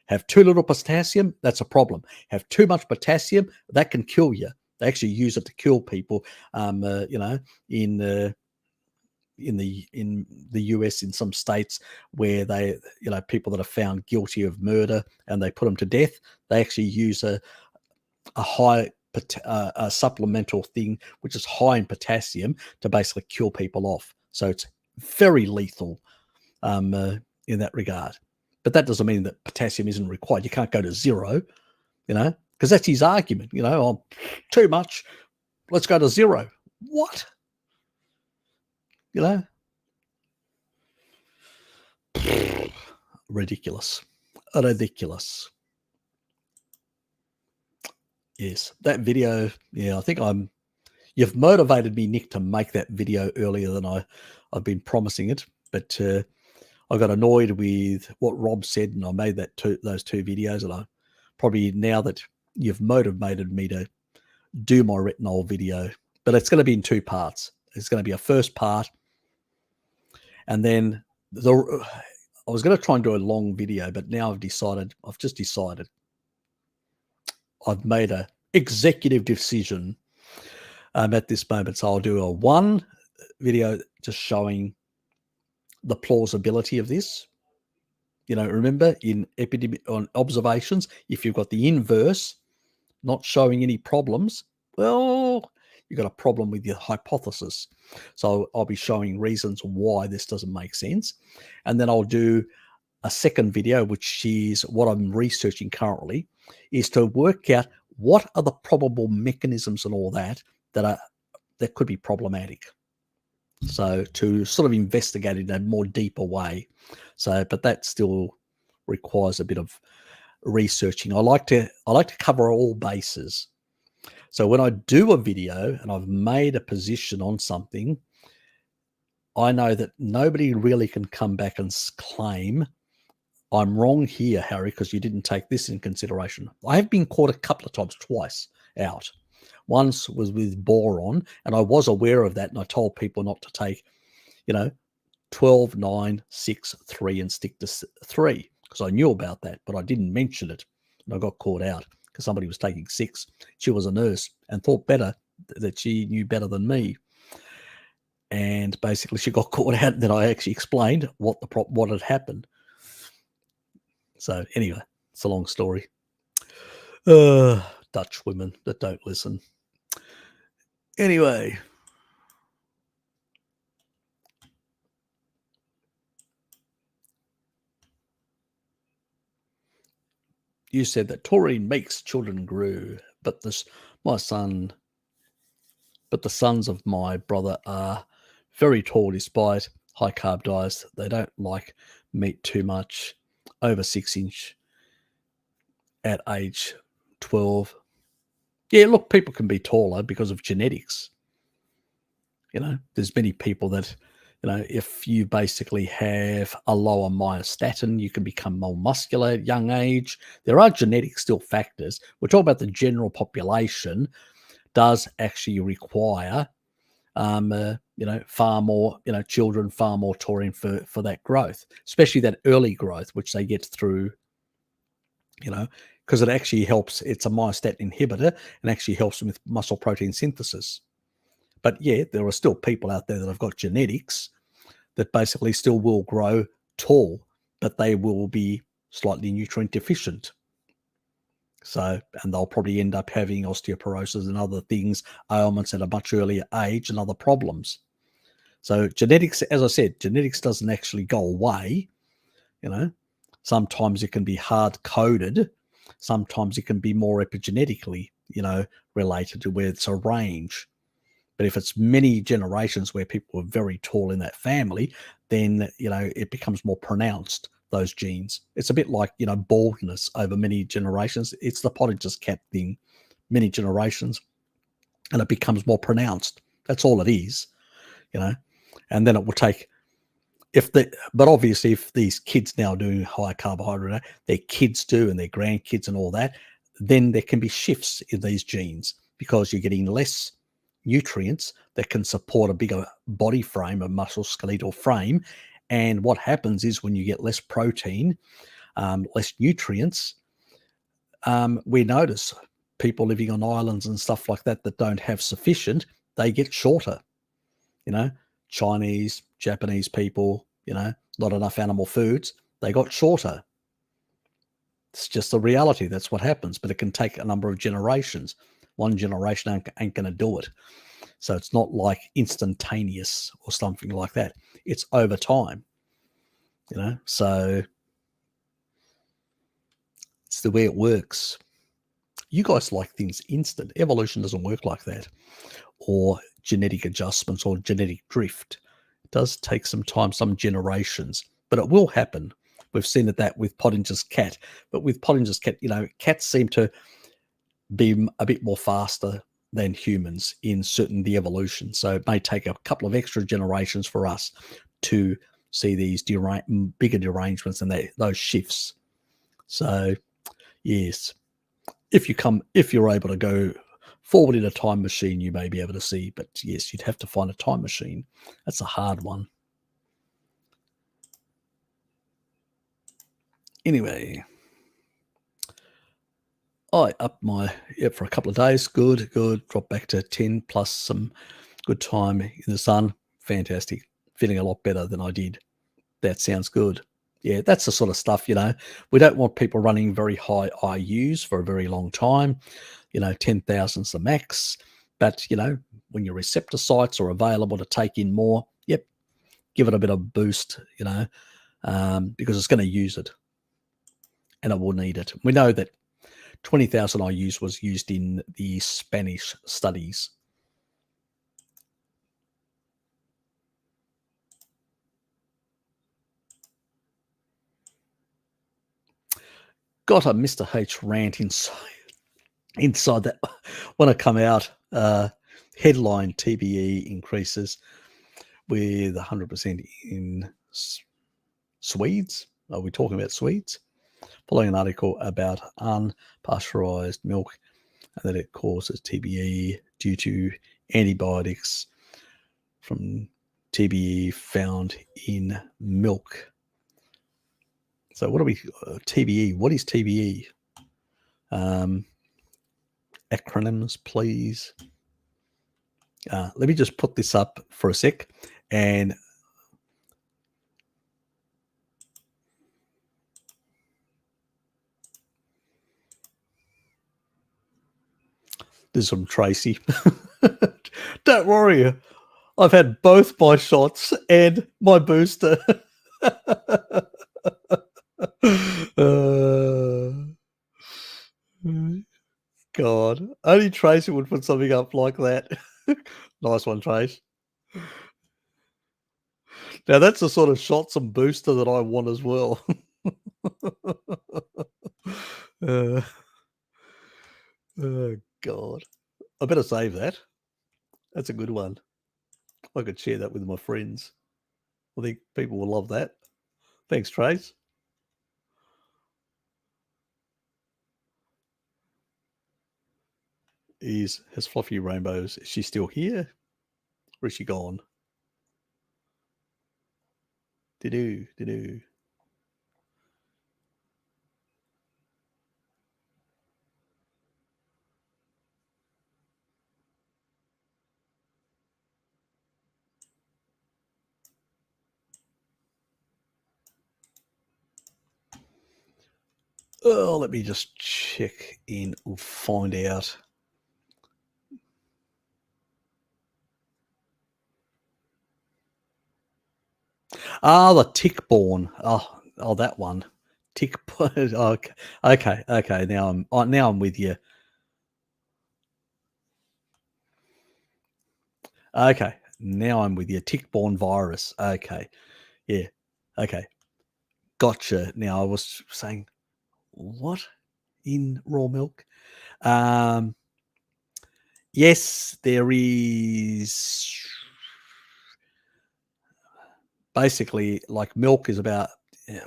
Have too little potassium, that's a problem. Have too much potassium, that can kill you. They actually use it to kill people. In the US, in some states where they, you know, people that are found guilty of murder and they put them to death, they actually use a high a supplemental thing which is high in potassium to basically kill people off. So it's very lethal in that regard. But that doesn't mean that potassium isn't required. You can't go to zero, you know, because that's his argument. You know, oh, too much, let's go to zero. What? You know? Ridiculous. Ridiculous. Yes, that video, yeah, I think you've motivated me, Nick, to make that video earlier than I've been promising it. But I got annoyed with what Rob said, and I made those two videos. And I probably, now that you've motivated me to do my retinol video, but it's going to be in two parts. It's going to be a first part, and then I was going to try and do a long video, but now I've just decided I've made a executive decision at this moment. So I'll do a 1 video just showing the plausibility of this. Remember in on observations, if you've got the inverse not showing any problems, well, you've got a problem with your hypothesis. So I'll be showing reasons why this doesn't make sense. And then I'll do a second video, which is what I'm researching currently, is to work out what are the probable mechanisms and all that could be problematic. So to sort of investigate it in a more deeper way. But that still requires a bit of researching. I like to cover all bases. So when I do a video and I've made a position on something, I know that nobody really can come back and claim, I'm wrong here, Harry, because you didn't take this in consideration. I have been caught a couple of times, twice out. Once was with boron, and I was aware of that, and I told people not to take, 12, 9, 6, 3, and stick to 3, because I knew about that, but I didn't mention it, and I got caught out because somebody was taking 6. She was a nurse and thought that she knew better than me, and basically she got caught out. And then I actually explained what had happened. So anyway, it's a long story. Dutch women that don't listen. Anyway. You said that taurine makes children grow, but the sons of my brother are very tall despite high carb diets. They don't like meat too much, over 6 inch at age 12. Yeah, look, people can be taller because of genetics. There's many people that, if you basically have a lower myostatin, you can become more muscular at young age. There are genetic still factors. We're talking about the general population does actually require, far more, children, far more taurine for that growth, especially that early growth, which they get through, because it actually helps. It's a myostatin inhibitor and actually helps them with muscle protein synthesis. But yeah, there are still people out there that have got genetics that basically still will grow tall, but they will be slightly nutrient deficient. So, and they'll probably end up having osteoporosis and other things, ailments at a much earlier age and other problems. So genetics, as I said, genetics doesn't actually go away. Sometimes it can be hard coded. Sometimes it can be more epigenetically, related to where it's a range. But if it's many generations where people are very tall in that family, then, it becomes more pronounced, those genes. It's a bit like, baldness over many generations. It's the Pottinger's cat thing, many generations, and it becomes more pronounced. That's all it is, and then it will take, but obviously if these kids now do high carbohydrate, their kids do and their grandkids and all that, then there can be shifts in these genes because you're getting less nutrients that can support a bigger body frame, a muscle skeletal frame. And what happens is when you get less protein, less nutrients, we notice people living on islands and stuff like that don't have sufficient, they get shorter. Chinese, Japanese people, not enough animal foods, they got shorter. It's just the reality. That's what happens, but it can take a number of generations. One generation ain't going to do it. So it's not like instantaneous or something like that. It's over time, so it's the way it works. You guys like things instant. Evolution doesn't work like that, or genetic adjustments or genetic drift. It does take some time, some generations, but it will happen. We've seen that with Pottinger's cat, but with Pottinger's cat, cats seem to be a bit more faster than humans in the evolution. So it may take a couple of extra generations for us to see these bigger derangements and those shifts. So yes, if you're able to go forward in a time machine, you may be able to see, but yes, you'd have to find a time machine. That's a hard one. Anyway, I upped for a couple of days. Good. Dropped back to 10 plus some good time in the sun. fantastic. Feeling a lot better than I did. That sounds good. Yeah, that's the sort of stuff, we don't want people running very high IUs for a very long time. 10,000 is the max. But, when your receptor sites are available to take in more, yep, give it a bit of boost, because it's going to use it and it will need it. We know that 20,000 IUs was used in the Spanish studies. Got a Mr. H rant inside that when I come out. Headline TBE increases with 100% in Swedes. Are we talking about Swedes? Following an article about unpasteurized milk and that it causes TBE due to antibiotics from TBE found in milk. So what are we, TBE? What is TBE? Acronyms, please. Let me just put this up for a sec, and this is from Tracy. Don't worry, I've had both my shots and my booster. God, only Tracy would put something up like that. Nice one, Trace. Now that's the sort of shots and booster that I want as well. Oh God, I better save that. That's a good one. I could share that with my friends. I think people will love that. Thanks, Trace. Has Fluffy Rainbows, is she still here? Or is she gone? Did-do. Oh, let me just check in. We'll find out. The tick-borne. Oh, that one. Tick-borne. Okay. Now I'm with you. Okay, now I'm with you. Tick-borne virus. Okay, yeah. Okay, gotcha. Now I was saying, what in raw milk? Yes, there is. Basically, like milk is about.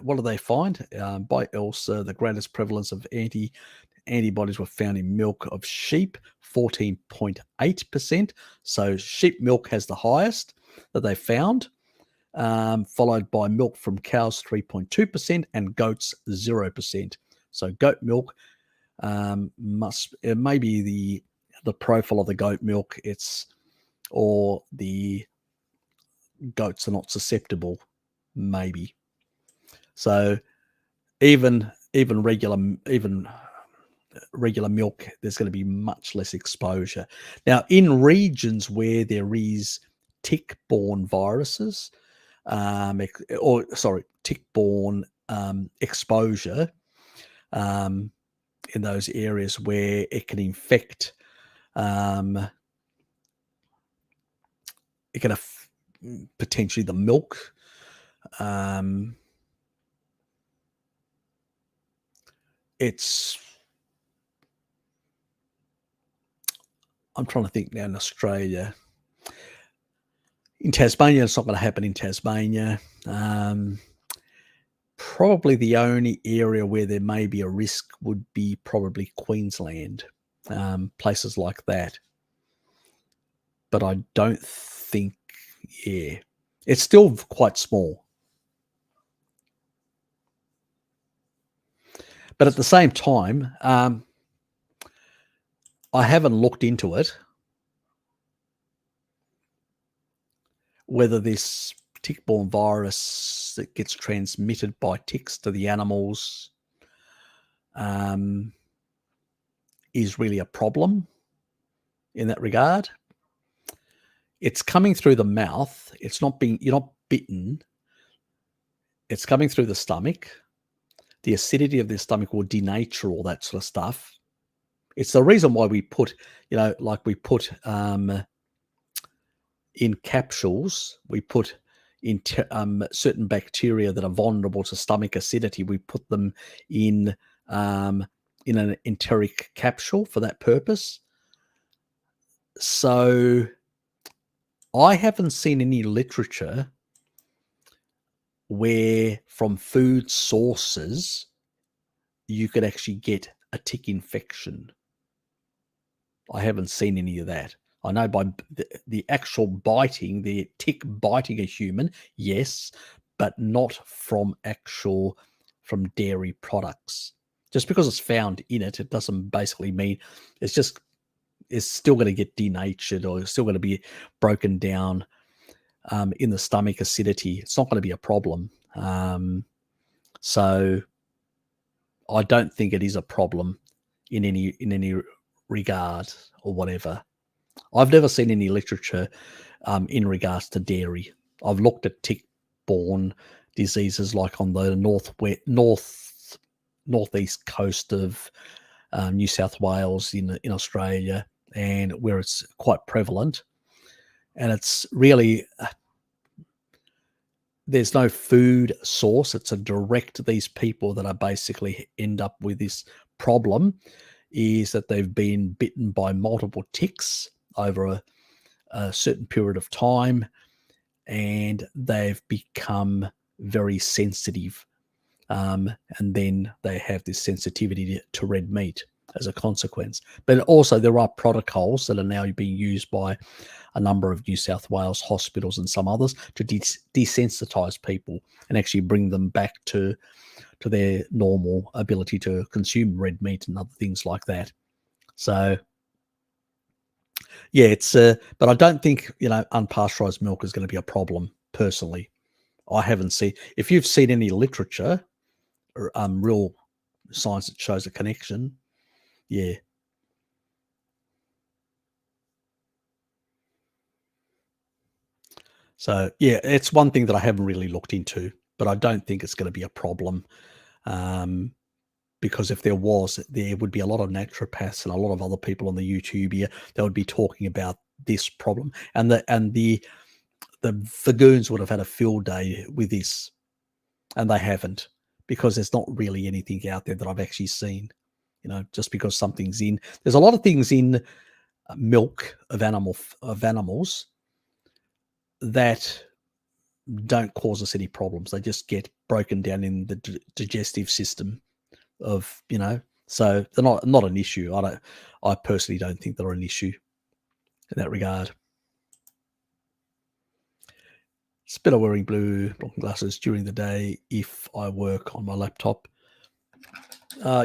What do they find? By ELSA, the greatest prevalence of antibodies were found in milk of sheep, 14.8%. So sheep milk has the highest that they found, followed by milk from cows, 3.2%, and goats, 0%. So goat milk it may be the profile of the goat milk. Or the goats are not susceptible, maybe. So even regular milk, there's going to be much less exposure. Now, in regions where there is tick-borne viruses, tick-borne exposure, in those areas where it can infect, it can potentially the milk. I'm trying to think now in Australia. In Tasmania, it's not going to happen in Tasmania. Probably the only area where there may be a risk would be probably Queensland, places like that. But I don't think, it's still quite small. But at the same time, I haven't looked into it. whether this tick-borne virus that gets transmitted by ticks to the animals is really a problem in that regard. It's coming through the mouth. You're not bitten. It's coming through the stomach. The acidity of the stomach will denature all that sort of stuff. It's the reason why we put, in capsules, we put in certain bacteria that are vulnerable to stomach acidity. We put them in an enteric capsule for that purpose. So I haven't seen any literature where from food sources you could actually get a tick infection. I haven't seen any of that. I know by the actual biting, the tick biting a human, yes, but not from dairy products. Just because it's found in it, it doesn't basically mean it's still going to get denatured, or it's still going to be broken down in the stomach acidity. It's not going to be a problem. So I don't think it is a problem in any regard or whatever. I've never seen any literature in regards to dairy. I've looked at tick-borne diseases like on the northeast coast of New South Wales in Australia, and where it's quite prevalent. And it's really there's no food source. It's a direct, these people that are basically end up with this problem is that they've been bitten by multiple ticks over a certain period of time, and they've become very sensitive. And then they have this sensitivity to red meat as a consequence. But also there are protocols that are now being used by a number of New South Wales hospitals and some others to desensitize people and actually bring them back to their normal ability to consume red meat and other things like that. So yeah, it's but I don't think unpasteurized milk is going to be a problem personally. I haven't seen, if you've seen any literature or real science that shows a connection, yeah. So yeah, it's one thing that I haven't really looked into, but I don't think it's going to be a problem. Because if there was, there would be a lot of naturopaths and a lot of other people on the YouTube here that would be talking about this problem, and the goons would have had a field day with this, and they haven't, because there's not really anything out there that I've actually seen. Just because something's in, there's a lot of things in milk of animals that don't cause us any problems. They just get broken down in the digestive system of, so they're not an issue. I personally don't think they're an issue in that regard. It's better wearing blue glasses during the day if I work on my laptop.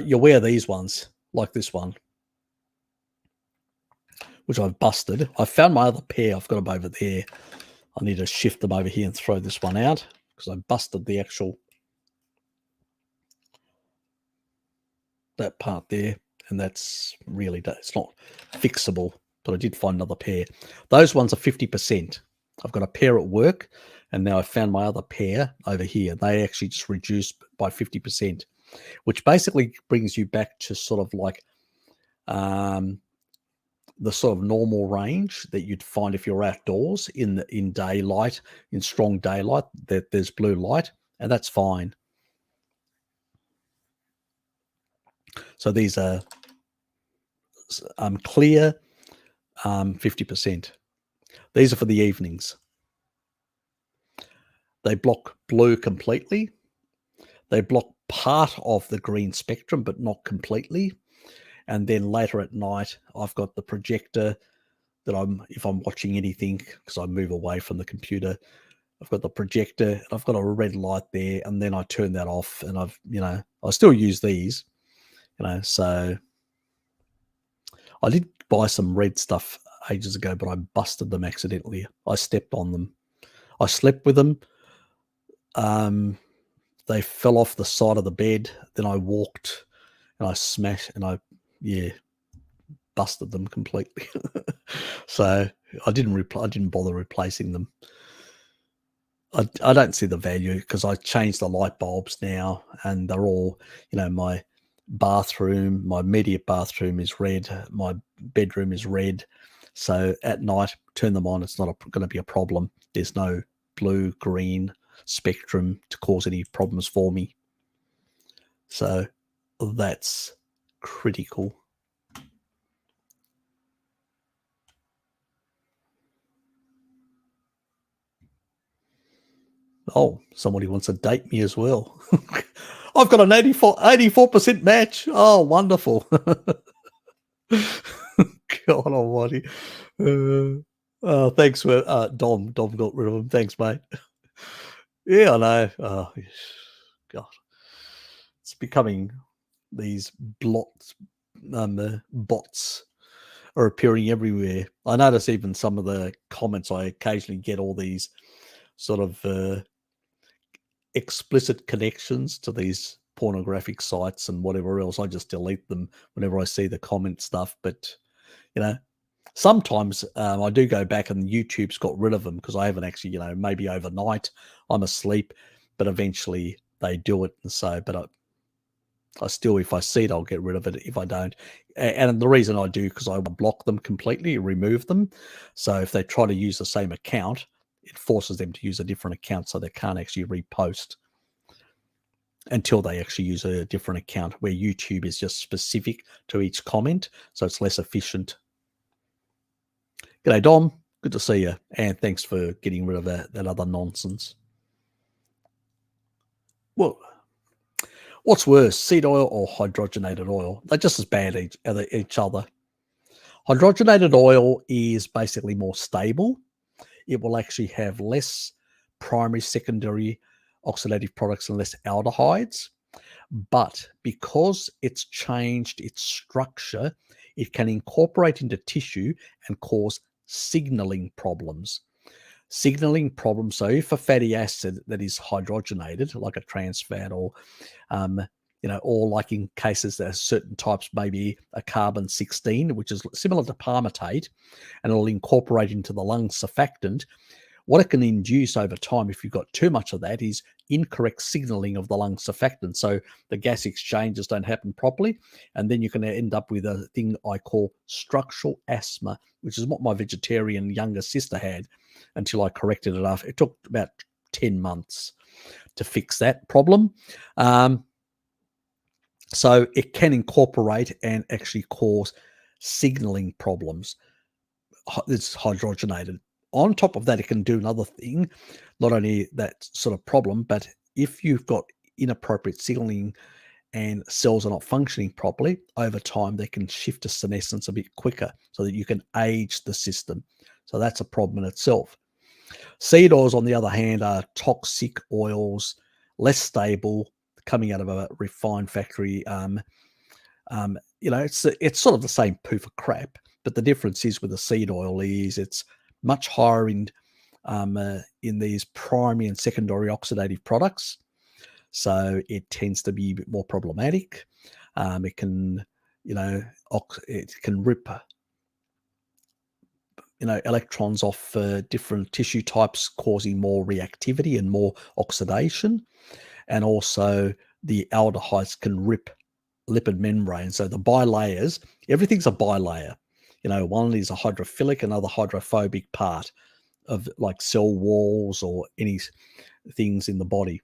You wear these ones, like this one, which I've busted. I found my other pair. I've got them over there. I need to shift them over here and throw this one out because I busted the actual, that part there, and that's really, it's not fixable, but I did find another pair. Those ones are 50%. I've got a pair at work, and now I found my other pair over here. They actually just reduced by 50%, which basically brings you back to sort of like the sort of normal range that you'd find if you're outdoors in daylight, in strong daylight, that there's blue light, and that's fine. So these are clear, 50%. These are for the evenings. They block blue completely. They block part of the green spectrum, but not completely. And then later at night, I've got the projector that if I'm watching anything, because I move away from the computer, I've got the projector, and I've got a red light there, and then I turn that off, and I still use these, so I did buy some red stuff ages ago, but I busted them accidentally. I stepped on them. I slept with them. They fell off the side of the bed. Then I walked and I smashed and I busted them completely. So I didn't bother replacing them. I don't see the value because I changed the light bulbs now, and they're all, my bathroom, my immediate bathroom is red, my bedroom is red. So at night, turn them on. It's not going to be a problem. There's no blue, green spectrum to cause any problems for me. So that's critical. Oh, somebody wants to date me as well. I've got an 84% match. Oh, wonderful. God almighty. Thanks for Dom. Dom got rid of him. Thanks, mate. Yeah, I know. Oh, God. It's becoming these bots are appearing everywhere. I notice even some of the comments I occasionally get, all these sort of explicit connections to these pornographic sites and whatever else. I just delete them whenever I see the comment stuff. But, sometimes I do go back and YouTube's got rid of them because I haven't actually, maybe overnight I'm asleep, but eventually they do it. And so, but I still, if I see it, I'll get rid of it if I don't. And the reason I do, because I block them completely, remove them. So if they try to use the same account, it forces them to use a different account, so they can't actually repost until they actually use a different account, where YouTube is just specific to each comment, so it's less efficient. G'day, Dom. Good to see you. And thanks for getting rid of that other nonsense. Well, what's worse, seed oil or hydrogenated oil? They're just as bad each other. Hydrogenated oil is basically more stable. It will actually have less primary, secondary oxidative products and less aldehydes. But because it's changed its structure, it can incorporate into tissue and cause signaling problems. So if a fatty acid that is hydrogenated, like a trans fat, or or like in cases that are certain types, maybe a carbon 16, which is similar to palmitate, and it'll incorporate into the lung surfactant. What it can induce over time, if you've got too much of that, is incorrect signaling of the lung surfactant. So the gas exchanges don't happen properly, and then you can end up with a thing I call structural asthma, which is what my vegetarian younger sister had until I corrected it after. It took about 10 months to fix that problem. So it can incorporate and actually cause signaling problems. It's hydrogenated. On top of that, it can do another thing, not only that sort of problem, but if you've got inappropriate signaling and cells are not functioning properly, over time they can shift to senescence a bit quicker so that you can age the system. So that's a problem in itself. Seed oils, on the other hand, are toxic oils, less stable, coming out of a refined factory. It's sort of the same poof of crap, but the difference is with the seed oil is it's much higher in these primary and secondary oxidative products. So it tends to be a bit more problematic. It can rip electrons off different tissue types, causing more reactivity and more oxidation. And also the aldehydes can rip lipid membranes. So the bilayers, everything's a bilayer. One is a hydrophilic, another hydrophobic part of like cell walls or any things in the body.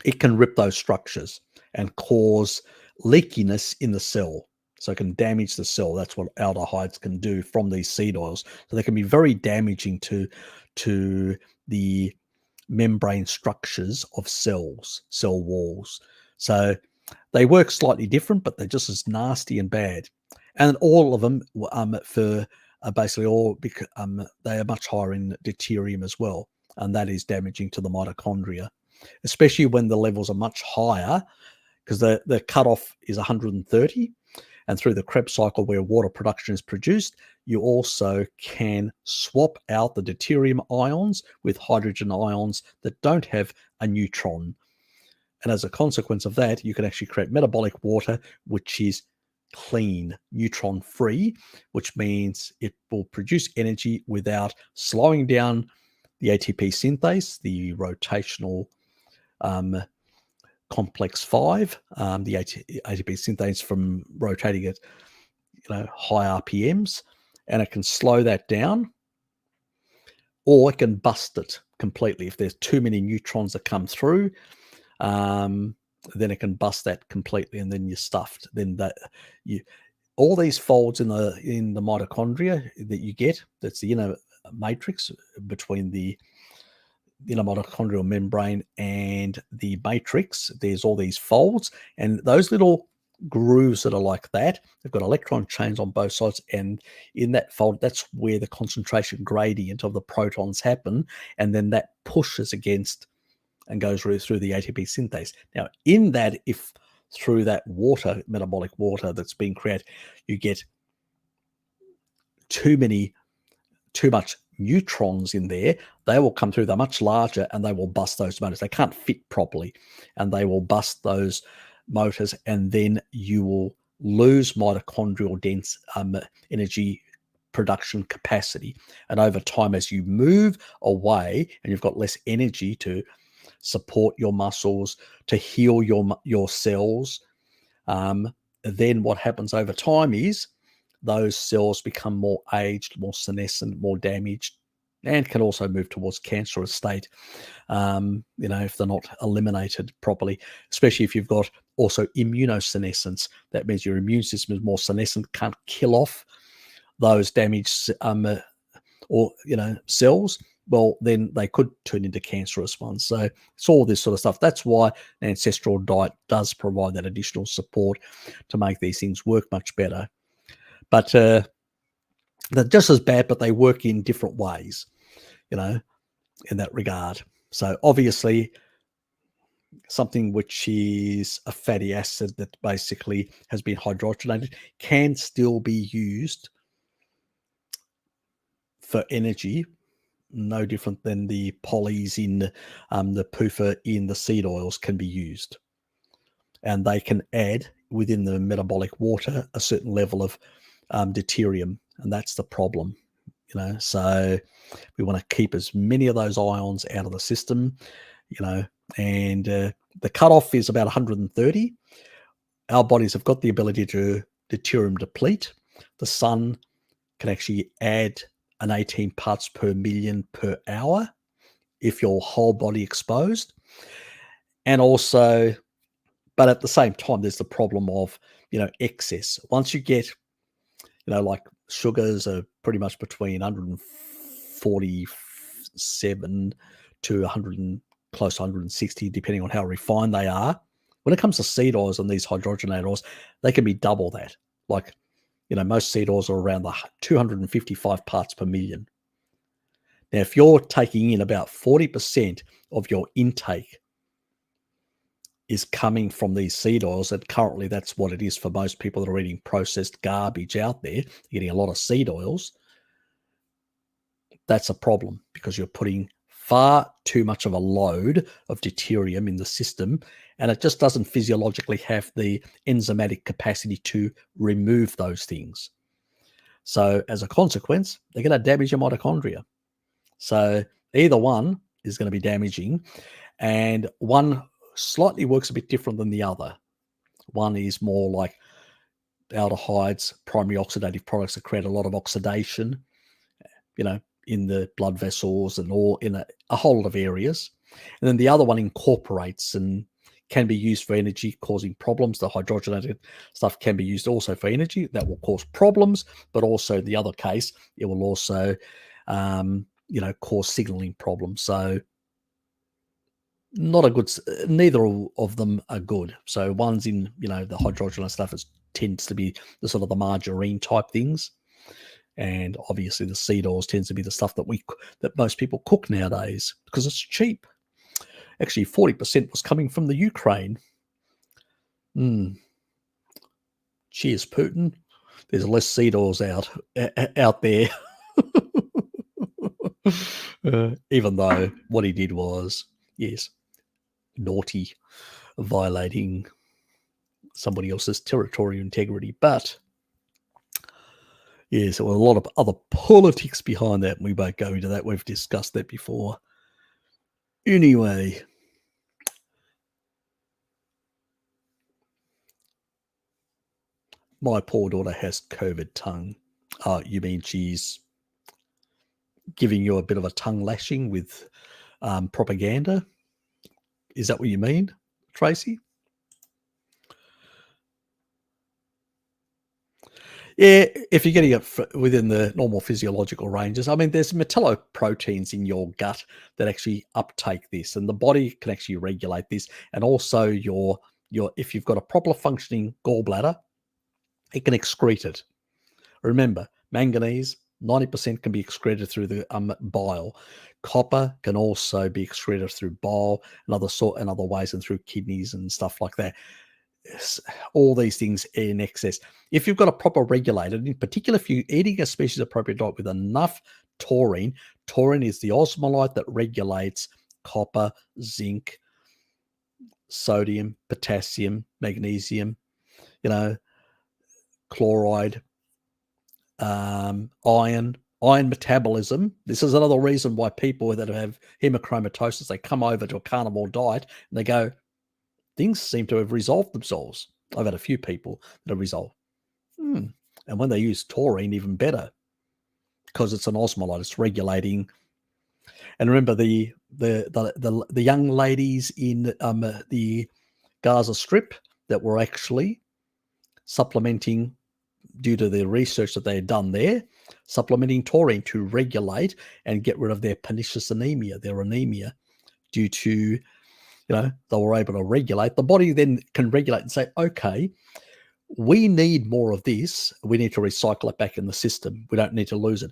It can rip those structures and cause leakiness in the cell. So it can damage the cell. That's what aldehydes can do from these seed oils. So they can be very damaging to the membrane structures of cells, cell walls. So they work slightly different, but they're just as nasty and bad. And all of them basically all they are much higher in deuterium as well, and that is damaging to the mitochondria, especially when the levels are much higher, because the cutoff is 130, And through the Krebs cycle where water production is produced, you also can swap out the deuterium ions with hydrogen ions that don't have a neutron. And as a consequence of that, you can actually create metabolic water, which is clean, neutron free, which means it will produce energy without slowing down the ATP synthase, the rotational complex 5, the ATP synthase from rotating at high RPMs, and it can slow that down, or it can bust it completely. If there's too many neutrons that come through, then it can bust that completely, and then you're stuffed. Then all these folds in the mitochondria that you get, that's the inner matrix between the inner mitochondrial membrane and the matrix. There's all these folds, and those little grooves that are like that, they've got electron chains on both sides, and in that fold, that's where the concentration gradient of the protons happen, and then that pushes against and goes through the ATP synthase. Now, in that, if through that water, metabolic water that's being created, you get too much neutrons in there, they will come through. They're much larger, and they will bust those motors. They can't fit properly, and they will bust those motors, and then you will lose mitochondrial dense energy production capacity. And over time, as you move away and you've got less energy to support your muscles, to heal your cells, then what happens over time is those cells become more aged, more senescent, more damaged, and can also move towards cancerous state, if they're not eliminated properly, especially if you've got also immunosenescence. That means your immune system is more senescent, can't kill off those damaged cells. Well, then they could turn into cancerous ones. So it's all this sort of stuff. That's why an ancestral diet does provide that additional support to make these things work much better. But they're just as bad, but they work in different ways, in that regard. So obviously, something which is a fatty acid that basically has been hydrogenated can still be used for energy, no different than the polys in the PUFA in the seed oils can be used. And they can add within the metabolic water a certain level of deuterium, and that's the problem. So we want to keep as many of those ions out of the system, and the cutoff is about 130. Our bodies have got the ability to deuterium deplete. The sun can actually add an 18 parts per million per hour if your whole body exposed. And also, but at the same time, there's the problem of, excess. Once you get, like sugars are pretty much between 147 to 100, close to 160, depending on how refined they are. When it comes to seed oils and these hydrogenated oils, they can be double that. Like, most seed oils are around the 255 parts per million. Now, if you're taking in about 40% of your intake is coming from these seed oils, and currently that's what it is for most people that are eating processed garbage out there, getting a lot of seed oils, that's a problem because you're putting far too much of a load of deuterium in the system, and it just doesn't physiologically have the enzymatic capacity to remove those things. So as a consequence, they're going to damage your mitochondria. So either one is going to be damaging, and one slightly works a bit different than the other. One is more like aldehydes, primary oxidative products that create a lot of oxidation, in the blood vessels and all in a whole lot of areas. And then the other one incorporates and can be used for energy, causing problems. The hydrogenated stuff can be used also for energy. That will cause problems, but also in the other case, it will also, cause signaling problems. So not a good, neither of them are good. So one's in, the hydrogenated stuff tends to be the sort of the margarine type things. And obviously the seed oils tends to be the stuff that most people cook nowadays because it's cheap. Actually, 40% was coming from the Ukraine. Cheers, Putin. There's less seed oils out there. Even though what he did was, yes, naughty, violating somebody else's territorial integrity. But yes, there were a lot of other politics behind that. We won't go into that. We've discussed that before. Anyway, my poor daughter has COVID tongue. You mean she's giving you a bit of a tongue lashing with propaganda? Is that what you mean, Tracy? Yeah, if you're getting it within the normal physiological ranges, I mean, there's metalloproteins in your gut that actually uptake this, and the body can actually regulate this. And also, your if you've got a proper functioning gallbladder, it can excrete it. Remember, manganese 90% can be excreted through the bile. Copper can also be excreted through bile and other ways, and through kidneys and stuff like that. All these things in excess. If you've got a proper regulator, in particular, if you're eating a species appropriate diet with enough taurine is the osmolyte that regulates copper, zinc, sodium, potassium, magnesium, chloride, iron metabolism. This is another reason why people that have hemochromatosis, they come over to a carnivore diet and they go, things seem to have resolved themselves. I've had a few people that have resolved. And when they use taurine, even better, because it's an osmolyte, it's regulating. And remember the young ladies in the Gaza Strip that were actually supplementing, due to the research that they had done there, supplementing taurine to regulate and get rid of their pernicious anemia, due to, they were able to regulate. The body then can regulate and say, okay, we need more of this. We need to recycle it back in the system. We don't need to lose it.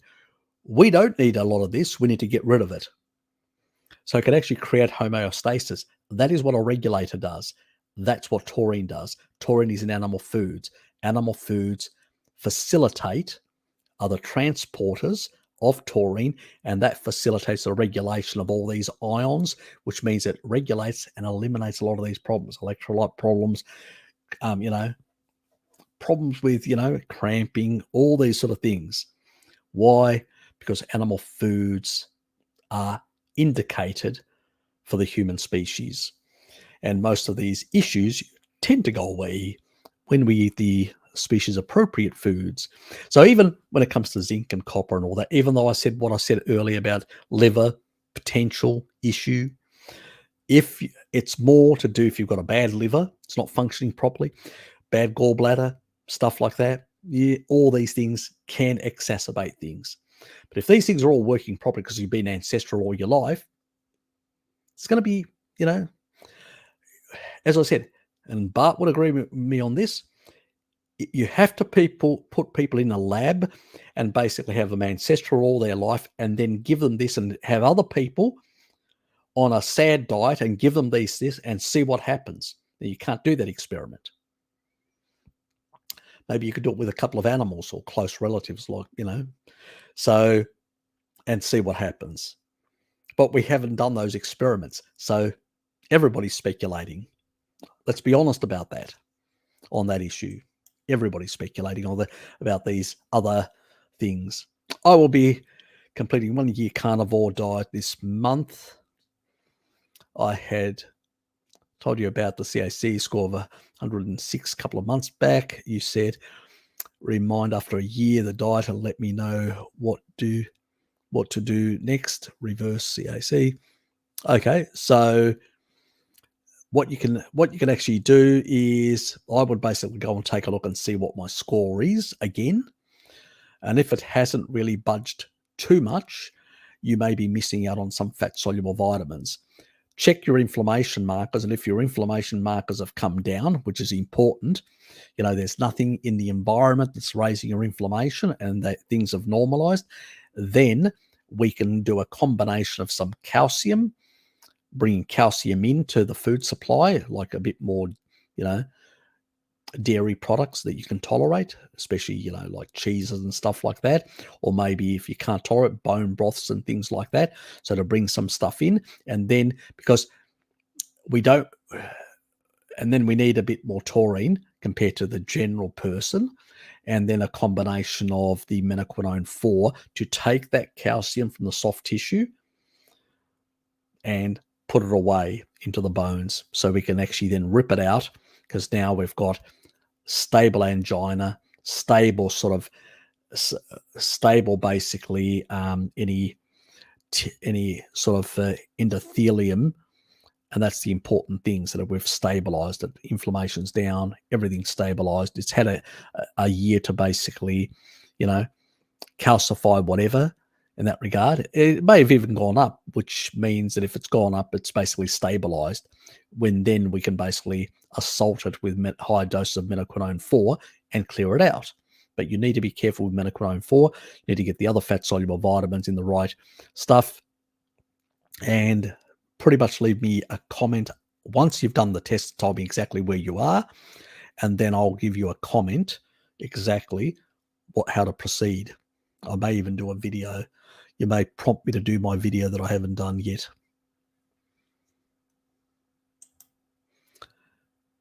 We don't need a lot of this. We need to get rid of it. So it can actually create homeostasis. That is what a regulator does. That's what taurine does. Taurine is in animal foods. Animal foods facilitate other transporters of taurine, and that facilitates the regulation of all these ions, which means it regulates and eliminates a lot of these problems, electrolyte problems, problems with, cramping, all these sort of things. Why? Because animal foods are indicated for the human species. And most of these issues tend to go away when we eat the species appropriate foods. So even when it comes to zinc and copper and all that, even though I said what I said earlier about liver potential issue, if it's more to do if you've got a bad liver, it's not functioning properly, bad gallbladder, stuff like that, all these things can exacerbate things. But if these things are all working properly because you've been ancestral all your life, it's going to be, as I said, and Bart would agree with me on this, you have to put people in a lab and basically have them ancestral all their life, and then give them this, and have other people on a sad diet and give them this and see what happens. You can't do that experiment. Maybe you could do it with a couple of animals or close relatives, so, and see what happens. But we haven't done those experiments. So everybody's speculating. Let's be honest about that, on that issue. Everybody's speculating about these other things. I will be completing 1 year carnivore diet this month. I had told you about the CAC score of 106 a couple of months back. You said, remind after a year the diet and let me know what to do next. Reverse CAC. Okay, so what you can actually do is, I would basically go and take a look and see what my score is again. And if it hasn't really budged too much, you may be missing out on some fat-soluble vitamins. Check your inflammation markers, and if your inflammation markers have come down, which is important, there's nothing in the environment that's raising your inflammation and that things have normalized, then we can do a combination of some calcium, bringing calcium into the food supply, like a bit more, dairy products that you can tolerate, especially, like cheeses and stuff like that, or maybe if you can't tolerate, bone broths and things like that. So to bring some stuff in, and then because we don't, and then we need a bit more taurine compared to the general person, and then a combination of the menaquinone 4 to take that calcium from the soft tissue and put it away into the bones, so we can actually then rip it out, because now we've got stable angina, stable basically any sort of endothelium, and that's the important things that we've stabilized it. Inflammation's down, everything's stabilized. It's had a year to basically, calcify whatever in that regard. It may have even gone up, which means that if it's gone up, it's basically stabilized, when then we can basically assault it with high doses of menaquinone 4 and clear it out. But you need to be careful with menaquinone 4. You need to get the other fat-soluble vitamins in the right stuff, and pretty much leave me a comment once you've done the test, tell me exactly where you are, and then I'll give you a comment exactly how to proceed. I may even do a video. You may prompt me to do my video that I haven't done yet.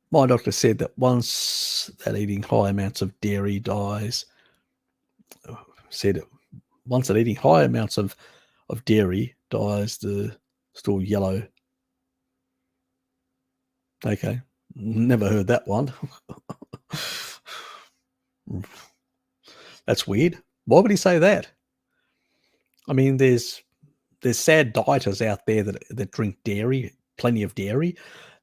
My doctor said that once that eating high amounts of dairy dies, once that eating high amounts of dairy dies, the still yellow. Okay, never heard that one. That's weird. Why would he say that? I mean, there's sad dieters out there that drink dairy, plenty of dairy.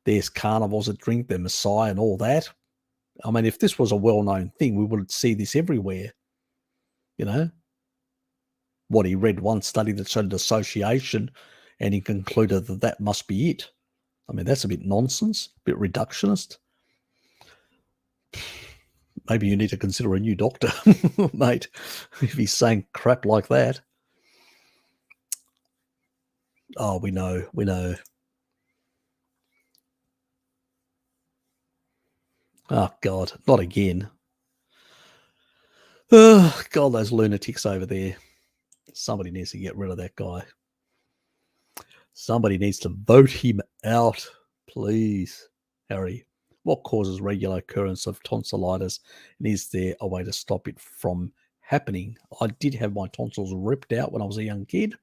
There's carnivores that drink the Messiah and all that. I mean, if this was a well-known thing, we would see this everywhere. What, he read one study that showed association, and he concluded that must be it. I mean, that's a bit nonsense, a bit reductionist. Maybe you need to consider a new doctor, mate, if he's saying crap like that. Oh, we know. Oh, God, not again. Oh, God, those lunatics over there. Somebody needs to get rid of that guy. Somebody needs to vote him out, please. Harry, what causes regular occurrence of tonsillitis, and is there a way to stop it from happening? I did have my tonsils ripped out when I was a young kid.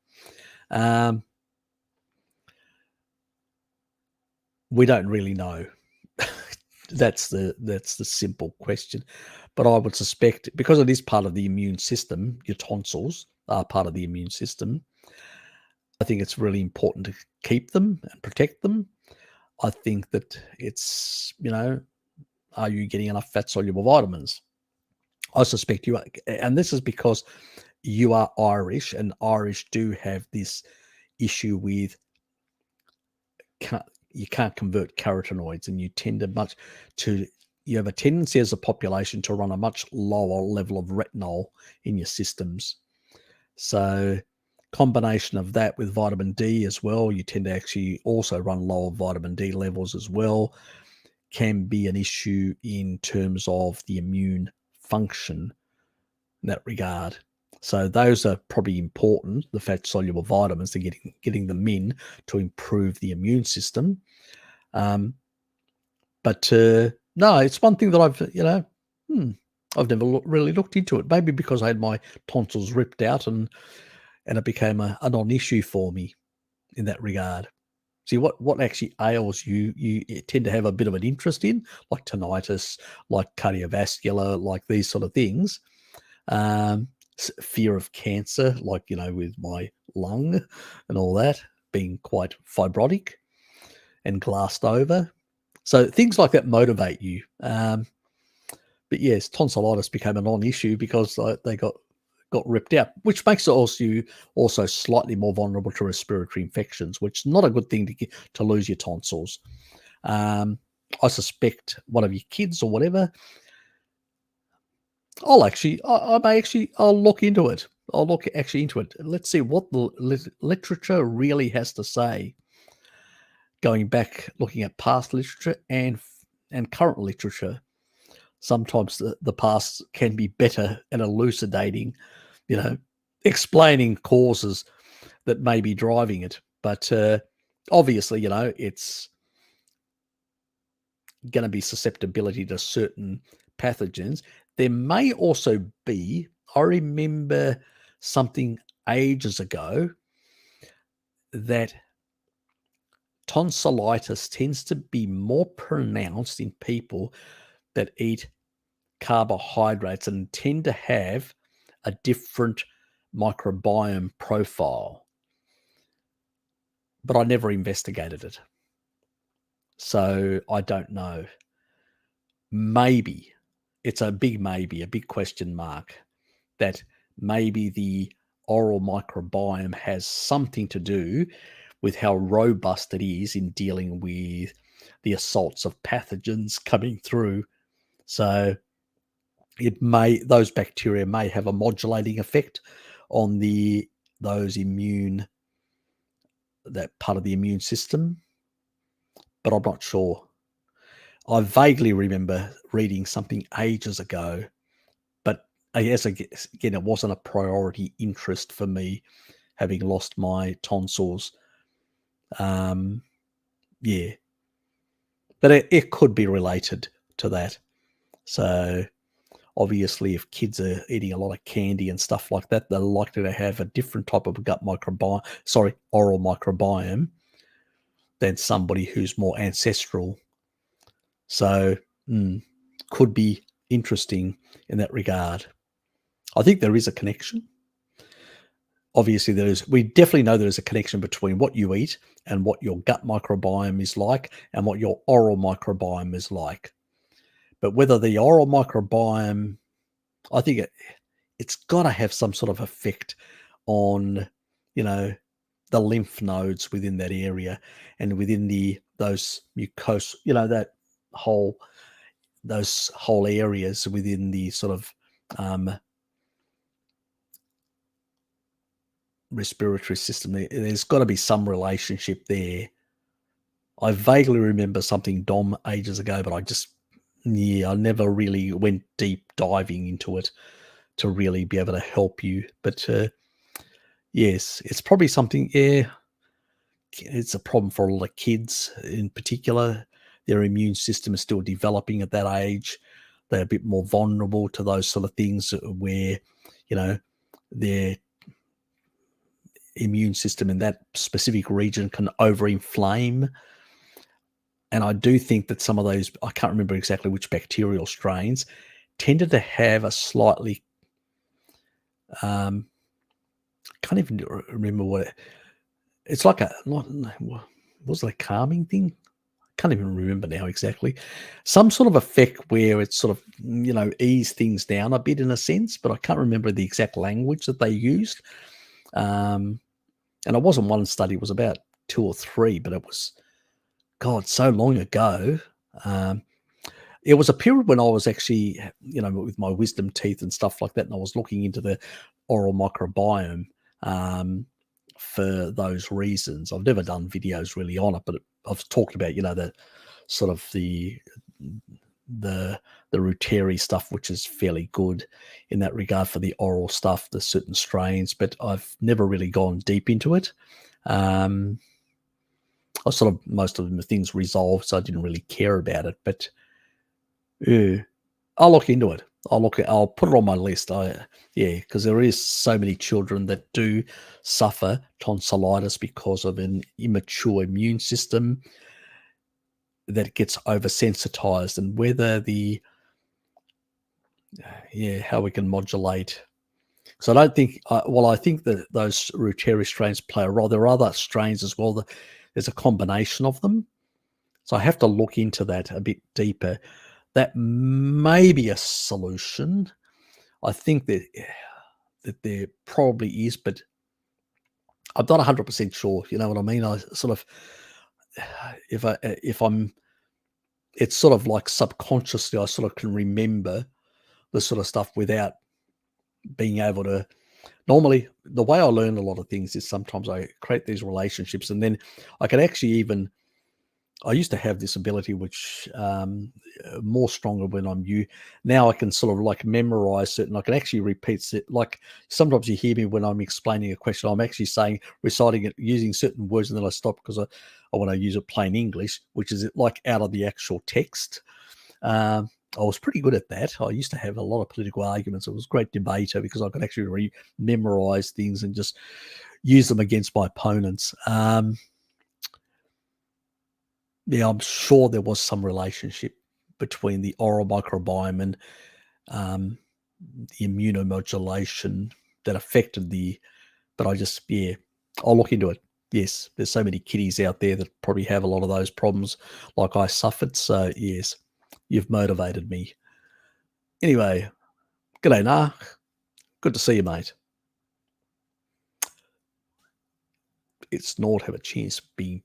We don't really know. That's the simple question. But I would suspect, because it is part of the immune system, your tonsils are part of the immune system, I think it's really important to keep them and protect them. I think that it's, are you getting enough fat-soluble vitamins? I suspect you are. And this is because you are Irish, and Irish do have this issue with you can't convert carotenoids, and you have a tendency as a population to run a much lower level of retinol in your systems. So combination of that with vitamin D as well, you tend to actually also run lower vitamin D levels as well, can be an issue in terms of the immune function in that regard. So those are probably important, the fat-soluble vitamins, to getting them in to improve the immune system. But no, it's one thing that I've never really looked into it. Maybe because I had my tonsils ripped out and it became a non-issue for me in that regard. See, what actually ails you tend to have a bit of an interest in, like tinnitus, like cardiovascular, like these sort of things. Fear of cancer, like, with my lung and all that, being quite fibrotic and glassed over. So things like that motivate you. But yes, tonsillitis became a non-issue because they got ripped out, which makes it also slightly more vulnerable to respiratory infections, which is not a good thing to lose your tonsils. I suspect one of your kids or whatever, I'll look into it. I'll look into it. Let's see what the literature really has to say. Going back, looking at past literature and current literature, sometimes the past can be better at elucidating, explaining causes that may be driving it. But obviously, it's going to be susceptibility to certain pathogens. There may also be, I remember something ages ago, that tonsillitis tends to be more pronounced in people that eat carbohydrates and tend to have a different microbiome profile. But I never investigated it. So I don't know. Maybe, it's a big maybe, a big question mark, that maybe the oral microbiome has something to do with how robust it is in dealing with the assaults of pathogens coming through. So those bacteria may have a modulating effect on that part of the immune system, but I'm not sure. I vaguely remember reading something ages ago, but I guess, again, it wasn't a priority interest for me, having lost my tonsils. Yeah. But it could be related to that. So obviously, if kids are eating a lot of candy and stuff like that, they're likely to have a different type of oral microbiome than somebody who's more ancestral. So could be interesting in that regard. I think there is a connection. Obviously, we definitely know there is a connection between what you eat and what your gut microbiome is like and what your oral microbiome is like. But whether the oral microbiome, I think it's got to have some sort of effect on, the lymph nodes within that area and within those mucosal, those whole areas within the sort of respiratory system. There's got to be some relationship there. I vaguely remember something Dom ages ago, but I never really went deep diving into it to really be able to help you. But yes, it's probably something. Yeah, it's a problem for a lot of kids in particular. Their immune system is still developing at that age. They're a bit more vulnerable to those sort of things where, their immune system in that specific region can overinflame. And I do think that some of those, I can't remember exactly which bacterial strains, tended to have a slightly, can't even remember what it's like was it a calming thing? I can't even remember now exactly. Some sort of effect where it's sort of, ease things down a bit in a sense, but I can't remember the exact language that they used. And it wasn't one study, it was about 2 or 3, but it was, God, so long ago. It was a period when I was actually, with my wisdom teeth and stuff like that, and I was looking into the oral microbiome for those reasons. I've never done videos really on it, but I've talked about, the sort of the Ruteri stuff, which is fairly good in that regard for the oral stuff, the certain strains, but I've never really gone deep into it. Most of the things resolved, so I didn't really care about it. But I'll look into it. I'll put it on my list. Because there is so many children that do suffer tonsillitis because of an immature immune system that gets oversensitized, and whether how we can modulate. So I don't think, I think that those Ruteri strains play a role. There are other strains as well. There's a combination of them. So I have to look into that a bit deeper. That may be a solution. I think that there probably is, but I'm not 100% sure. You know what I mean? I sort of, it's sort of like subconsciously, I sort of can remember the sort of stuff without being able to. Normally, the way I learn a lot of things is sometimes I create these relationships, and then I can actually even I used to have this ability, which more stronger when I'm you. Now I can sort of like memorize it, and I can actually repeat it. Like sometimes you hear me when I'm explaining a question, I'm actually reciting it, using certain words, and then I stop because I want to use it plain English, which is like out of the actual text. I was pretty good at that. I used to have a lot of political arguments. I was a great debater because I could actually memorize things and just use them against my opponents. Yeah, I'm sure there was some relationship between the oral microbiome and the immunomodulation that affected but I'll look into it. Yes, there's so many kiddies out there that probably have a lot of those problems like I suffered. So, yes, you've motivated me. Anyway, g'day, Nah. Good to see you, mate. It's not have a chance of being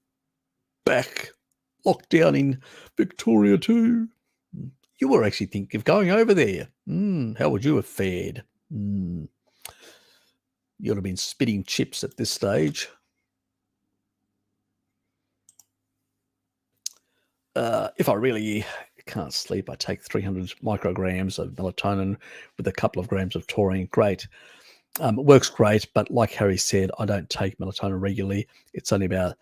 back locked down in Victoria too. You were actually thinking of going over there. How would you have fared? You'd have been spitting chips at this stage. If I really can't sleep, I take 300 micrograms of melatonin with a couple of grams of taurine. Great. It works great, but like Harry said, I don't take melatonin regularly. It's only about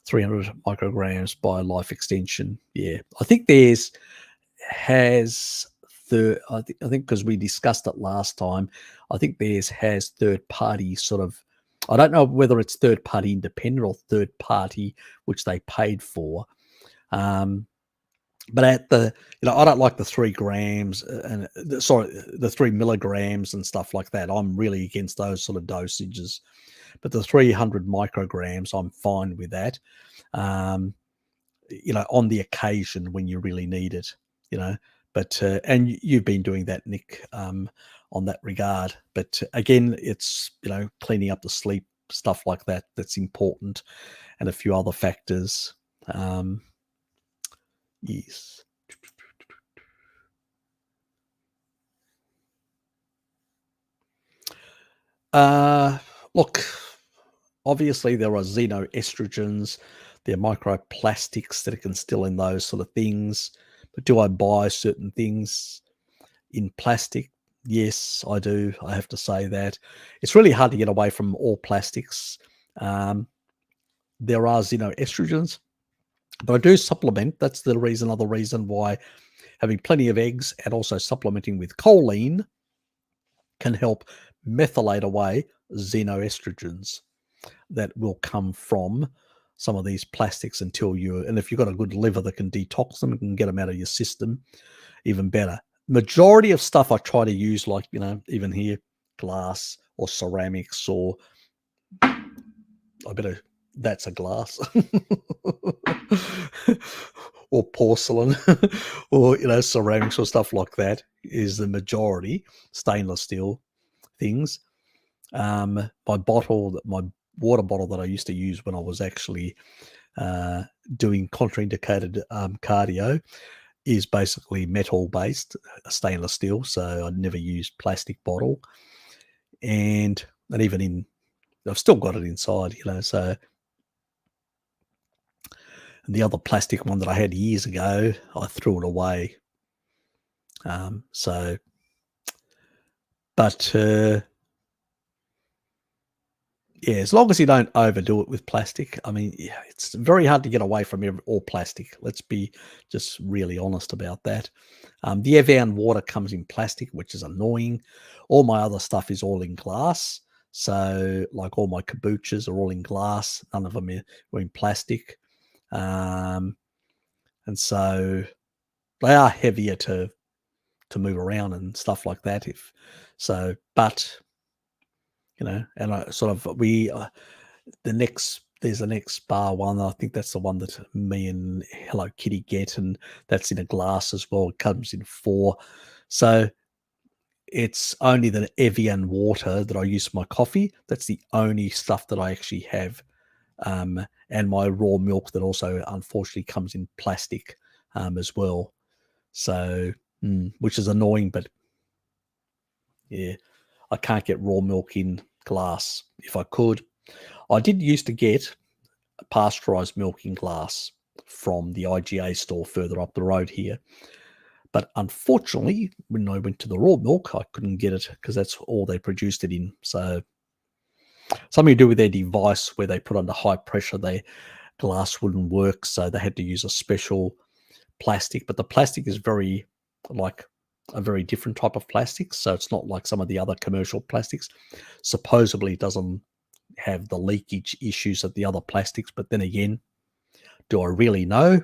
300 micrograms by life extension. Yeah, I think I think because we discussed it last time, I think theirs has third party sort of. I don't know whether it's third party independent or third party which they paid for. But at I don't like the 3 grams the 3 milligrams and stuff like that. I'm really against those sort of dosages. But the 300 micrograms, I'm fine with that. On the occasion when you really need it, But and you've been doing that, Nick, on that regard. But again, it's cleaning up the sleep, stuff like that. That's important, and a few other factors. Yes. Look, obviously there are xenoestrogens, there are microplastics that can still in those sort of things. But do I buy certain things in plastic? Yes, I do. I have to say that. It's really hard to get away from all plastics. There are xenoestrogens, but I do supplement. That's the other reason why having plenty of eggs and also supplementing with choline can help methylate away xenoestrogens that will come from some of these plastics and if you've got a good liver that can detox them and get them out of your system, even better. Majority of stuff I try to use, like, even here, glass or ceramics or that's a glass or porcelain or, ceramics or stuff like that is the majority. Stainless steel things. My water bottle that I used to use when I was actually doing contraindicated cardio is basically metal based, stainless steel. So I never used plastic bottle, and even I've still got it inside, So the other plastic one that I had years ago, I threw it away. But yeah, as long as you don't overdo it with plastic. I mean, yeah, it's very hard to get away from all plastic. Let's be just really honest about that. The Evian water comes in plastic, which is annoying. All my other stuff is all in glass. So, like all my kombuchas are all in glass. None of them are in plastic. And so they are heavier to move around and stuff like that. And I sort of there's the next bar one. I think that's the one that me and Hello Kitty get, and that's in a glass as well. It comes in 4. So it's only the Evian water that I use for my coffee. That's the only stuff that I actually have. And my raw milk that also unfortunately comes in plastic as well. So, which is annoying, but yeah, I can't get raw milk in glass. If I could, I did used to get pasteurized milk in glass from the IGA store further up the road here. But unfortunately, when I went to the raw milk, I couldn't get it because that's all they produced it in. So something to do with their device where they put under high pressure, their glass wouldn't work, so they had to use a special plastic. But the plastic is very like a very different type of plastic, so it's not like some of the other commercial plastics. Supposedly it doesn't have the leakage issues of the other plastics, but then again, do I really know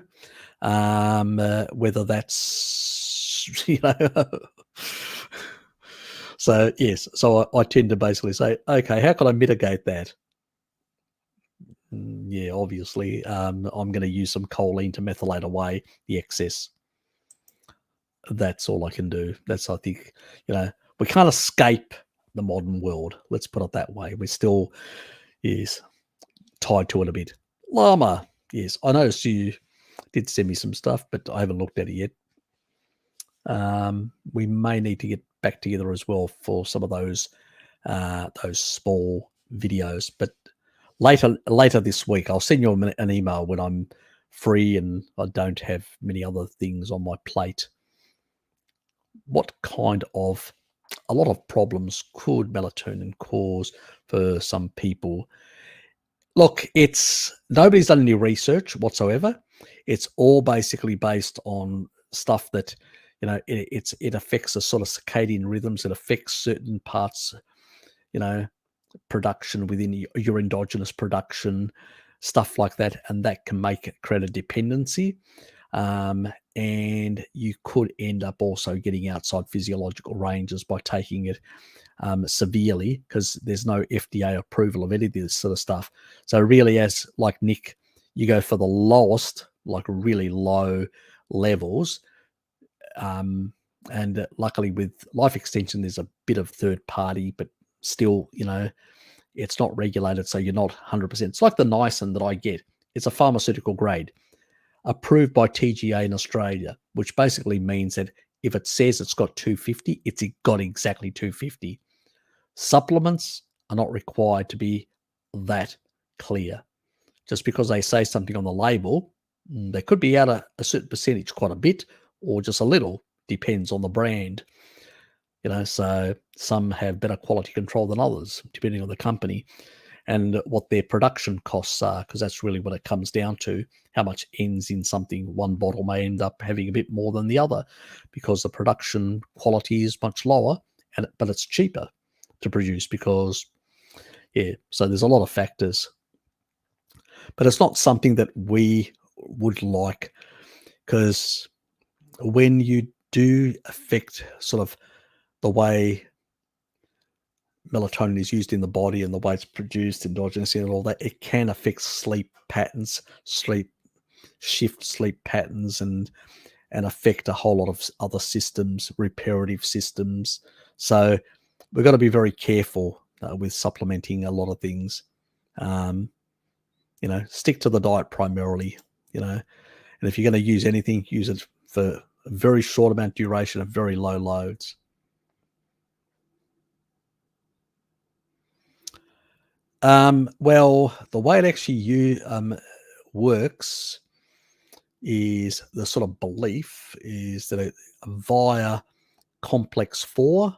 whether that's so yes, so I tend to basically say, okay, how can I mitigate that? Yeah, obviously I'm going to use some choline to methylate away the excess. That's all I can do. That's, I think, we can't escape the modern world. Let's put it that way. We're still, yes, tied to it a bit. Llama, yes. I noticed you did send me some stuff, but I haven't looked at it yet. We may need to get back together as well for some of those small videos. But later this week, I'll send you an email when I'm free and I don't have many other things on my plate. What kind of a lot of problems could melatonin cause for some people? Look, nobody's done any research whatsoever. It's all basically based on stuff that, it affects the sort of circadian rhythms. It affects certain parts, production within your endogenous production, stuff like that. And that can create a dependency. And you could end up also getting outside physiological ranges by taking it severely, because there's no FDA approval of any of this sort of stuff. So really, as like Nick, you go for the lowest, like really low levels. And luckily with Life Extension, there's a bit of third party, but still, it's not regulated. So you're not 100%. It's like the niacin that I get. It's a pharmaceutical grade, approved by TGA in Australia, which basically means that if it says it's got 250, it's got exactly 250. Supplements are not required to be that clear. Just because they say something on the label, they could be out a certain percentage, quite a bit, or just a little, depends on the brand. So some have better quality control than others, depending on the company and what their production costs are, because that's really what it comes down to. How much ends in something. One bottle may end up having a bit more than the other because the production quality is much lower, but it's cheaper to produce because, so there's a lot of factors. But it's not something that we would like, because when you do affect sort of the way melatonin is used in the body and the way it's produced endogenously and all that, it can affect sleep patterns, shift sleep patterns, and affect a whole lot of other systems, reparative systems. So we've got to be very careful with supplementing a lot of things. Stick to the diet primarily, and if you're going to use anything, use it for a very short amount of duration of very low loads. Well, the way it actually works is, the sort of belief is that via complex 4,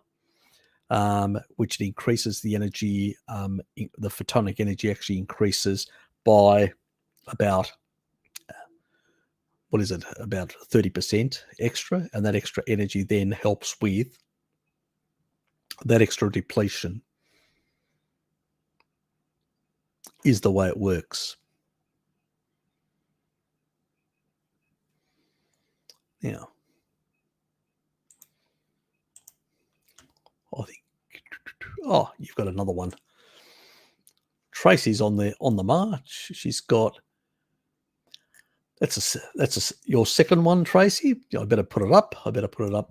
which increases the energy, the photonic energy actually increases by about, about 30% extra, and that extra energy then helps with that extra depletion, is the way it works. Yeah. I think, you've got another one. Tracy's on the march. She's got, that's your second one, Tracy. I better put it up.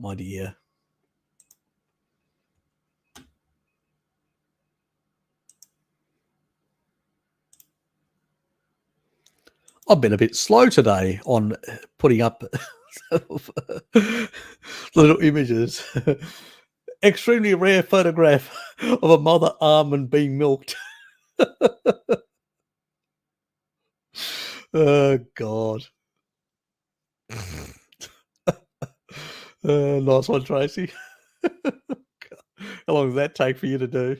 My dear. I've been a bit slow today on putting up little images. Extremely rare photograph of a mother almond being milked. Oh, God. Nice one, Tracy. How long does that take for you to do?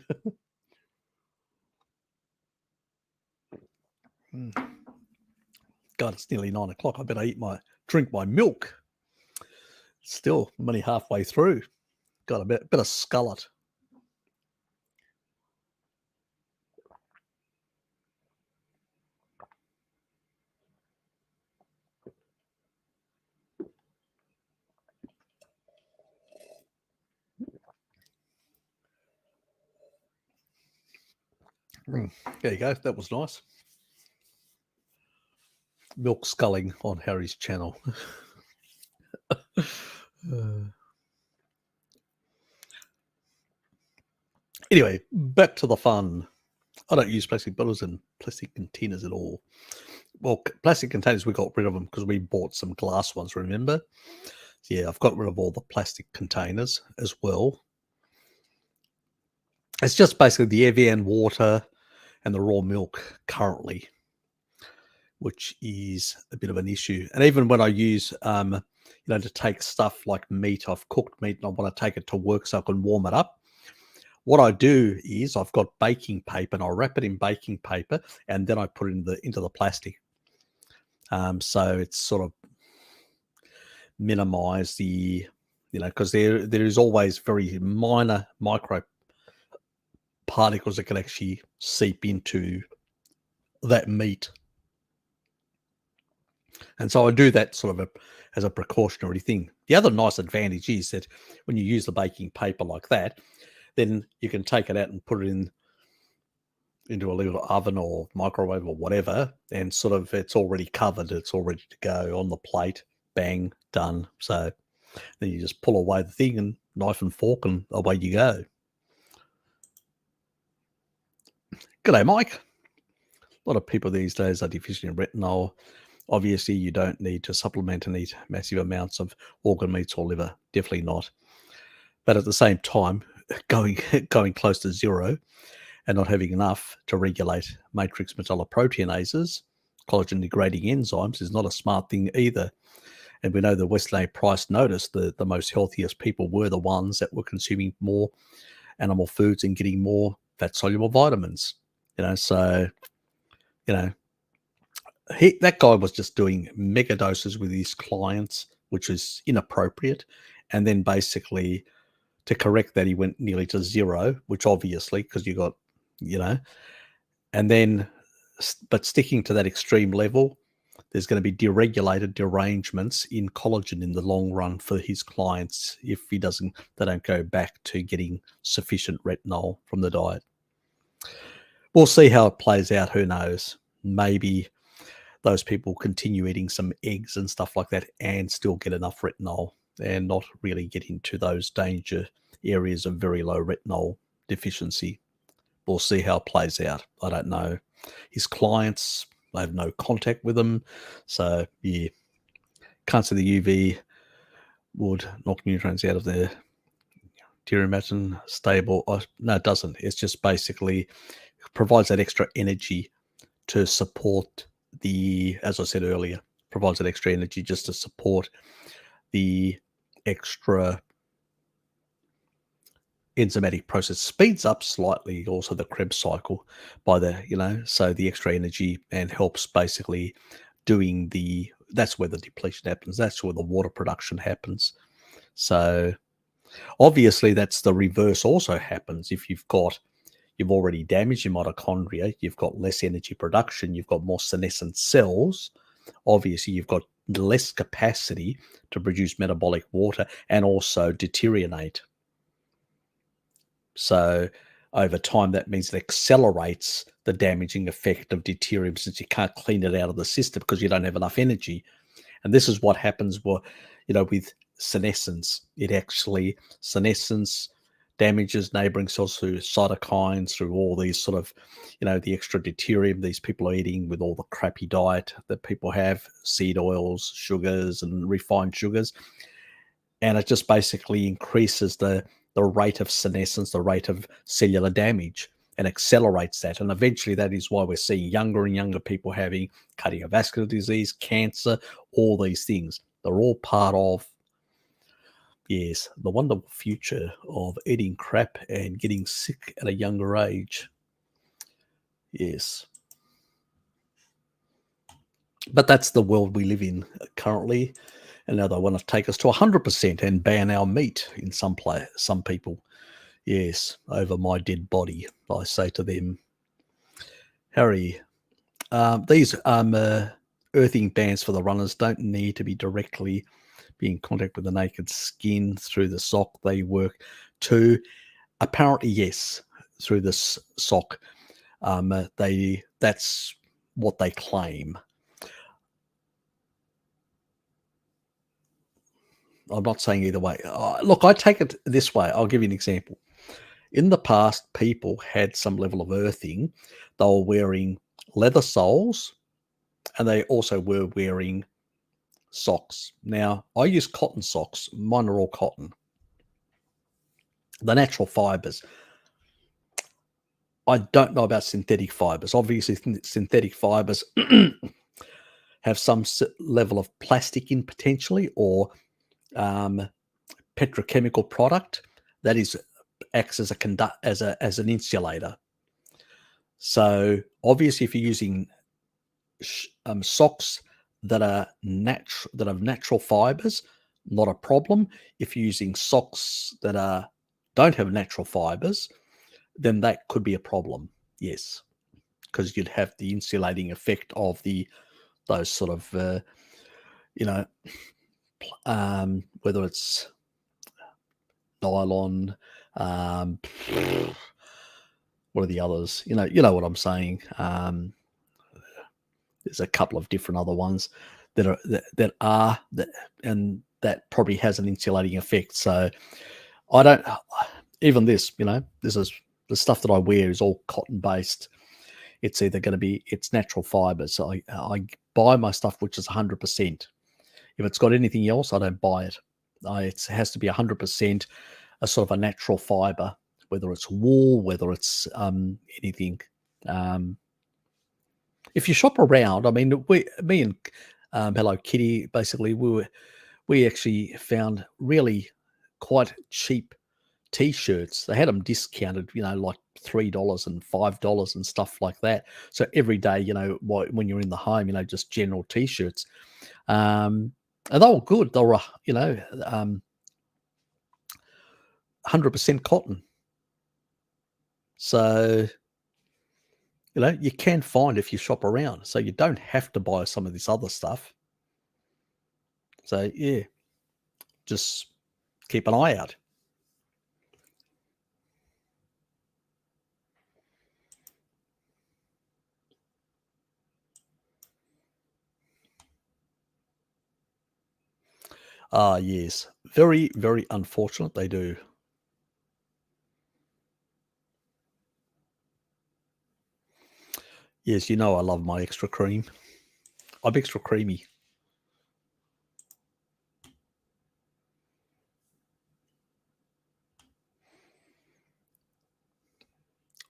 God, it's nearly 9 o'clock. I better drink my milk. Still, I'm only halfway through. Got a bit of skullet. There you go. That was nice. Milk sculling on Harry's channel. Anyway, back to the fun. I don't use plastic bottles and plastic containers at all. Well, plastic containers, we got rid of them because we bought some glass ones, remember? So yeah, I've got rid of all the plastic containers as well. It's just basically the Evian water and the raw milk currently, which is a bit of an issue. And even when I use, to take stuff like meat, I've cooked meat and I want to take it to work so I can warm it up. What I do is I've got baking paper and I wrap it in baking paper and then I put it into the plastic. So it's sort of minimize the, because there is always very minor micro particles that can actually seep into that meat. And so I do that sort of as a precautionary thing. The other nice advantage is that when you use the baking paper like that, then you can take it out and put it into a little oven or microwave or whatever, and sort of it's already covered. It's all ready to go on the plate. Bang, done. So then you just pull away the thing and knife and fork and away you go. G'day, Mike. A lot of people these days are deficient in retinol. Obviously, you don't need to supplement and eat massive amounts of organ meats or liver. Definitely not. But at the same time, going close to zero and not having enough to regulate matrix metalloproteinases, collagen degrading enzymes, is not a smart thing either. And we know the Westlake Price noticed that the most healthiest people were the ones that were consuming more animal foods and getting more fat soluble vitamins. So that guy was just doing mega doses with his clients, which is inappropriate. And then basically to correct that, he went nearly to zero, which obviously, because you got, and then, but sticking to that extreme level, there's going to be deregulated derangements in collagen in the long run for his clients if they don't go back to getting sufficient retinol from the diet. We'll see how it plays out. Who knows? Maybe those people continue eating some eggs and stuff like that and still get enough retinol and not really get into those danger areas of very low retinol deficiency. We'll see how it plays out. I don't know. His clients, I have no contact with them. So, yeah, can't see the UV would knock neutrons out of their teromatin stable. No, it doesn't. It's just basically provides that extra energy to support as I said earlier, provides that extra energy just to support the extra enzymatic process. Speeds up slightly also the Krebs cycle by so the extra energy, and helps basically doing that's where the depletion happens. That's where the water production happens. So obviously that's the reverse also happens. If you've already damaged your mitochondria, you've got less energy production, you've got more senescent cells, obviously you've got less capacity to produce metabolic water and also deteriorate. So over time, that means it accelerates the damaging effect of deuterium, since you can't clean it out of the system because you don't have enough energy. And this is what happens with senescence. Senescence damages neighboring cells through cytokines, through all these sort of, the extra deuterium these people are eating with all the crappy diet that people have, seed oils, sugars, and refined sugars. And it just basically increases the rate of senescence, the rate of cellular damage, and accelerates that. And eventually that is why we're seeing younger and younger people having cardiovascular disease, cancer, all these things. They're all part of, yes, the wonderful future of eating crap and getting sick at a younger age. Yes. But that's the world we live in currently. And now they want to take us to 100% and ban our meat in some people. Yes, over my dead body. I say to them, Harry, these earthing bans for the runners don't need to be directly be in contact with the naked skin through the sock. They work to, apparently, yes, through this sock. That's what they claim. I'm not saying either way. Look, I take it this way. I'll give you an example. In the past, people had some level of earthing. They were wearing leather soles, and they also were wearing socks. Now, I use cotton socks. Mine are all cotton. The natural fibers. I don't know about synthetic fibers. Obviously, synthetic fibers have some level of plastic in potentially, or petrochemical product that acts as an insulator. So obviously, if you're using socks that have natural fibers, not a problem. If you're using socks that don't have natural fibers, then that could be a problem. Yes, because you'd have the insulating effect of those sort of whether it's nylon, what are the others? You know what I'm saying. There's a couple of different other ones and that probably has an insulating effect. So I don't even this. This is the stuff that I wear is all cotton based. It's either going to be natural fibers. So I buy my stuff which is 100%. If it's got anything else, I don't buy it. It has to be 100% a sort of a natural fiber, whether it's wool, whether it's anything. If you shop around, I mean, me and Hello Kitty, basically, we actually found really quite cheap T-shirts. They had them discounted, like $3 and $5 and stuff like that. So every day, when you're in the home, just general T-shirts. And they were good. They were, 100% cotton. So, you can find if you shop around. So you don't have to buy some of this other stuff. So, yeah, just keep an eye out. Yes. Very, very unfortunate they do. Yes, I love my extra cream. I'm extra creamy.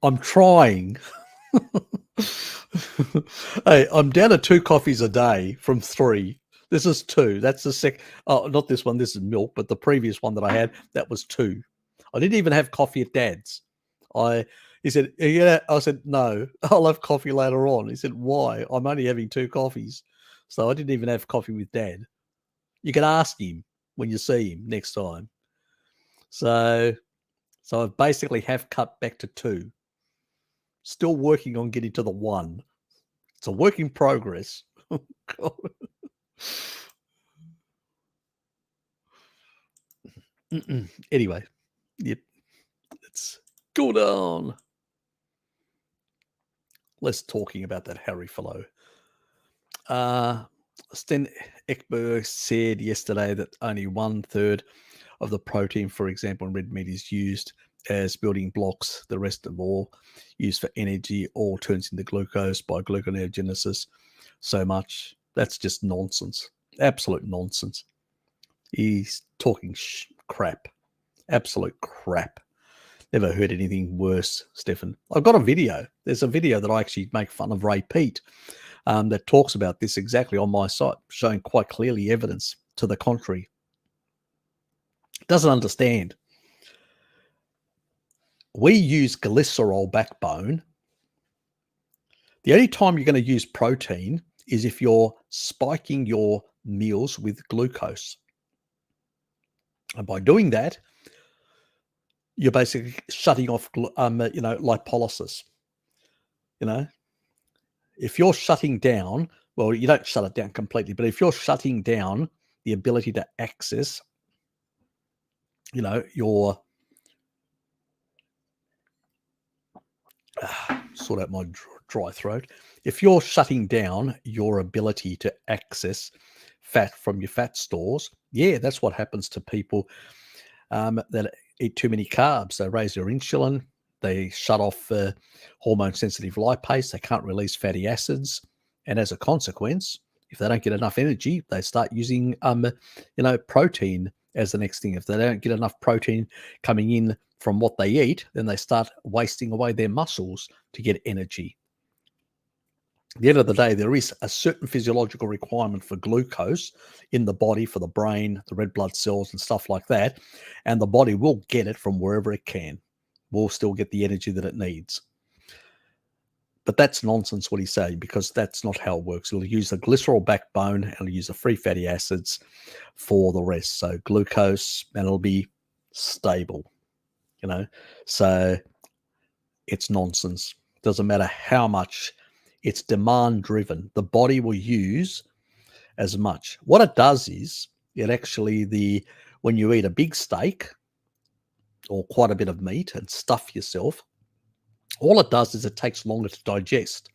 I'm trying. Hey, I'm down to 2 coffees a day from 3. This is 2. That's the second. Oh, not this one. This is milk, but the previous one that I had, that was 2. I didn't even have coffee at Dad's. He said, yeah. I said, no, I'll have coffee later on. He said, why? I'm only having 2 coffees. So I didn't even have coffee with Dad. You can ask him when you see him next time. So I basically have cut back to 2. Still working on getting to the 1. It's a work in progress. Anyway, yep. Let's go down. Less talking about that Harry fellow. Sten Ekberg said yesterday that only 1/3 of the protein, for example, in red meat is used as building blocks. The rest of all used for energy all turns into glucose by gluconeogenesis. So much. That's just nonsense. Absolute nonsense. He's talking crap. Absolute crap. Never heard anything worse, Stefan. I've got a video. There's a video that I actually make fun of Ray Pete that talks about this exactly on my site, showing quite clearly evidence to the contrary. Doesn't understand. We use glycerol backbone. The only time you're going to use protein is if you're spiking your meals with glucose. And by doing that, you're basically shutting off, lipolysis. If you're shutting down, well, you don't shut it down completely, but if you're shutting down the ability to access, your sort out my dry throat. If you're shutting down your ability to access fat from your fat stores, yeah, that's what happens to people that eat too many carbs. They raise their insulin. They shut off hormone-sensitive lipase. They can't release fatty acids. And as a consequence, if they don't get enough energy, they start using, protein as the next thing. If they don't get enough protein coming in from what they eat, then they start wasting away their muscles to get energy. At the end of the day, there is a certain physiological requirement for glucose in the body, for the brain, the red blood cells and stuff like that. And the body will get it from wherever it can. Will still get the energy that it needs. But that's nonsense what he's saying, because that's not how it works. It'll use the glycerol backbone and it'll use the free fatty acids for the rest. So glucose, and it'll be stable, So it's nonsense. Doesn't matter how much. It's demand driven. The body will use as much. What it does is it actually, when you eat a big steak or quite a bit of meat and stuff yourself, all it does is it takes longer to digest.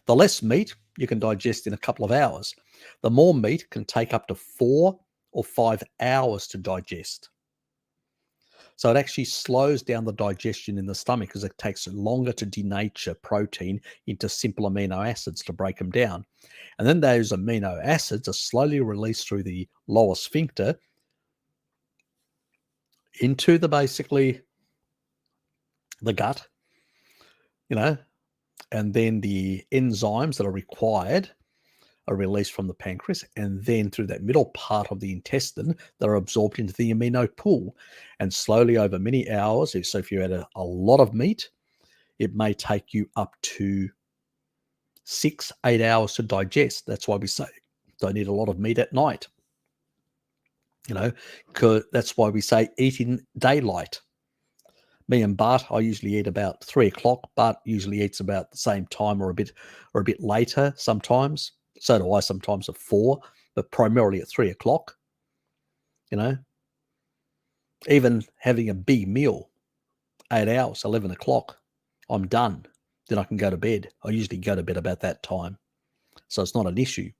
The less meat you can digest in a couple of hours. The more meat can take up to 4 or 5 hours to digest. So it actually slows down the digestion in the stomach because it takes longer to denature protein into simple amino acids to break them down. And then those amino acids are slowly released through the lower sphincter into basically the gut, and then the enzymes that are required are released from the pancreas, and then through that middle part of the intestine, they're absorbed into the amino pool. And slowly over many hours, so if you had a lot of meat, it may take you up to 6-8 hours to digest. That's why we say don't eat a lot of meat at night. That's why we say eat in daylight. Me and Bart, I usually eat about 3 o'clock. Bart usually eats about the same time or a bit later sometimes. So do I sometimes at 4, but primarily at 3 o'clock. Even having a big meal, 8 hours, 11 o'clock, I'm done. Then I can go to bed. I usually go to bed about that time. So it's not an issue.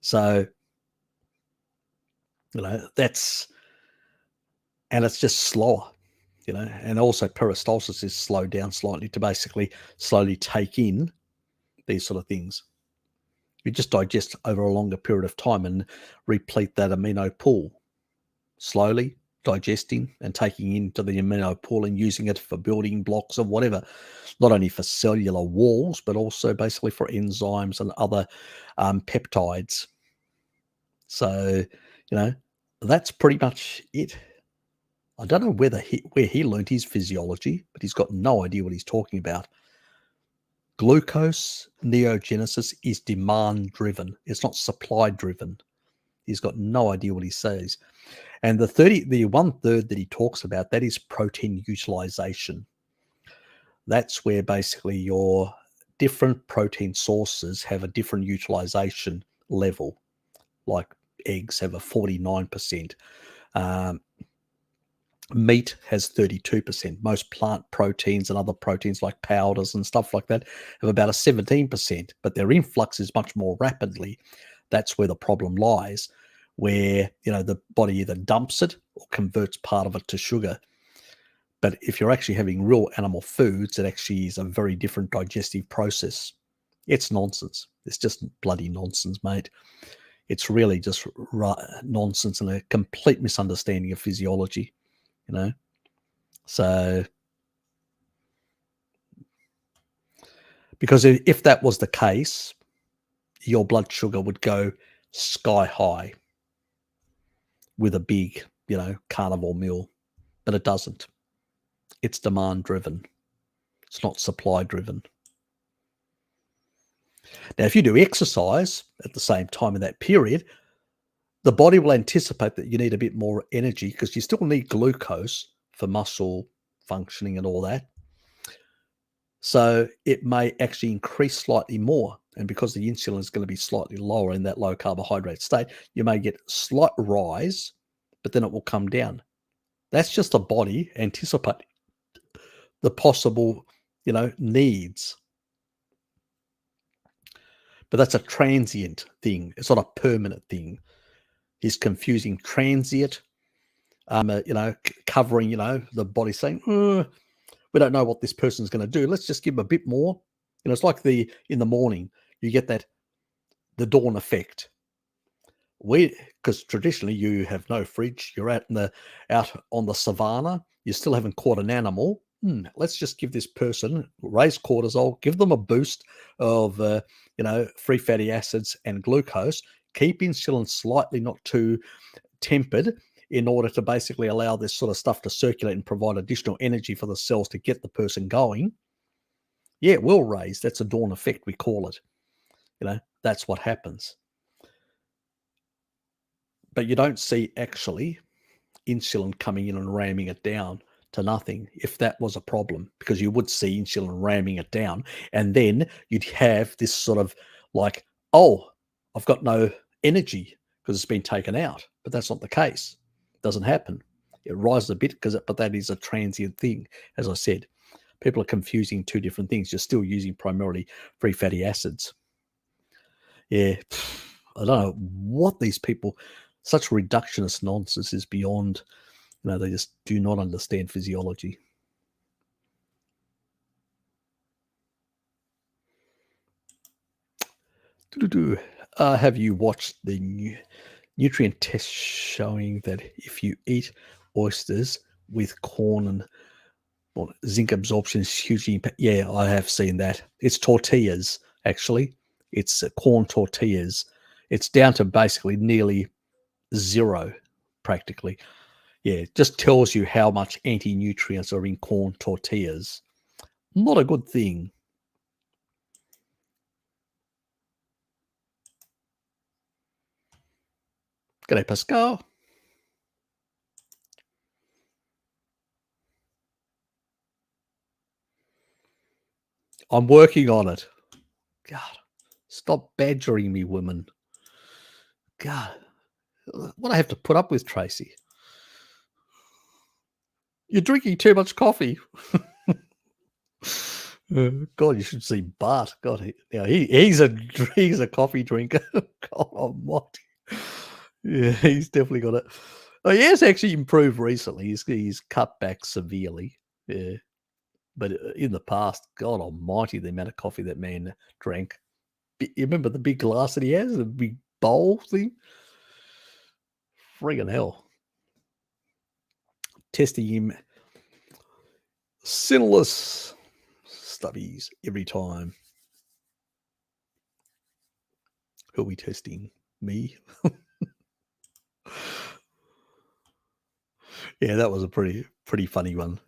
So, and it's just slower, and also peristalsis is slowed down slightly to basically slowly take in these sort of things. You just digest over a longer period of time and replete that amino pool, slowly digesting and taking into the amino pool and using it for building blocks or whatever, not only for cellular walls, but also basically for enzymes and other peptides. So, that's pretty much it. I don't know where he learned his physiology, but he's got no idea what he's talking about. Glucose neogenesis is demand driven. It's not supply driven. He's got no idea what he says. And the 1/3 that he talks about, that is protein utilization. That's where basically your different protein sources have a different utilization level. Like eggs have a 49%. Meat has 32%. Most plant proteins and other proteins like powders and stuff like that have about a 17%, but their influx is much more rapidly. That's where the problem lies, where the body either dumps it or converts part of it to sugar. But if you're actually having real animal foods, it actually is a very different digestive process. It's nonsense. It's just bloody nonsense, mate. It's really just nonsense and a complete misunderstanding of physiology. So, because if that was the case, your blood sugar would go sky high. with a big, carnivore meal, but it doesn't. It's demand driven. It's not supply driven. Now, if you do exercise at the same time in that period, the body will anticipate that you need a bit more energy because you still need glucose for muscle functioning and all that. So it may actually increase slightly more. And because the insulin is going to be slightly lower in that low carbohydrate state, you may get a slight rise, but then it will come down. That's just the body anticipating the possible, needs. But that's a transient thing. It's not a permanent thing. He's confusing transient, covering, the body saying, we don't know what this person's going to do. Let's just give them a bit more. It's like in the morning, you get the dawn effect. Because traditionally you have no fridge, you're out on the savannah, you still haven't caught an animal. Let's just give this person, raise cortisol, give them a boost of free fatty acids and glucose, keep insulin slightly not too tempered in order to basically allow this sort of stuff to circulate and provide additional energy for the cells to get the person going. Yeah, it will raise. That's a dawn effect, we call it. That's what happens. But you don't see actually insulin coming in and ramming it down to nothing if that was a problem, because you would see insulin ramming it down, and then you'd have this sort of like, oh, I've got no energy because it's been taken out. But that's not the case. It doesn't happen. It rises a bit but that is a transient thing. As I said, people are confusing two different things. You're still using primarily free fatty acids. Yeah, I don't know what these people, such reductionist nonsense is beyond, they just do not understand physiology. Have you watched the nutrient test showing that if you eat oysters with corn and zinc absorption is hugely impact? Yeah, I have seen that. It's tortillas, actually. It's corn tortillas. It's down to basically nearly zero, practically. Yeah, it just tells you how much anti-nutrients are in corn tortillas. Not a good thing. G'day, Pascal. I'm working on it. God, stop badgering me, women. God, what I have to put up with, Tracy. You're drinking too much coffee. God, you should see Bart. God, he's a coffee drinker. God almighty. Yeah, he's definitely got it. Oh, he has actually improved recently. He's cut back severely. Yeah, but in the past, God almighty, the amount of coffee that man drank. You remember the big glass that he has, the big bowl thing? Friggin' hell. Testing him sinless stubbies every time. Who are we testing? Me? Yeah, that was a pretty funny one.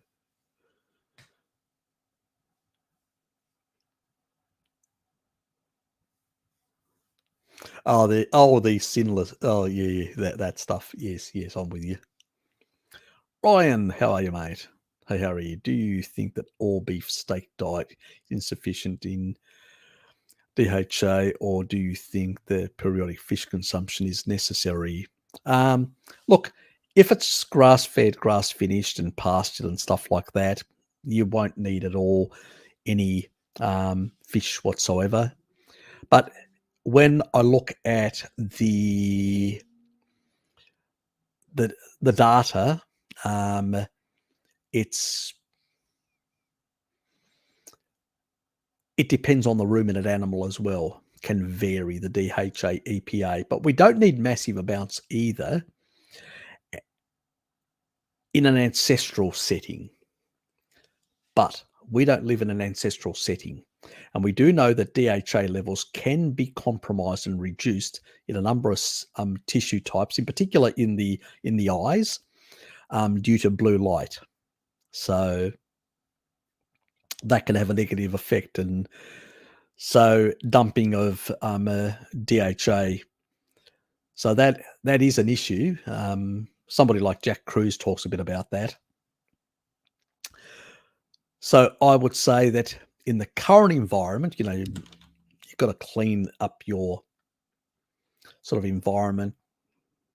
The sinless. Oh yeah, that stuff. Yes, I'm with you. Ryan, how are you, mate? Hey, how are you? Do you think that all beef steak diet is insufficient in DHA, or do you think that periodic fish consumption is necessary? Look, if it's grass-fed, grass-finished, and pastured and stuff like that, you won't need at all any fish whatsoever. But when I look at the data, it depends on the ruminant animal as well. Can vary the DHA, EPA, but we don't need massive amounts either in an ancestral setting. But we don't live in an ancestral setting. And we do know that DHA levels can be compromised and reduced in a number of tissue types, in particular in the eyes, due to blue light. So that can have a negative effect. And so dumping of DHA, so that is an issue. Somebody like Jack Cruz talks a bit about that. So I would say that in the current environment, you've got to clean up your sort of environment,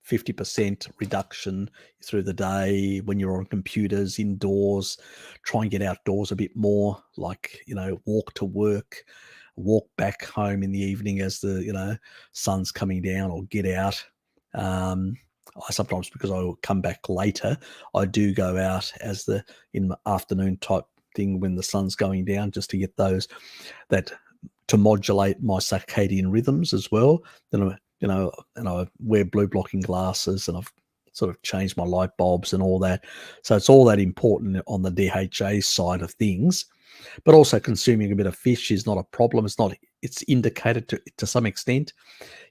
50% reduction through the day when you're on computers, indoors, try and get outdoors a bit more, like, walk to work, walk back home in the evening as the, sun's coming down, or get out. I sometimes, because I will come back later, I do go out in the afternoon type thing when the sun's going down, just to get to modulate my circadian rhythms as well. Then and I wear blue blocking glasses, and I've sort of changed my light bulbs and all that. So it's all that important on the DHA side of things. But also consuming a bit of fish is not a problem. It's indicated to some extent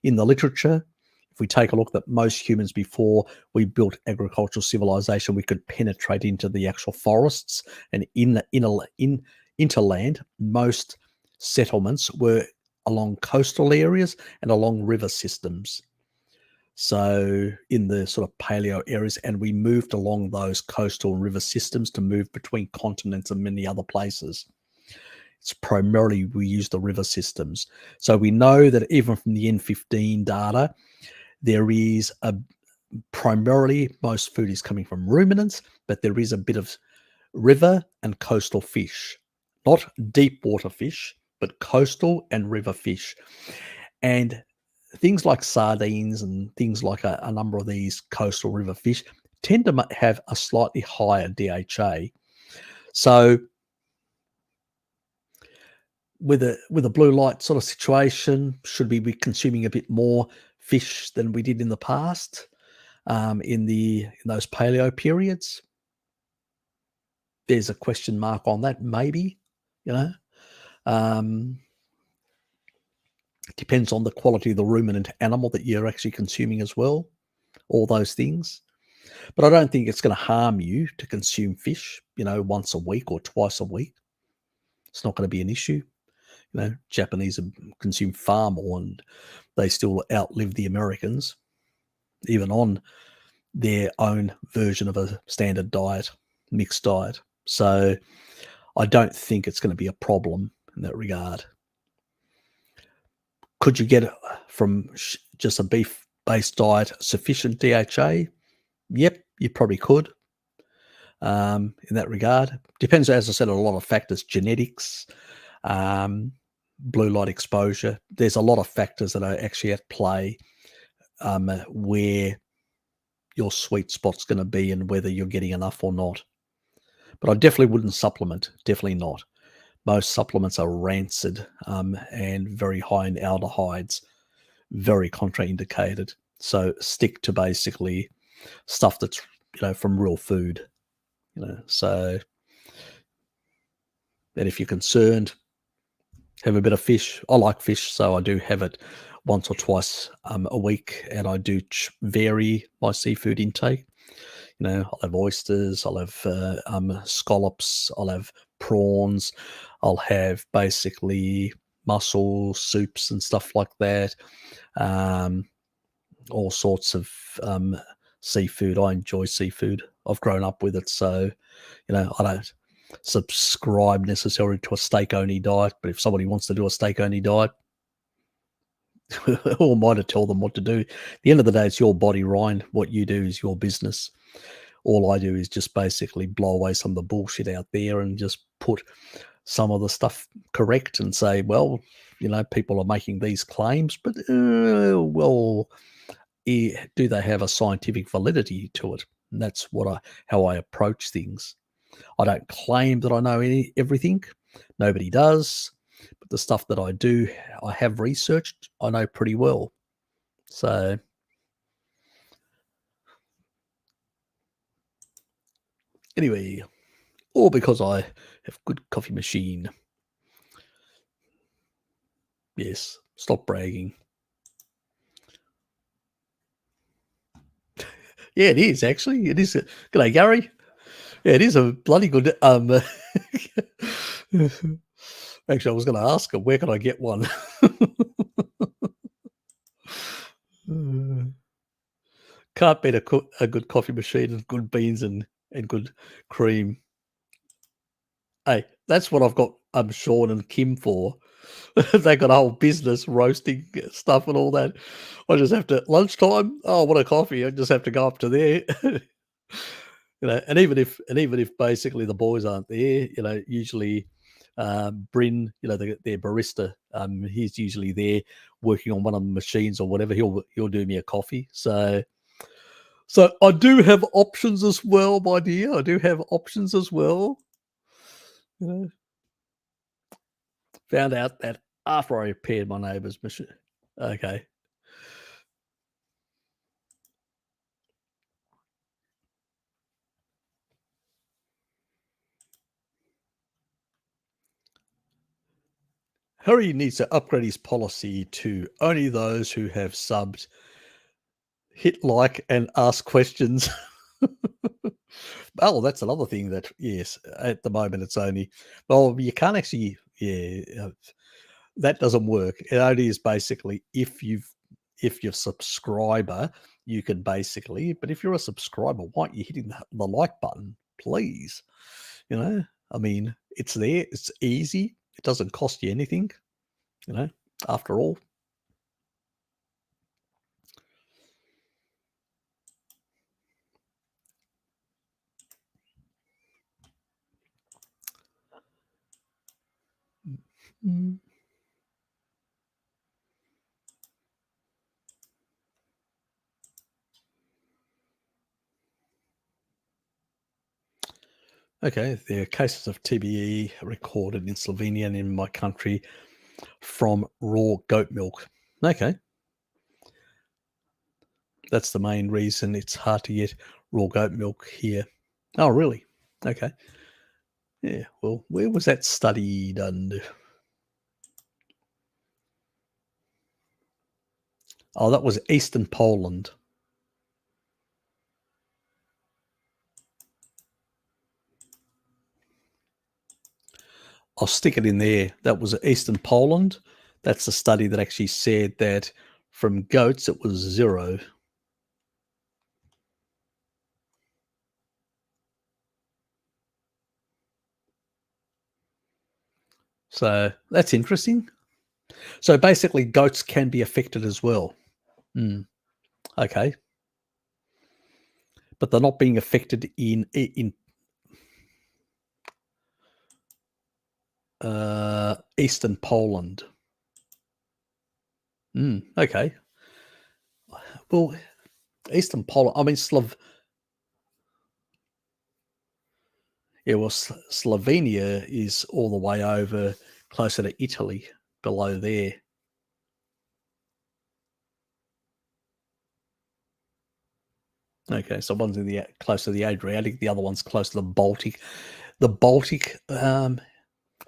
in the literature. If we take a look, that most humans, before we built agricultural civilization, we could penetrate into the actual forests, and interland, most settlements were along coastal areas and along river systems. So in the sort of paleo areas, and we moved along those coastal river systems to move between continents and many other places. It's primarily, we use the river systems. So we know that even from the N15 data, there is primarily most food is coming from ruminants, but there is a bit of river and coastal fish, not deep water fish, but coastal and river fish. And things like sardines and things like a number of these coastal river fish tend to have a slightly higher DHA. So with a blue light sort of situation, should we be consuming a bit more fish than we did in the past, in those paleo periods? There's a question mark on that, maybe. Depends on the quality of the ruminant animal that you're actually consuming as well, all those things. But I don't think it's going to harm you to consume fish, once a week or twice a week. It's not going to be an issue. Japanese consume far more, and they still outlive the Americans, even on their own version of a standard diet, mixed diet. So I don't think it's going to be a problem in that regard. Could you get from just a beef-based diet sufficient DHA? Yep, you probably could. In that regard, depends, as I said, on a lot of factors: genetics, blue light exposure. There's a lot of factors that are actually at play, where your sweet spot's going to be and whether you're getting enough or not. But I definitely wouldn't supplement. Definitely not. Most supplements are rancid, and very high in aldehydes, very contraindicated. So stick to basically stuff that's from real food. So that if you're concerned, have a bit of fish. I like fish, so I do have it once or twice a week, and I do vary my seafood intake. I'll have oysters, I'll have scallops, I'll have prawns, I'll have basically mussel soups and stuff like that. All sorts of seafood. I enjoy seafood. I've grown up with it, so I don't subscribe necessarily to a steak-only diet. But if somebody wants to do a steak-only diet, who am I to tell them what to do? At the end of the day, it's your body, Ryan. What you do is your business. All I do is just basically blow away some of the bullshit out there and just put some of the stuff correct and say, well, people are making these claims, but do they have a scientific validity to it? And that's how I approach things. I don't claim that I know everything. Nobody does. But the stuff that I have researched, I know pretty well. So anyway, all because I have good coffee machine. Yes. Stop bragging. Yeah, it is actually. It is. G'day, Gary. Yeah, it is a bloody good. Actually, I was going to ask him, where can I get one? Can't beat a good coffee machine and good beans and good cream. Hey, that's what I've got Sean and Kim for. They got a whole business roasting stuff and all that. I just have to lunchtime. Oh, what a coffee! I just have to go up to there. And even if basically the boys aren't there, usually Bryn, their barista, he's usually there working on one of the machines or whatever. He'll do me a coffee. So I do have options as well, my dear. I do have options as well. Found out that after I repaired my neighbour's machine. Okay. Harry needs to upgrade his policy to only those who have subbed, hit like, and ask questions. Oh, that's another thing that, yes, at the moment it's only, well, you can't actually, that doesn't work. It only is basically if you're a subscriber, you can basically, but if you're a subscriber, why aren't you hitting the like button, please? I mean, it's there, it's easy, it doesn't cost you anything, after all. Mm. Okay, there are cases of TBE recorded in Slovenia and in my country from raw goat milk. Okay, that's the main reason it's hard to get raw goat milk here. Oh, really? Okay. Yeah, well, where was that study done? Oh, that was Eastern Poland. I'll stick it in there. That was Eastern Poland. That's the study that actually said that from goats it was 0. So that's interesting. So basically, goats can be affected as well. Okay, but they're not being affected in Eastern Poland. Okay. Well, Eastern Poland. I mean, Slovenia is all the way over closer to Italy, below there. Okay, so one's in the close to the Adriatic, the other one's close to the Baltic. The Baltic, it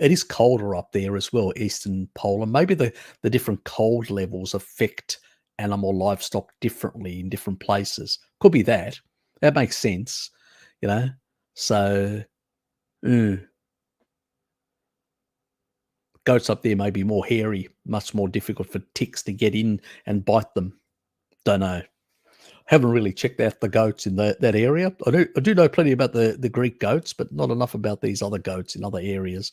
is colder up there as well, Eastern Poland. Maybe the different cold levels affect animal livestock differently in different places. Could be that. That makes sense, So, goats up there may be more hairy, much more difficult for ticks to get in and bite them. Don't know. Haven't really checked out the goats in that area. I do know plenty about the Greek goats, but not enough about these other goats in other areas.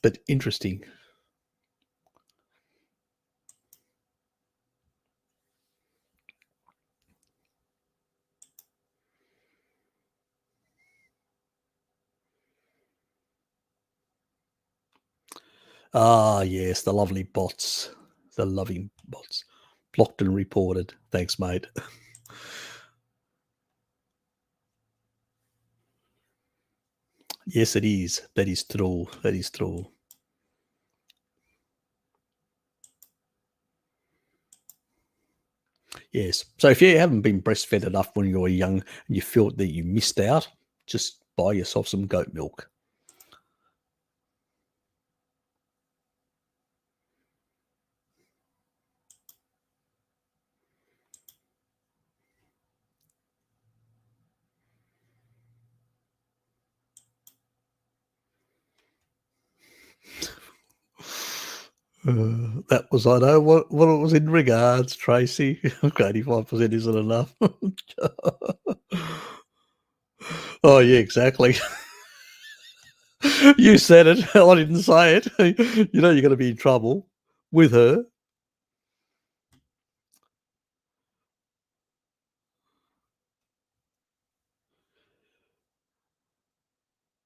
But interesting. Ah, yes, the lovely bots. The loving bots. Blocked and reported. Thanks, mate. Yes, it is. That is true. That is true. Yes. So if you haven't been breastfed enough when you were young and you felt that you missed out, just buy yourself some goat milk. That was, I know what it was in regards, Tracy. 85% isn't enough. Oh, yeah, exactly. You said it. I didn't say it. You know you're going to be in trouble with her.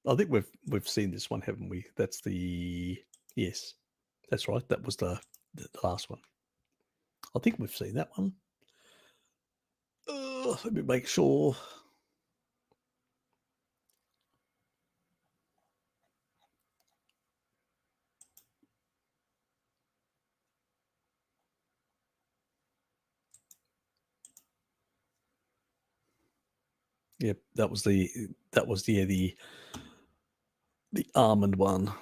I think we've seen this one, haven't we? That's the yes, that's right. That was the last one. I think we've seen that one. Let me make sure. Yep, that was the the almond one.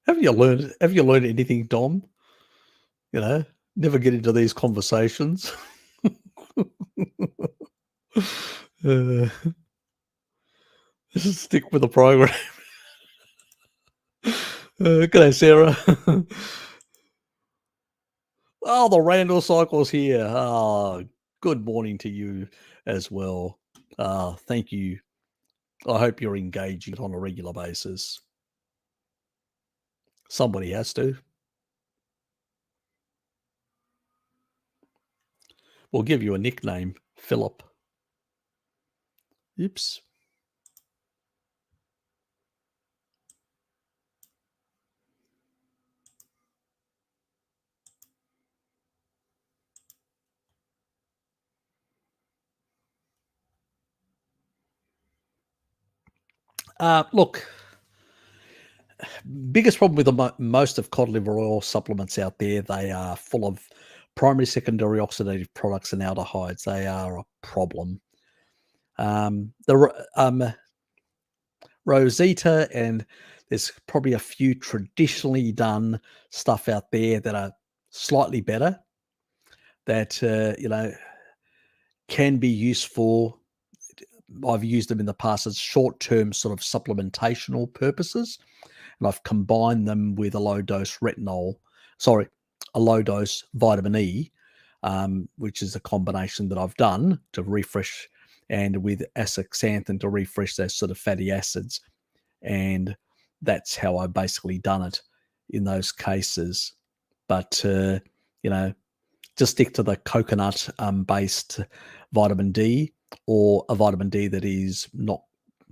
Have you learned anything, Dom? You know, never get into these conversations. Just stick with the program. G'day, Sarah. Oh, the Randall Cycle's here. Good morning to you as well. Thank you. I hope you're engaging on a regular basis. Somebody has to. We'll give you a nickname, Philip. Oops. Look, biggest problem with most of cod liver oil supplements out there, they are full of primary, secondary oxidative products and aldehydes. They are a problem. Rosita, and there's probably a few traditionally done stuff out there that are slightly better, that can be useful. I've used them in the past as short-term sort of supplementational purposes, and I've combined them with a low-dose a low-dose vitamin E, which is a combination that I've done to refresh, and with astaxanthin to refresh those sort of fatty acids. And that's how I basically done it in those cases. But just stick to the coconut based vitamin D, or a vitamin D that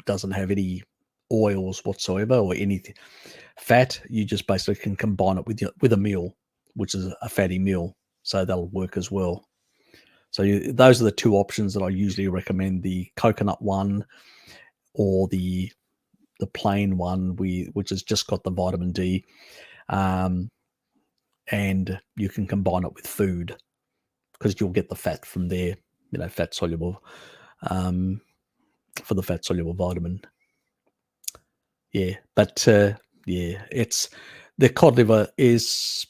doesn't have any oils whatsoever or anything fat. You just basically can combine it with a meal, which is a fatty meal, so that'll work as well. So those are the two options that I usually recommend: the coconut one, or the plain one, which has just got the vitamin D, and you can combine it with food, because you'll get the fat from there, fat soluble, for the fat soluble vitamin. Yeah, but it's the cod liver is,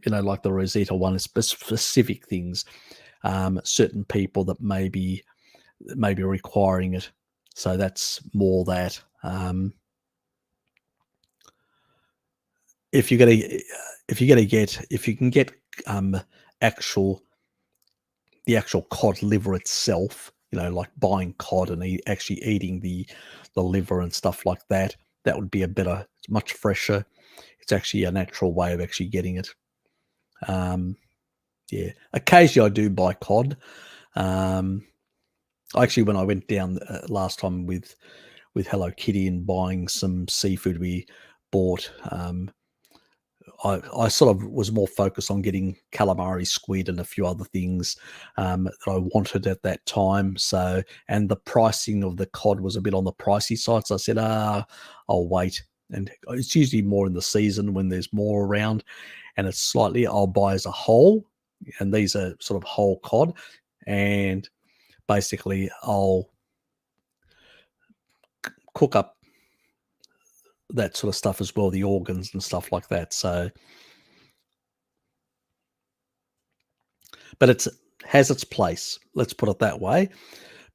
like the Rosita one, is specific things, certain people that may be requiring it. So that's more that. If you can get the actual cod liver itself, like buying cod and actually eating the liver and stuff like that, that would be it's much fresher. It's actually a natural way of actually getting it. Yeah, occasionally I do buy cod. Actually, when I went down last time with Hello Kitty and buying some seafood, we bought, I sort of was more focused on getting calamari, squid, and a few other things that I wanted at that time. So, and the pricing of the cod was a bit on the pricey side. So I said, I'll wait. And it's usually more in the season when there's more around, and it's slightly, I'll buy as a whole. And these are sort of whole cod. And basically, I'll cook up that sort of stuff as well, the organs and stuff like that. So, but it has its place. Let's put it that way.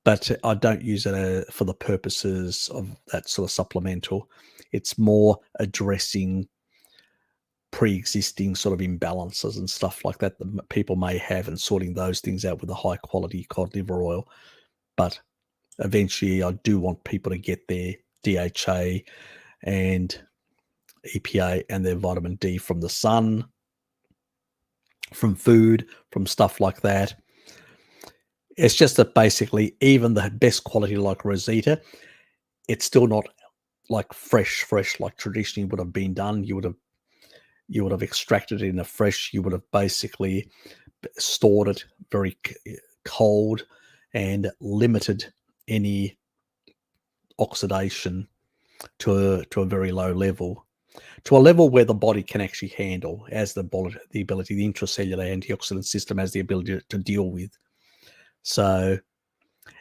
But I don't use it for the purposes of that sort of supplemental. It's more addressing pre-existing sort of imbalances and stuff like that that people may have, and sorting those things out with a high quality cod liver oil. But eventually I do want people to get their DHA and EPA and their vitamin D from the sun, from food, from stuff like that. It's just that basically even the best quality like Rosita, it's still not like fresh like traditionally would have been done. You would have extracted it in a fresh, you would have basically stored it very cold and limited any oxidation to a very low level, to a level where the body can actually handle, as the ability, the intracellular antioxidant system has the ability to deal with. So,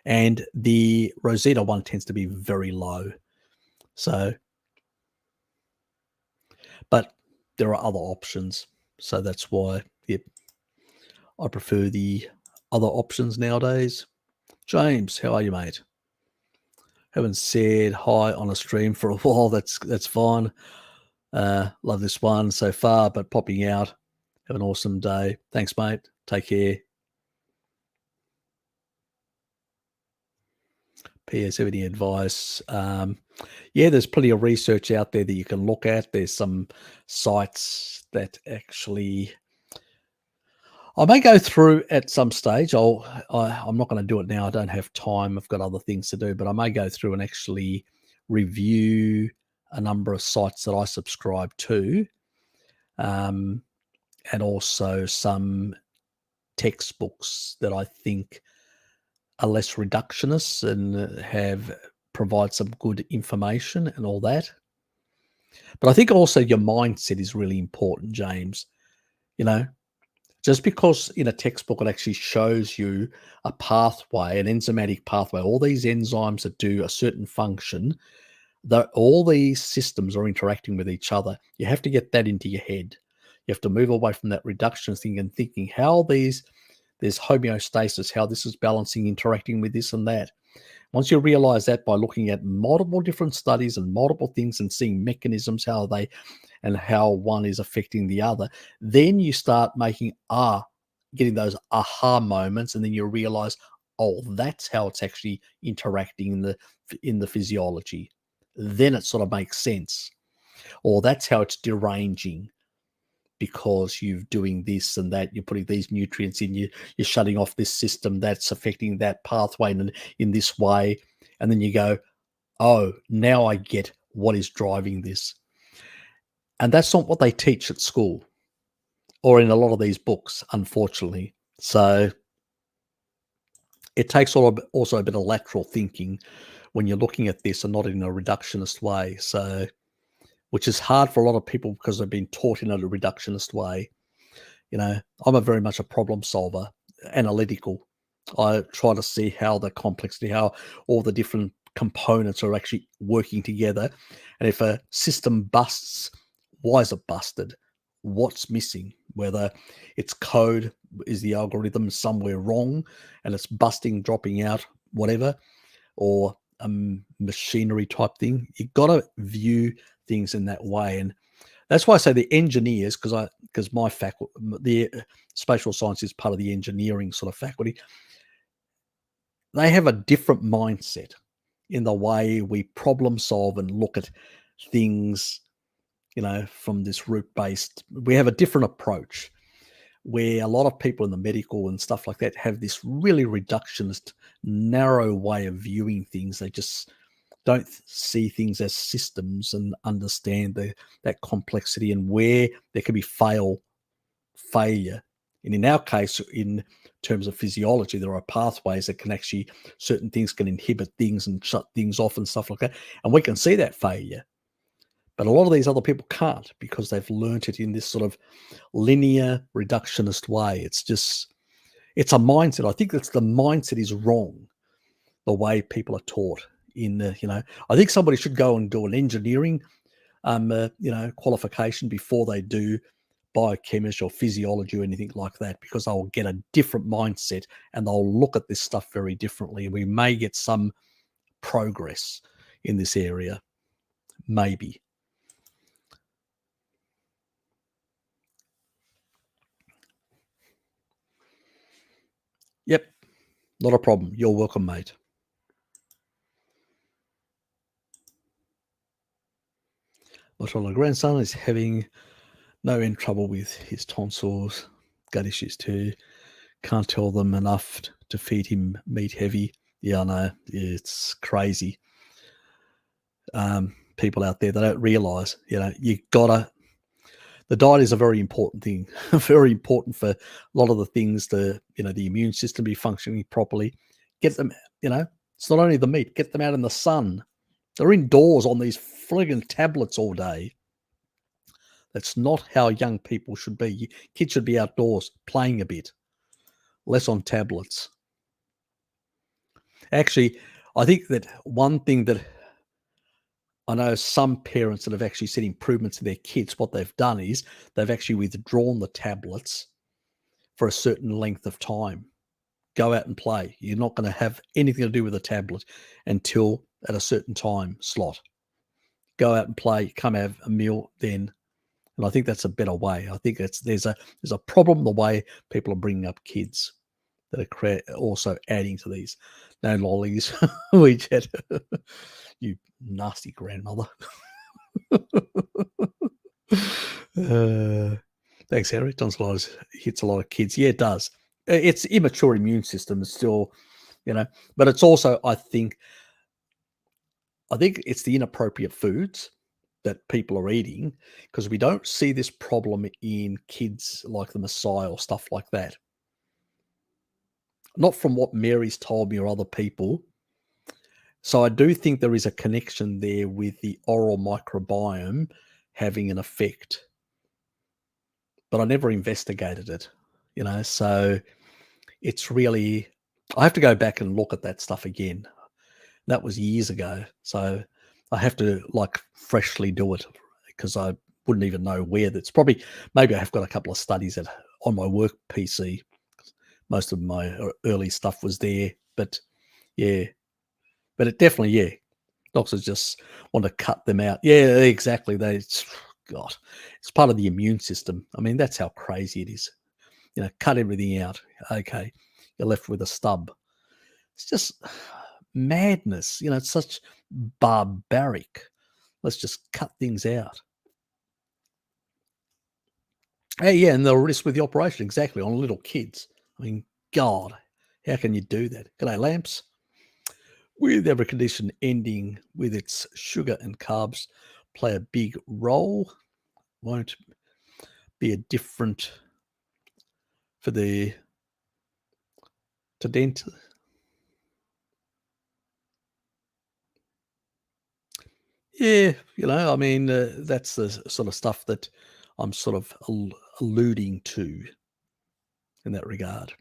and the Rosita one tends to be very low. So, but there are other options. So that's why I prefer the other options nowadays. James, how are you, mate? Haven't said hi on a stream for a while. That's fine. Love this one so far, but popping out. Have an awesome day. Thanks, mate. Take care. PS, have any advice? Yeah, there's plenty of research out there that you can look at. There's some sites that actually I may go through at some stage. I'm not going to do it now. I don't have time. I've got other things to do, but I may go through and actually review a number of sites that I subscribe to, and also some textbooks that I think are less reductionist and provide some good information and all that. But I think also your mindset is really important, James. You know, just because in a textbook it actually shows you a pathway, an enzymatic pathway, all these enzymes that do a certain function, that all these systems are interacting with each other. You have to get that into your head. You have to move away from that reductionist thing and thinking how there's homeostasis, how this is balancing, interacting with this and that. Once you realize that by looking at multiple different studies and multiple things and seeing mechanisms, how one is affecting the other, then you start getting those aha moments, and then you realize, oh, that's how it's actually interacting in the physiology. Then it sort of makes sense. Or that's how it's deranging, because you're doing this and that, you're putting these nutrients in, you're shutting off this system that's affecting that pathway in this way. And then you go, oh, now I get what is driving this. And that's not what they teach at school or in a lot of these books, unfortunately. So it takes also a bit of lateral thinking when you're looking at this and not in a reductionist way. So, which is hard for a lot of people because they've been taught in a reductionist way. You know, I'm very much a problem solver, analytical. I try to see how the complexity, how all the different components are actually working together. And if a system busts, why is it busted? What's missing? Whether it's code, is the algorithm somewhere wrong and it's busting, dropping out, whatever, or a machinery type thing. You've got to view things in that way. And that's why I say the engineers, because my faculty, the spatial science is part of the engineering sort of faculty, they have a different mindset in the way we problem solve and look at things, you know, from this root-based. We have a different approach, where a lot of people in the medical and stuff like that have this really reductionist, narrow way of viewing things. They just don't see things as systems and understand that complexity and where there can be failure. And in our case, in terms of physiology, there are pathways that can actually, certain things can inhibit things and shut things off and stuff like that. And we can see that failure. But a lot of these other people can't because they've learnt it in this sort of linear reductionist way. It's a mindset. I think that's the mindset is wrong, the way people are taught in the, I think somebody should go and do an engineering, qualification before they do biochemistry or physiology or anything like that, because they'll get a different mindset and they'll look at this stuff very differently. And we may get some progress in this area, maybe. Yep, not a problem. You're welcome, mate. My toddler grandson is having no end trouble with his tonsils, gut issues too. Can't tell them enough to feed him meat heavy. Yeah, I know. It's crazy. People out there, they don't realize, the diet is a very important thing, very important for a lot of the things, the immune system be functioning properly. Get them, it's not only the meat, get them out in the sun. They're indoors on these friggin' tablets all day. That's not how young people should be. Kids should be outdoors playing a bit, less on tablets. Actually, I think that one thing that I know some parents that have actually seen improvements in their kids, what they've done is they've actually withdrawn the tablets for a certain length of time. Go out and play. You're not going to have anything to do with a tablet until at a certain time slot. Go out and play, come have a meal then. And I think that's a better way. I think there's a problem the way people are bringing up kids that are also adding to these. No lollies, WeChat. You nasty grandmother. Thanks, Harry. Tonsillitis hits a lot of kids. Yeah, it does. It's immature immune system. It's still, but it's also, I think it's the inappropriate foods that people are eating, because we don't see this problem in kids like the Messiah or stuff like that. Not from what Mary's told me or other people. So I do think there is a connection there with the oral microbiome having an effect. But I never investigated it, so it's really, I have to go back and look at that stuff again. That was years ago. So I have to freshly do it, because I wouldn't even know where that's maybe I have got a couple of studies on my work PC. Most of my early stuff was there, but yeah, but it definitely, doctors just want to cut them out. Yeah, exactly. It's part of the immune system. I mean, that's how crazy it is. Cut everything out. Okay, you're left with a stub. It's just madness. It's such barbaric. Let's just cut things out. Hey, yeah, and they'll risk with the operation, exactly, on little kids. I mean, God, how can you do that? G'day, Lamps. With every condition ending with its sugar and carbs play a big role, won't be a different for the dent. Yeah, I mean, that's the sort of stuff that I'm sort of alluding to in that regard.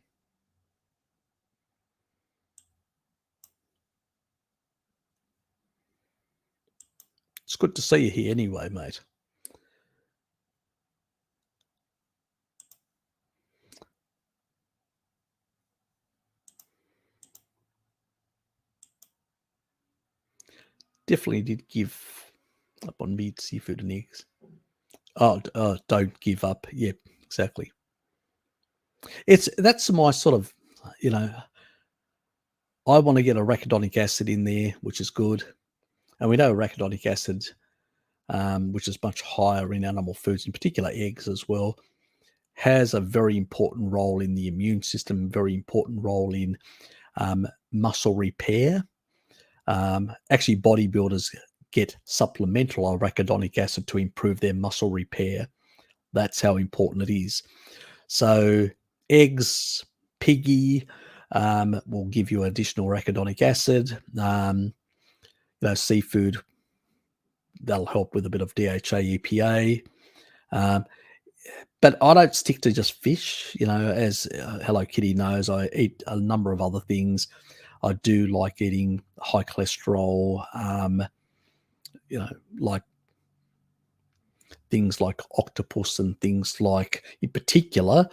It's good to see you here anyway, mate. Definitely did give up on meat, seafood, and eggs. Oh, don't give up. Yep, exactly. That's my sort of, I want to get arachidonic acid in there, which is good. And we know arachidonic acid, which is much higher in animal foods, in particular eggs as well, has a very important role in the immune system, very important role in muscle repair. Actually, bodybuilders get supplemental arachidonic acid to improve their muscle repair. That's how important it is. So eggs, piggy, will give you additional arachidonic acid. Seafood, that'll help with a bit of DHA, EPA. But I don't stick to just fish. As Hello Kitty knows, I eat a number of other things. I do like eating high cholesterol, like things like octopus and things like, in particular,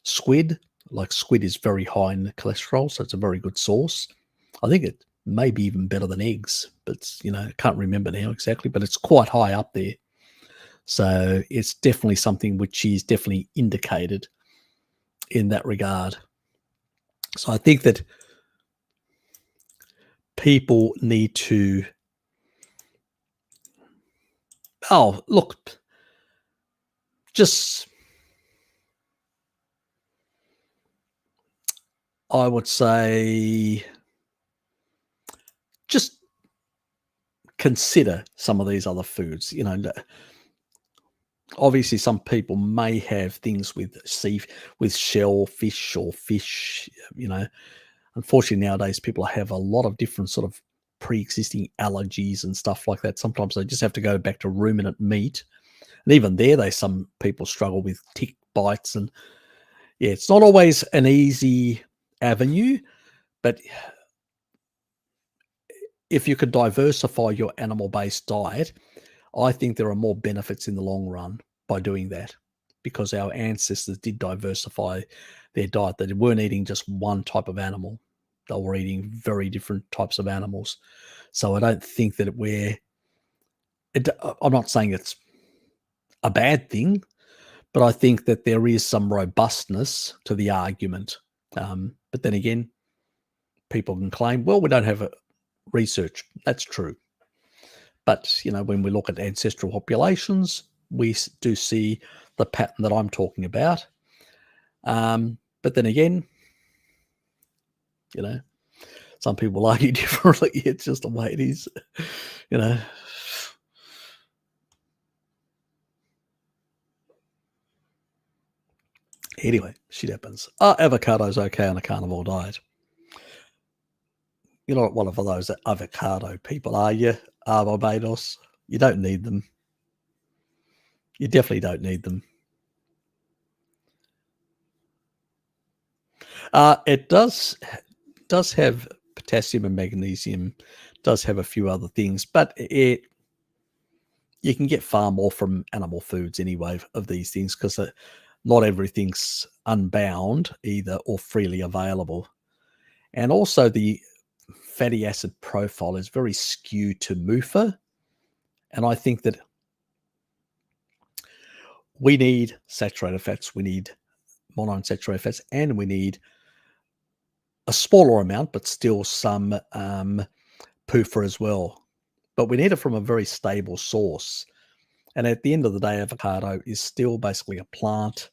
squid. Like squid is very high in cholesterol, so it's a very good source. I think it may be even better than eggs, but I can't remember now exactly, but it's quite high up there. So it's definitely something which is definitely indicated in that regard. So I think that people need to, I would say, just consider some of these other foods. Obviously, some people may have things with shellfish or fish. Unfortunately, nowadays people have a lot of different sort of pre-existing allergies and stuff like that. Sometimes they just have to go back to ruminant meat, and even there, some people struggle with tick bites, and it's not always an easy avenue. But if you could diversify your animal-based diet, I think there are more benefits in the long run by doing that, because our ancestors did diversify their diet. They weren't eating just one type of animal. They were eating very different types of animals. So I don't think that I'm not saying it's a bad thing, but I think that there is some robustness to the argument. But then again, people can claim, well, we don't have research. That's true. But, when we look at ancestral populations, we do see the pattern that I'm talking about. But then again, some people argue differently. It's just the way it is, Anyway, shit happens. Are avocados okay on a carnivore diet? You're not one of those avocado people, are you, Barbados? You don't need them. You definitely don't need them. It does have potassium and magnesium, does have a few other things, but you can get far more from animal foods anyway of these things, because not everything's unbound either or freely available. And also the fatty acid profile is very skewed to MUFA. And I think that we need saturated fats, we need monounsaturated fats, and we need a smaller amount, but still some PUFA as well. But we need it from a very stable source. And at the end of the day, avocado is still basically a plant.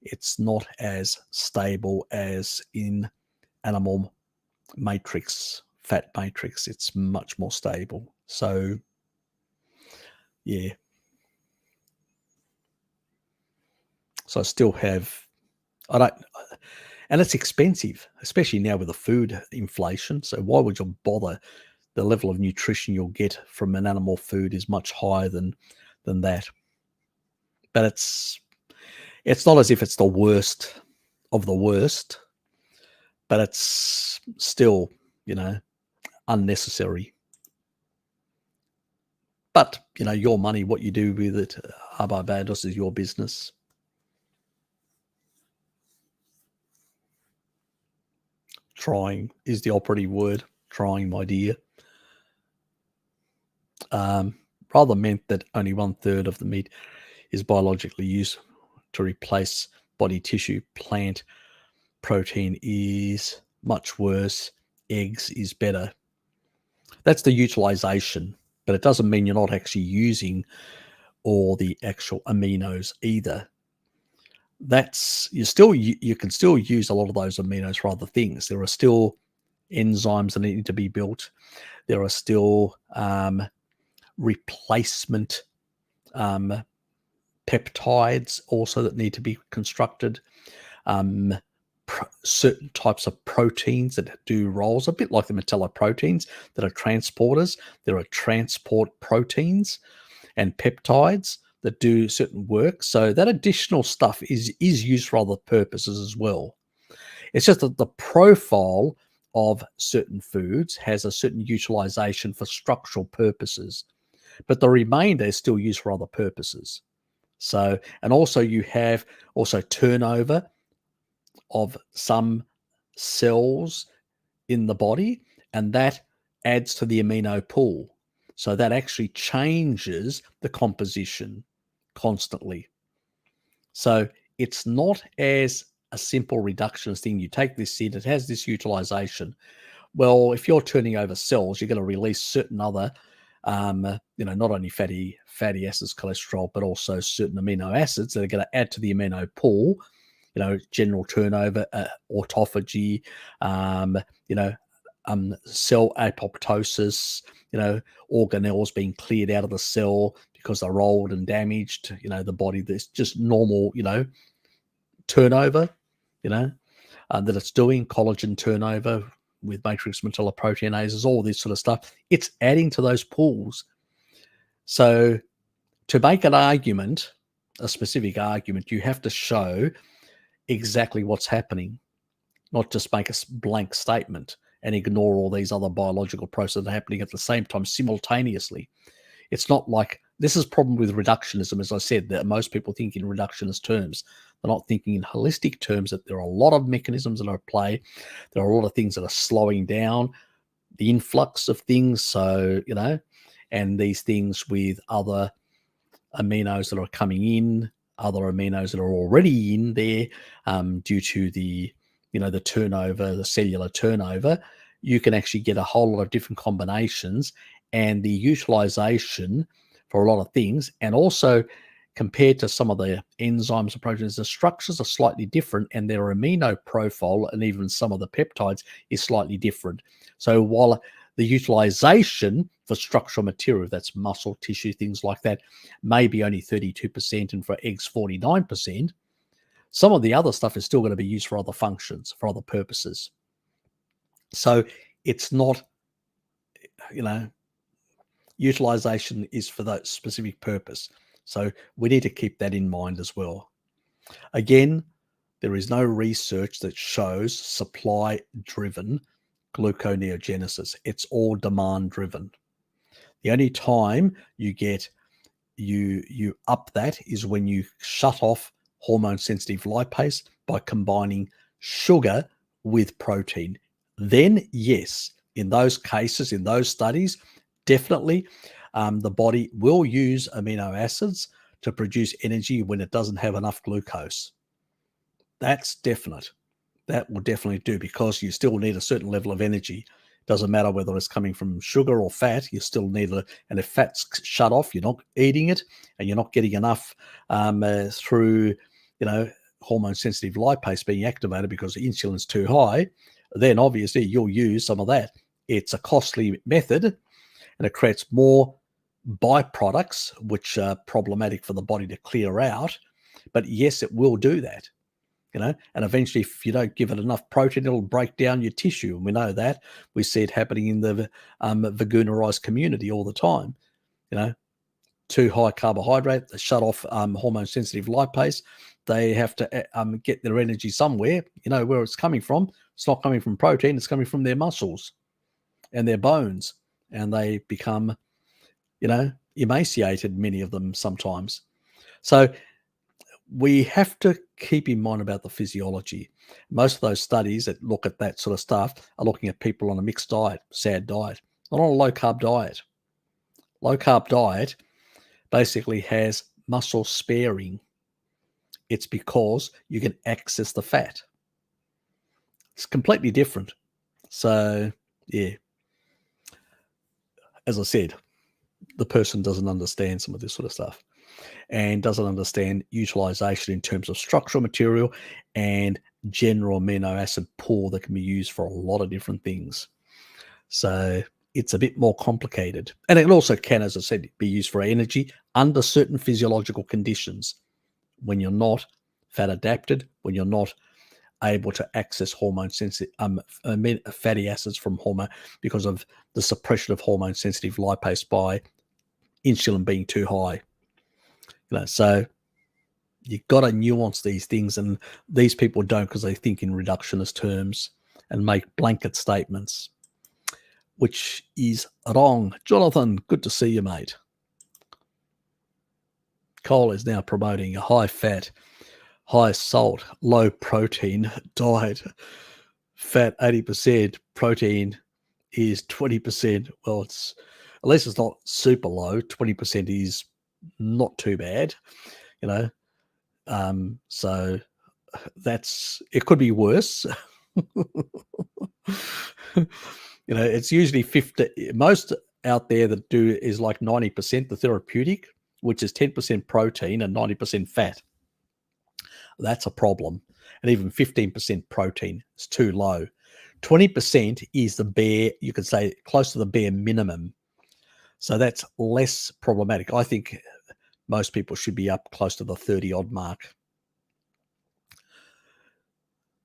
It's not as stable as in animal matrix, fat matrix. It's much more stable. So, yeah. So I still have, and it's expensive, especially now with the food inflation. So why would you bother? The level of nutrition you'll get from an animal food is much higher than that. But it's not as if it's the worst of the worst, but it's still, unnecessary. But, your money, what you do with it, Barbados, is your business. Trying is the operative word. Trying, my dear. Rather meant that only 1/3 of the meat is biologically used to replace body tissue. Plant protein is much worse. Eggs is better. That's the utilization, but it doesn't mean you're not actually using all the actual aminos either. You can still use a lot of those aminos for other things. There are still enzymes that need to be built. There are still replacement peptides also that need to be constructed. Certain types of proteins that do roles, a bit like the metalloproteins that are transporters. There are transport proteins and peptides that do certain work. So that additional stuff is used for other purposes as well. It's just that the profile of certain foods has a certain utilization for structural purposes, but the remainder is still used for other purposes. So, and also you have also turnover of some cells in the body, and that adds to the amino pool. So that actually changes the composition constantly. So it's not as a simple reductionist thing. You take this in, it has this utilization. Well, if you're turning over cells, you're going to release certain other, not only fatty acids, cholesterol, but also certain amino acids that are going to add to the amino pool. General turnover, autophagy, cell apoptosis, organelles being cleared out of the cell because they're old and damaged, the body, that's just normal, turnover, that it's doing, collagen turnover with matrix metalloproteinases, all this sort of stuff. It's adding to those pools. So to make an argument, a specific argument, you have to show exactly what's happening, not just make a blank statement and ignore all these other biological processes that are happening at the same time simultaneously. It's not like, this is a problem with reductionism, as I said, that most people think in reductionist terms. They're not thinking in holistic terms, that there are a lot of mechanisms that are at play. There are a lot of things that are slowing down the influx of things. So, and these things with other aminos that are coming in, other aminos that are already in there due to the, the turnover, the cellular turnover, you can actually get a whole lot of different combinations, and the utilization for a lot of things. And also compared to some of the enzymes and proteins, the structures are slightly different, and their amino profile and even some of the peptides is slightly different. So while the utilization for structural material, that's muscle, tissue, things like that, maybe only 32%, and for eggs 49%, some of the other stuff is still going to be used for other functions, for other purposes. So it's not, utilization is for that specific purpose. So we need to keep that in mind as well. Again, there is no research that shows supply-driven gluconeogenesis. It's all demand-driven. The only time you get you up that is when you shut off hormone-sensitive lipase by combining sugar with protein. Then, yes, in those cases, in those studies, definitely the body will use amino acids to produce energy when it doesn't have enough glucose. That's definite. That will definitely do, because you still need a certain level of energy. Doesn't matter whether it's coming from sugar or fat, you still need it. And if fat's shut off, you're not eating it, and you're not getting enough through, hormone-sensitive lipase being activated because the insulin's too high, then obviously you'll use some of that. It's a costly method, and it creates more byproducts, which are problematic for the body to clear out. But yes, it will do that. And eventually, if you don't give it enough protein, it'll break down your tissue. And we know that. We see it happening in the veganerized community all the time. Too high carbohydrate, they shut off hormone-sensitive lipase. They have to get their energy somewhere, where it's coming from. It's not coming from protein. It's coming from their muscles and their bones. And they become, emaciated, many of them sometimes. So we have to keep in mind about the physiology. Most of those studies that look at that sort of stuff are looking at people on a mixed diet, SAD diet, not on a low-carb diet. Low-carb diet basically has muscle sparing. It's because you can access the fat. It's completely different. So, yeah, as I said, the person doesn't understand some of this sort of stuff. and doesn't understand utilization in terms of structural material and general amino acid pool that can be used for a lot of different things. So it's a bit more complicated. And it also can, as I said, be used for energy under certain physiological conditions. When you're not fat adapted, when you're not able to access hormone sensitive fatty acids from hormone because of the suppression of hormone sensitive lipase by insulin being too high. So you've got to nuance these things, and these people don't, because they think in reductionist terms and make blanket statements, which is wrong. Jonathan, good to see you, mate. Cole is now promoting a high fat, high salt, low protein diet. Fat 80%, protein is 20%. Well, at least it's not super low. 20% is not too bad, so it could be worse. It's usually 50. Most out there that do is like 90% the therapeutic, which is 10% protein and 90% fat. That's a problem. And even 15% protein is too low. 20% is the bare, you could say, close to the bare minimum. So that's less problematic. I think most people should be up close to the 30-odd mark.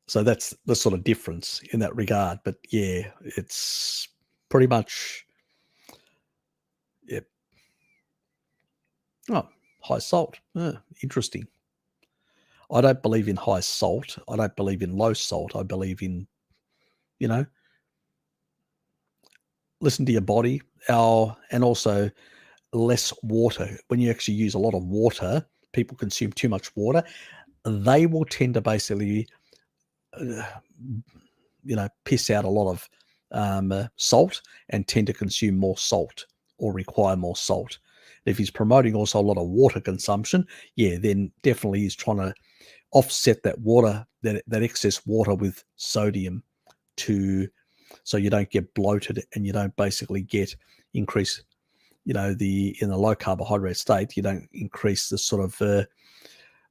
So that's the sort of difference in that regard. But yeah, it's pretty much, oh, high salt. Interesting. I don't believe in high salt. I don't believe in low salt. I believe in, listen to your body, and also less water. When you actually use a lot of water, people consume too much water, they will tend to basically, piss out a lot of salt and tend to consume more salt or require more salt. If he's promoting also a lot of water consumption, then definitely he's trying to offset that water, that excess water with sodium, so you don't get bloated and you don't basically get increase, in the low carbohydrate state, you don't increase the sort of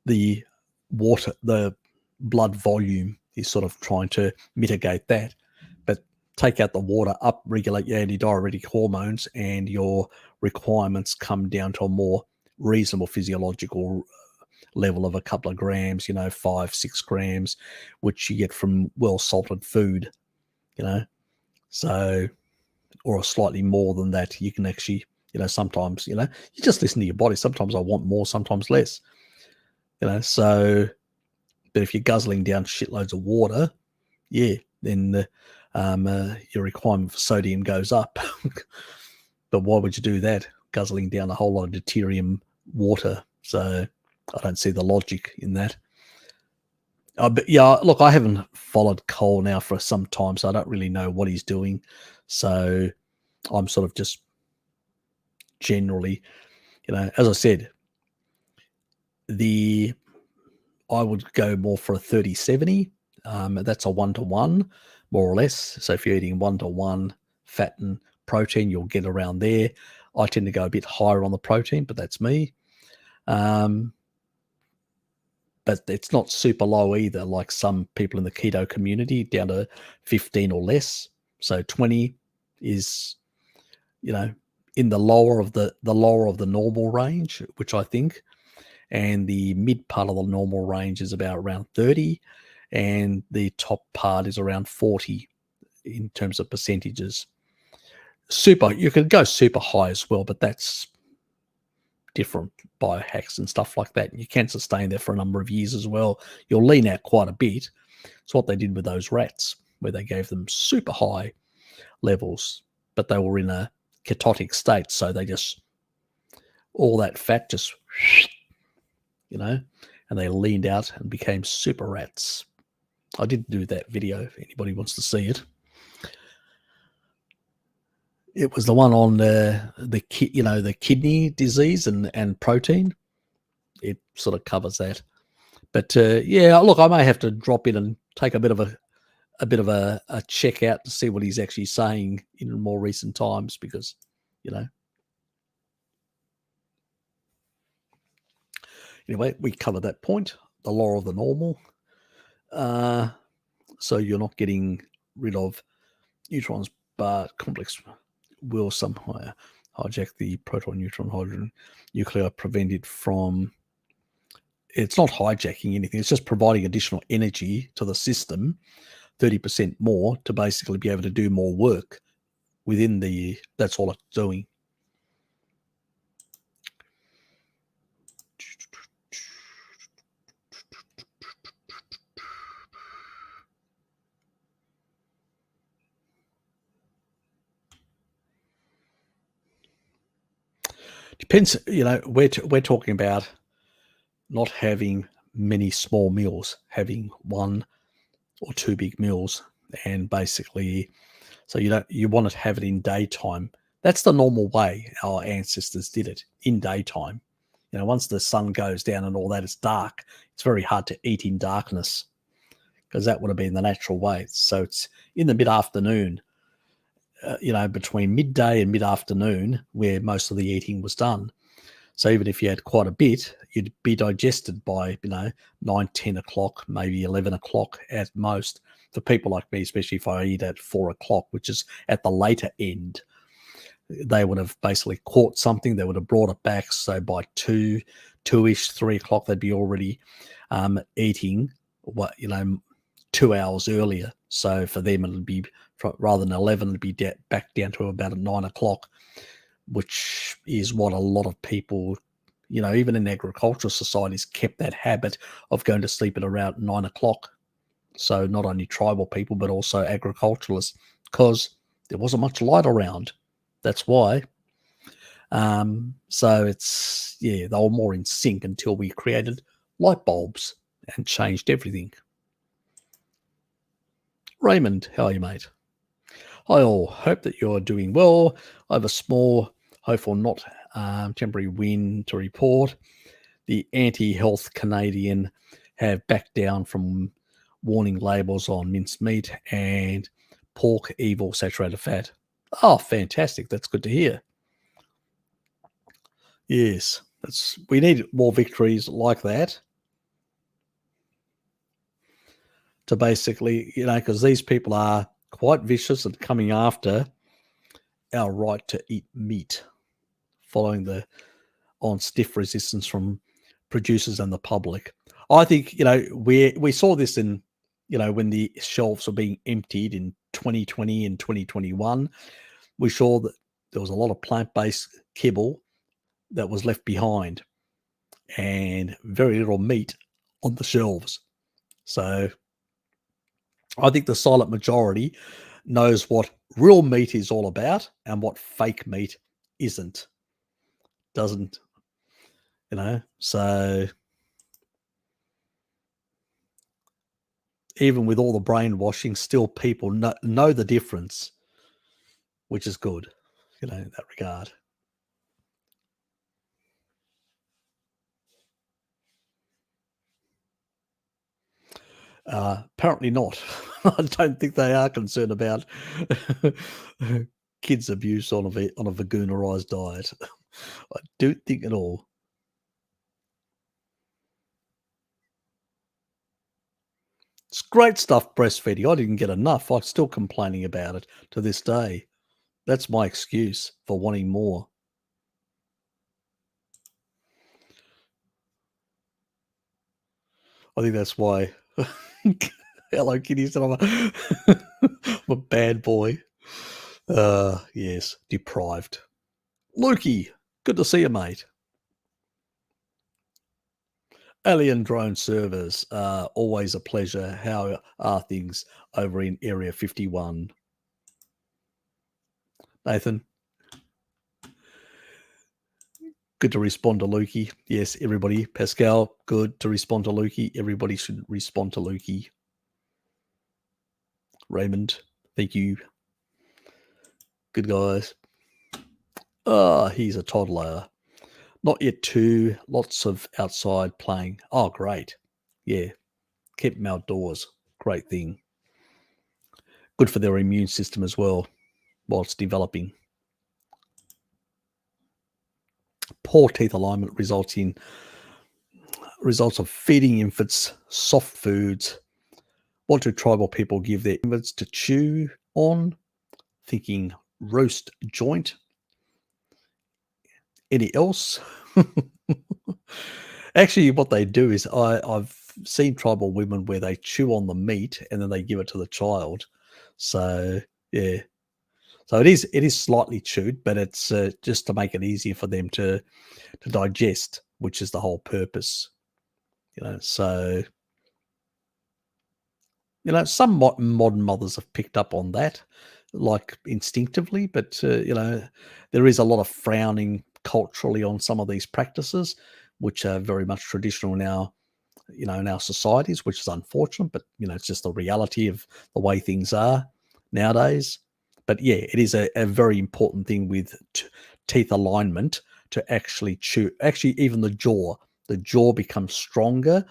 the water, the blood volume is sort of trying to mitigate that. But take out the water, up-regulate your antidiuretic hormones, and your requirements come down to a more reasonable physiological level of a couple of grams, 5-6 grams, which you get from well-salted food, so, or slightly more than that. You can actually, sometimes, you just listen to your body. Sometimes I want more, sometimes less, so, but if you're guzzling down shitloads of water, then your requirement for sodium goes up. But why would you do that? Guzzling down a whole lot of deuterium water. So I don't see the logic in that. But yeah, look, I haven't followed Cole now for some time, so I don't really know what he's doing. So I'm sort of just generally, as I said, I would go more for a 30-70. That's a 1-to-1, more or less. So if you're eating 1-to-1 fat and protein, you'll get around there. I tend to go a bit higher on the protein, but that's me. But it's not super low either, like some people in the keto community, down to 15 or less. So 20 is, in the lower of the normal range, which I think, and the mid part of the normal range is around 30, and the top part is around 40 in terms of percentages. You can go super high as well, but that's different biohacks and stuff like that. You can sustain that for a number of years as well. You'll lean out quite a bit. It's what they did with those rats, where they gave them super high levels, but they were in a ketotic state. So they just, all that fat just, and they leaned out and became super rats. I did do that video if anybody wants to see it. It was the one on the kidney disease and protein. It sort of covers that. But look, I may have to drop in and take a bit of a check out to see what he's actually saying in more recent times, because Anyway, we covered that point, the law of the normal. So you're not getting rid of neutrons, but complex will somehow hijack the proton, neutron, hydrogen nuclei, prevent it from. It's not hijacking anything. It's just providing additional energy to the system, 30% more, to basically be able to do more work within the. That's all it's doing. Depends, we're talking about not having many small meals, having one or two big meals, and basically, so you want to have it in daytime. That's the normal way our ancestors did it, in daytime. Once the sun goes down and all that, it's dark. It's very hard to eat in darkness, because that would have been the natural way. So it's in the mid-afternoon, between midday and mid-afternoon, where most of the eating was done. So even if you had quite a bit, you'd be digested by, 9, 10 o'clock, maybe 11 o'clock at most. For people like me, especially if I eat at 4 o'clock, which is at the later end, they would have basically caught something. They would have brought it back. So by 2-ish, 3 o'clock, they'd be already eating, 2 hours earlier. So for them, it'd be, rather than 11, it'd be back down to about 9 o'clock, which is what a lot of people, even in agricultural societies, kept that habit of going to sleep at around 9 o'clock. So not only tribal people, but also agriculturalists, because there wasn't much light around. That's why. So it's, they were more in sync until we created light bulbs and changed everything. Raymond, how are you, mate? Hi all, hope that you're doing well. I have a small, hopeful not temporary win to report. The anti-health Canadian have backed down from warning labels on minced meat and pork, evil saturated fat. Oh, fantastic. That's good to hear. Yes, we need more victories like that to basically, because these people are quite vicious and coming after our right to eat meat, following on stiff resistance from producers and the public. I think, we saw this in, when the shelves were being emptied in 2020 and 2021, we saw that there was a lot of plant-based kibble that was left behind and very little meat on the shelves. So I think the silent majority knows what real meat is all about and what fake meat isn't. Doesn't, so even with all the brainwashing, still people know the difference, which is good, in that regard. Apparently not. I don't think they are concerned about kids' abuse on a veganerized diet. I don't think at all. It's great stuff, breastfeeding. I didn't get enough. I'm still complaining about it to this day. That's my excuse for wanting more. I think that's why Hello Kitty said I'm a bad boy. Yes, deprived. Lukey, good to see you, mate. Alien drone servers, always a pleasure. How are things over in Area 51? Nathan? Good to respond to Lukey. Yes, everybody. Pascal, good to respond to Lukey. Everybody should respond to Lukey. Raymond, thank you. Good guys. He's a toddler. Not yet 2. Lots of outside playing. Oh, great. Yeah. Keep them outdoors. Great thing. Good for their immune system as well while it's developing. Poor teeth alignment results in Results of feeding infants soft foods. What do tribal people give their infants to chew on? Thinking roast joint. Any else? Actually, what they do is I've seen tribal women where they chew on the meat and then they give it to the child. So yeah, so it is slightly chewed, but it's just to make it easier for them to digest, which is the whole purpose. So some modern mothers have picked up on that, like instinctively, but there is a lot of frowning culturally on some of these practices, which are very much traditional now, in our societies, which is unfortunate, but it's just the reality of the way things are nowadays. But yeah, it is a very important thing with teeth alignment to actually chew. Actually, even the jaw becomes stronger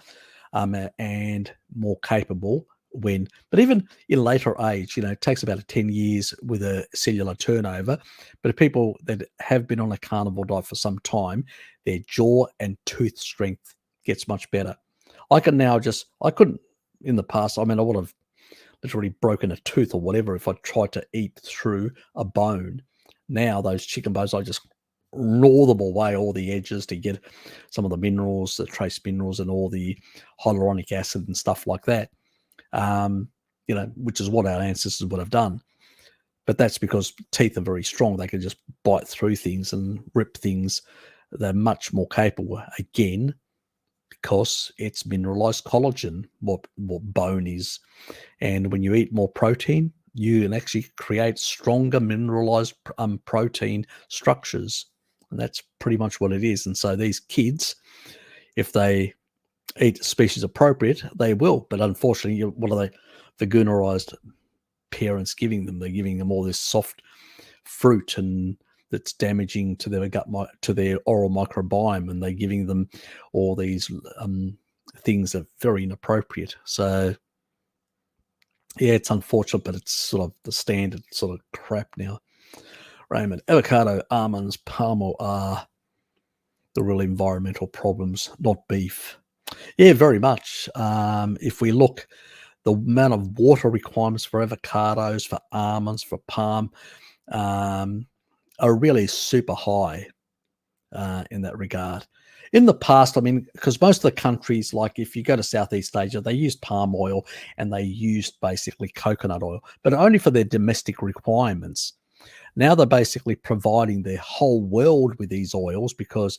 and more capable but even in later age, it takes about 10 years with a cellular turnover. But if people that have been on a carnivore diet for some time, their jaw and tooth strength gets much better. I couldn't in the past. I mean, I would have literally broken a tooth or whatever if I tried to eat through a bone. Now those chicken bones, I just gnaw them away, all the edges, to get some of the minerals, the trace minerals, and all the hyaluronic acid and stuff like that. Which is what our ancestors would have done. But that's because teeth are very strong. They can just bite through things and rip things. They're much more capable, again, because it's mineralized collagen, what bone is. And when you eat more protein, you can actually create stronger mineralized protein structures. And that's pretty much what it is. And so these kids, if they eat species appropriate, they will. But unfortunately, what are the veganerized parents giving them? They're giving them all this soft fruit, and that's damaging to their gut, to their oral microbiome, and they're giving them all these things that are very inappropriate. So yeah, it's unfortunate, but it's sort of the standard sort of crap now. Raymond, avocado, almonds, palm oil are the real environmental problems, not beef. Yeah, very much. If we look, the amount of water requirements for avocados, for almonds, for palm are really super high in that regard. In the past, I mean, because most of the countries, like if you go to Southeast Asia, they used palm oil and they used basically coconut oil, but only for their domestic requirements. Now they're basically providing their whole world with these oils because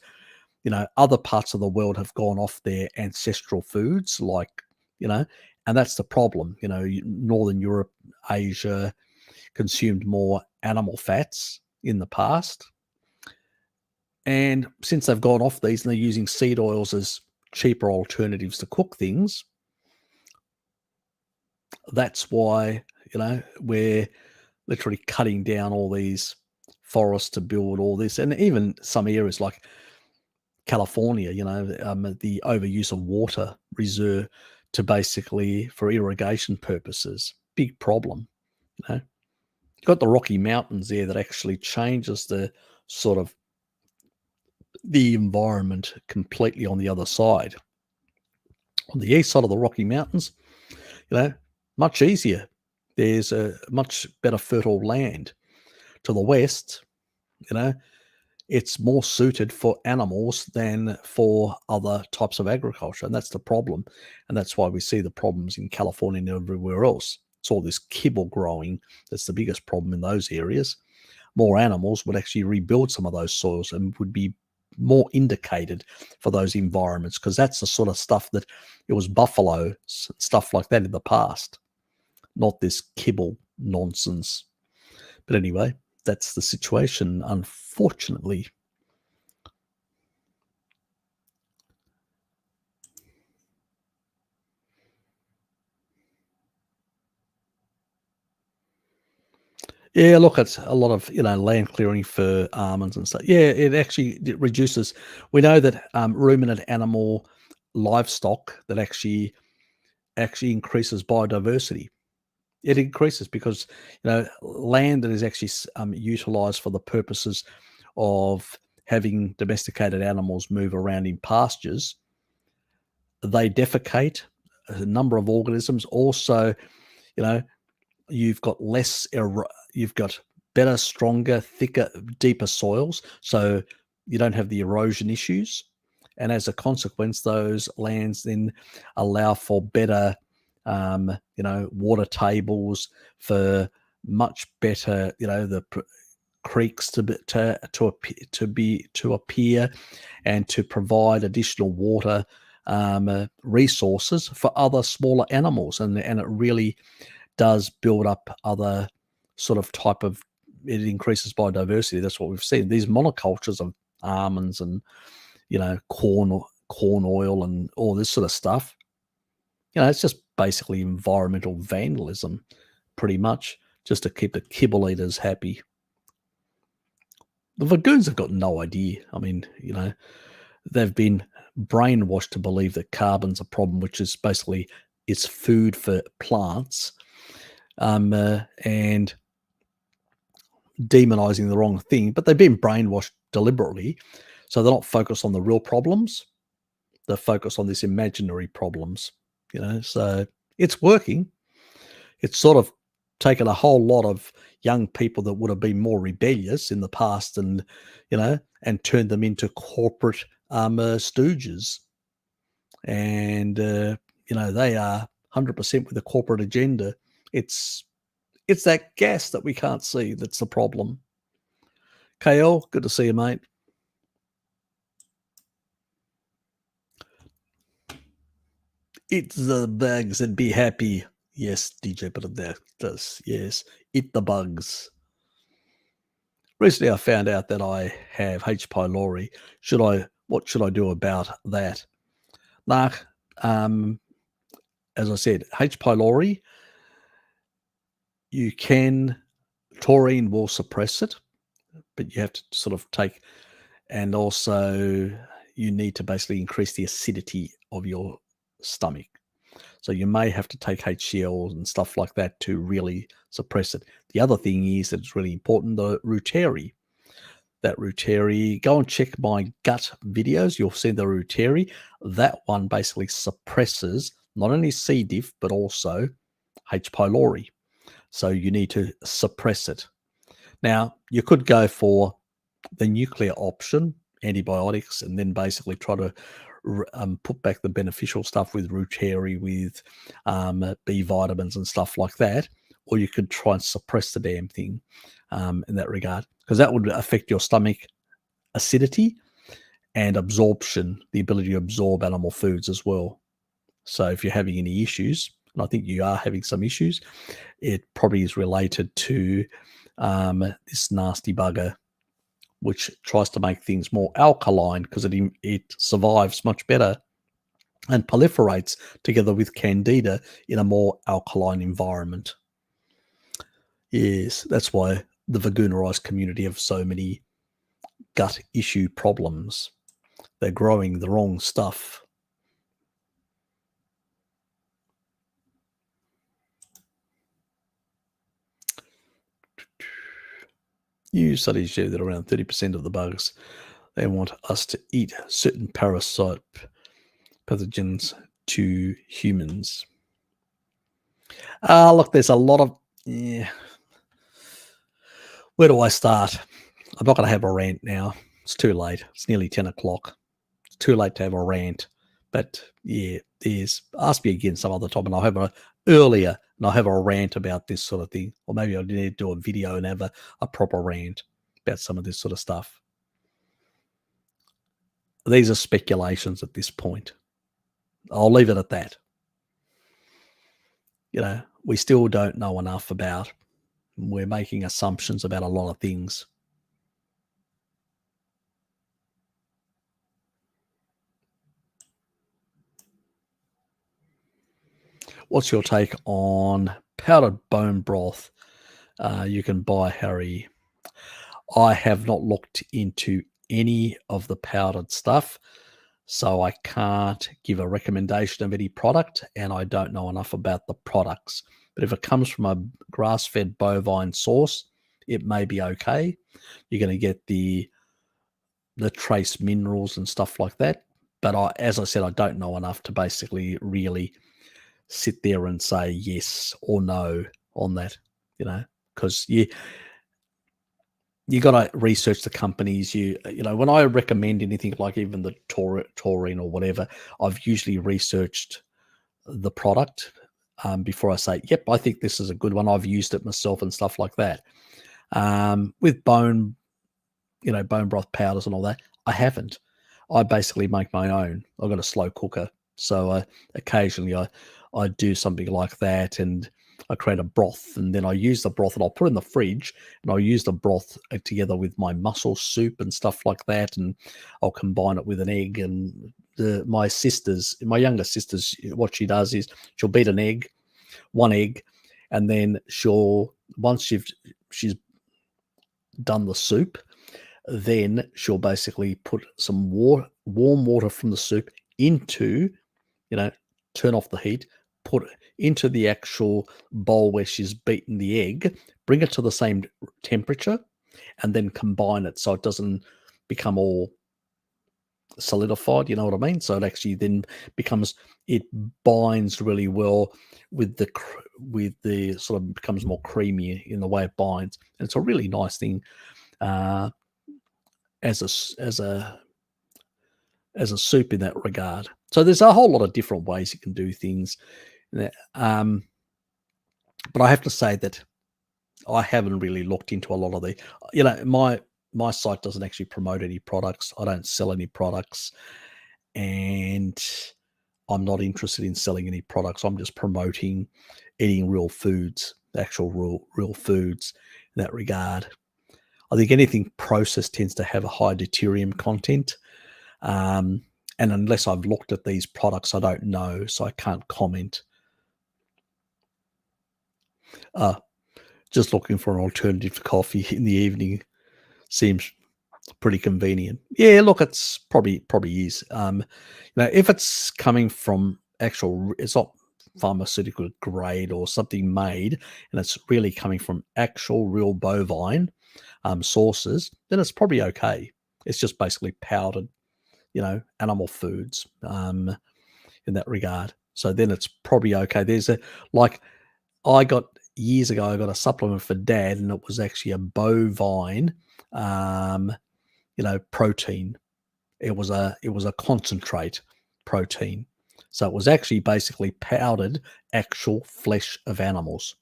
other parts of the world have gone off their ancestral foods, and that's the problem. Northern Europe, Asia consumed more animal fats in the past. And since they've gone off these and they're using seed oils as cheaper alternatives to cook things, that's why, we're literally cutting down all these forests to build all this. And even some areas like California, the overuse of water reserve to basically for irrigation purposes, big problem. You've got the Rocky Mountains there that actually changes the sort of the environment completely on the other side. On the east side of the Rocky Mountains, much easier. There's a much better fertile land. To the west, it's more suited for animals than for other types of agriculture. And that's the problem. And that's why we see the problems in California and everywhere else. It's all this kibble growing. That's the biggest problem in those areas. More animals would actually rebuild some of those soils and would be more indicated for those environments, because that's the sort of stuff that it was buffalo, stuff like that in the past, not this kibble nonsense. But anyway, that's the situation, unfortunately. Yeah, look, it's a lot of land clearing for almonds and stuff. Yeah, it reduces. We know that ruminant animal livestock that actually increases biodiversity. It increases because land that is actually utilized for the purposes of having domesticated animals move around in pastures they defecate a number of organisms. Also, you've got you've got better, stronger, thicker, deeper soils, so you don't have the erosion issues. And as a consequence, those lands then allow for better, water tables, for much better, the creeks to appear and to provide additional water resources for other smaller animals, and it really does build up other sort of it increases biodiversity. That's what we've seen. These monocultures of almonds and corn oil and all this sort of stuff, it's just basically environmental vandalism, pretty much, just to keep the kibble eaters happy. The Vagoons have got no idea. I mean, they've been brainwashed to believe that carbon's a problem, which is basically it's food for plants, and demonizing the wrong thing. But they've been brainwashed deliberately, so they're not focused on the real problems. They're focused on these imaginary problems, so it's working. It's sort of taken a whole lot of young people that would have been more rebellious in the past and turned them into corporate stooges. And they are 100% with the corporate agenda. It's that gas that we can't see that's the problem. KL, good to see you, mate. Eat the bugs and be happy. Yes, DJ, but that does. Yes, eat the bugs. Recently, I found out that I have H. pylori. What should I do about that? Nah, as I said, H. pylori, taurine will suppress it, but you have to sort of take, and also you need to basically increase the acidity of your stomach. So you may have to take HCl and stuff like that to really suppress it. The other thing is that it's really important, the Reuteri. That Reuteri, go and check my gut videos. You'll see the Reuteri. That one basically suppresses not only C. diff, but also H. pylori. So you need to suppress it. Now, you could go for the nuclear option, antibiotics, and then basically try to put back the beneficial stuff with Reuteri, with B vitamins and stuff like that. Or you could try and suppress the damn thing in that regard, because that would affect your stomach acidity and absorption, the ability to absorb animal foods as well. So if you're having any issues, and I think you are having some issues, it probably is related to this nasty bugger, which tries to make things more alkaline because it survives much better and proliferates together with candida in a more alkaline environment. Yes, that's why the Vagoonized community have so many gut issue problems. They're growing the wrong stuff. New studies show that around 30% of the bugs, they want us to eat certain parasite pathogens to humans. Look, there's a lot of... Where do I start? I'm not going to have a rant now. It's too late. It's nearly 10 o'clock. It's too late to have a rant. But yeah, ask me again some other time, and I'll have a rant about this sort of thing. Or maybe I need to do a video and have a proper rant about some of this sort of stuff. These are speculations at this point. I'll leave it at that. We still don't know enough about. We're making assumptions about a lot of things. What's your take on powdered bone broth you can buy, Harry? I have not looked into any of the powdered stuff, so I can't give a recommendation of any product, and I don't know enough about the products. But if it comes from a grass-fed bovine source, it may be okay. You're going to get the trace minerals and stuff like that. But as I said, I don't know enough to basically really sit there and say yes or no on that, because you got to research the companies. When I recommend anything like even the taurine or whatever, I've usually researched the product before I say, yep, I think this is a good one. I've used it myself and stuff like that. With bone broth powders and all that, I haven't. I basically make my own. I've got a slow cooker. So occasionally I do something like that, and I create a broth, and then I use the broth and I'll put it in the fridge, and I'll use the broth together with my mussel soup and stuff like that, and I'll combine it with an egg. And my younger sisters, what she does is she'll beat one egg, and then once she's done the soup, then she'll basically put some warm water from the soup into, turn off the heat, put it into the actual bowl where she's beaten the egg, bring it to the same temperature, and then combine it so it doesn't become all solidified, you know what I mean? So it actually then it binds really well with the sort of becomes more creamy in the way it binds. And it's a really nice thing as a soup in that regard. So there's a whole lot of different ways you can do things. But I have to say that I haven't really looked into a lot of my site doesn't actually promote any products. I don't sell any products, and I'm not interested in selling any products. I'm just promoting eating real foods, actual real foods in that regard. I think anything processed tends to have a high deuterium content. And unless I've looked at these products, I don't know, so I can't comment. Just looking for an alternative to coffee in the evening seems pretty convenient. Yeah, look, it's probably is. If it's coming from it's not pharmaceutical grade or something made, and it's really coming from actual real bovine sources, then it's probably okay. It's just basically powdered, animal foods in that regard. So then it's probably okay. Years ago, I got a supplement for Dad, and it was actually a bovine, protein. It was a concentrate protein. So it was actually basically powdered actual flesh of animals,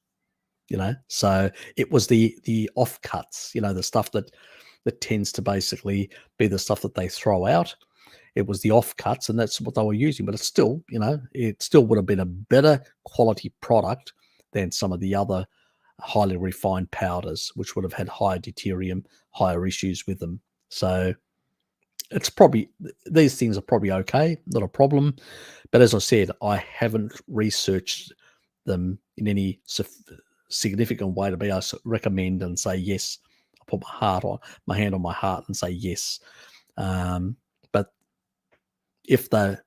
So it was the offcuts, the stuff that tends to basically be the stuff that they throw out. It was the offcuts, and that's what they were using. But it's still, it still would have been a better quality product than some of the other highly refined powders, which would have had higher deuterium, higher issues with them. So it's probably, these things are probably okay, not a problem. But as I said, I haven't researched them in any significant way to be able to recommend and say yes. I put my hand on my heart and say yes. But if they're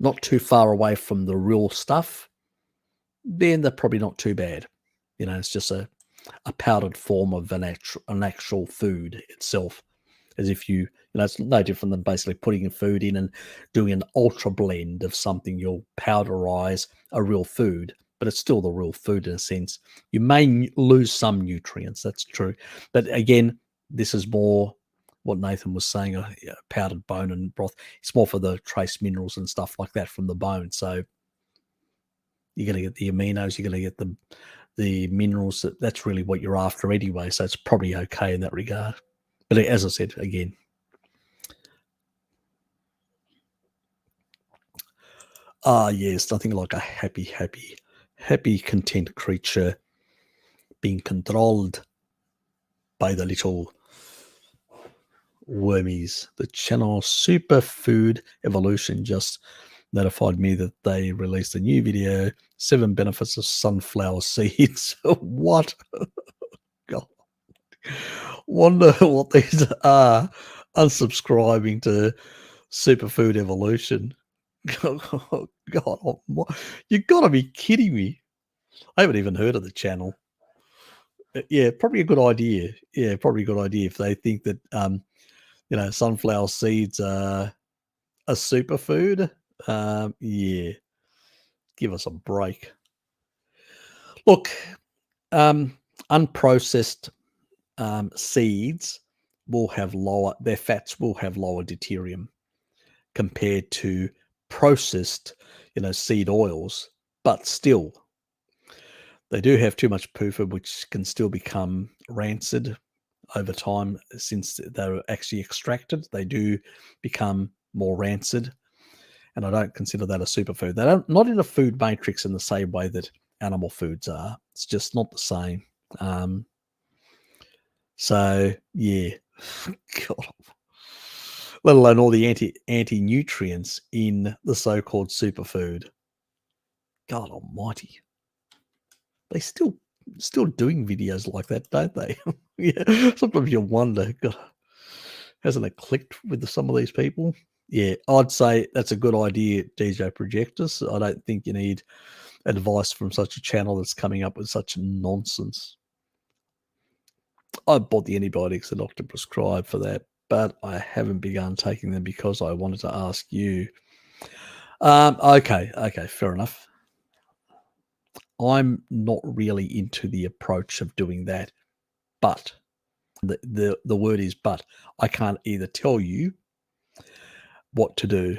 not too far away from the real stuff, then they're probably not too bad. It's just a powdered form of an actual food itself. As if it's no different than basically putting a food in and doing an ultra blend of something. You'll powderize a real food, but it's still the real food in a sense. You may lose some nutrients, that's true. But again, this is more what Nathan was saying, powdered bone and broth. It's more for the trace minerals and stuff like that from the bone. So you're going to get the aminos, you're going to get the minerals. That's really what you're after anyway. So it's probably okay in that regard. But as I said, again, yes, nothing like a happy, content creature being controlled by the little wormies. The channel Superfood Evolution just notified me that they released a new video, 7 benefits of sunflower seeds. What? God. Wonder what these are. Unsubscribing to Superfood Evolution. God, you gotta be kidding me. I haven't even heard of the channel. Yeah, probably a good idea. Yeah, probably a good idea if they think that sunflower seeds are a superfood? Yeah, give us a break. Look, unprocessed seeds will have their fats will have lower deuterium compared to processed, seed oils, but still, they do have too much PUFA, which can still become rancid over time. Since they're actually extracted, they do become more rancid, and I don't consider that a superfood. They're not in a food matrix in the same way that animal foods are. It's just not the same. So yeah, God, let alone all the anti-nutrients in the so-called superfood. God Almighty, they still doing videos like that, don't they? Yeah, sometimes you wonder, God, hasn't it clicked with some of these people? Yeah, I'd say that's a good idea, DJ Projectors. I don't think you need advice from such a channel that's coming up with such nonsense. I bought the antibiotics the doctor prescribed for that, but I haven't begun taking them because I wanted to ask you. Okay, fair enough. I'm not really into the approach of doing that, but the word is but. I can't either tell you what to do.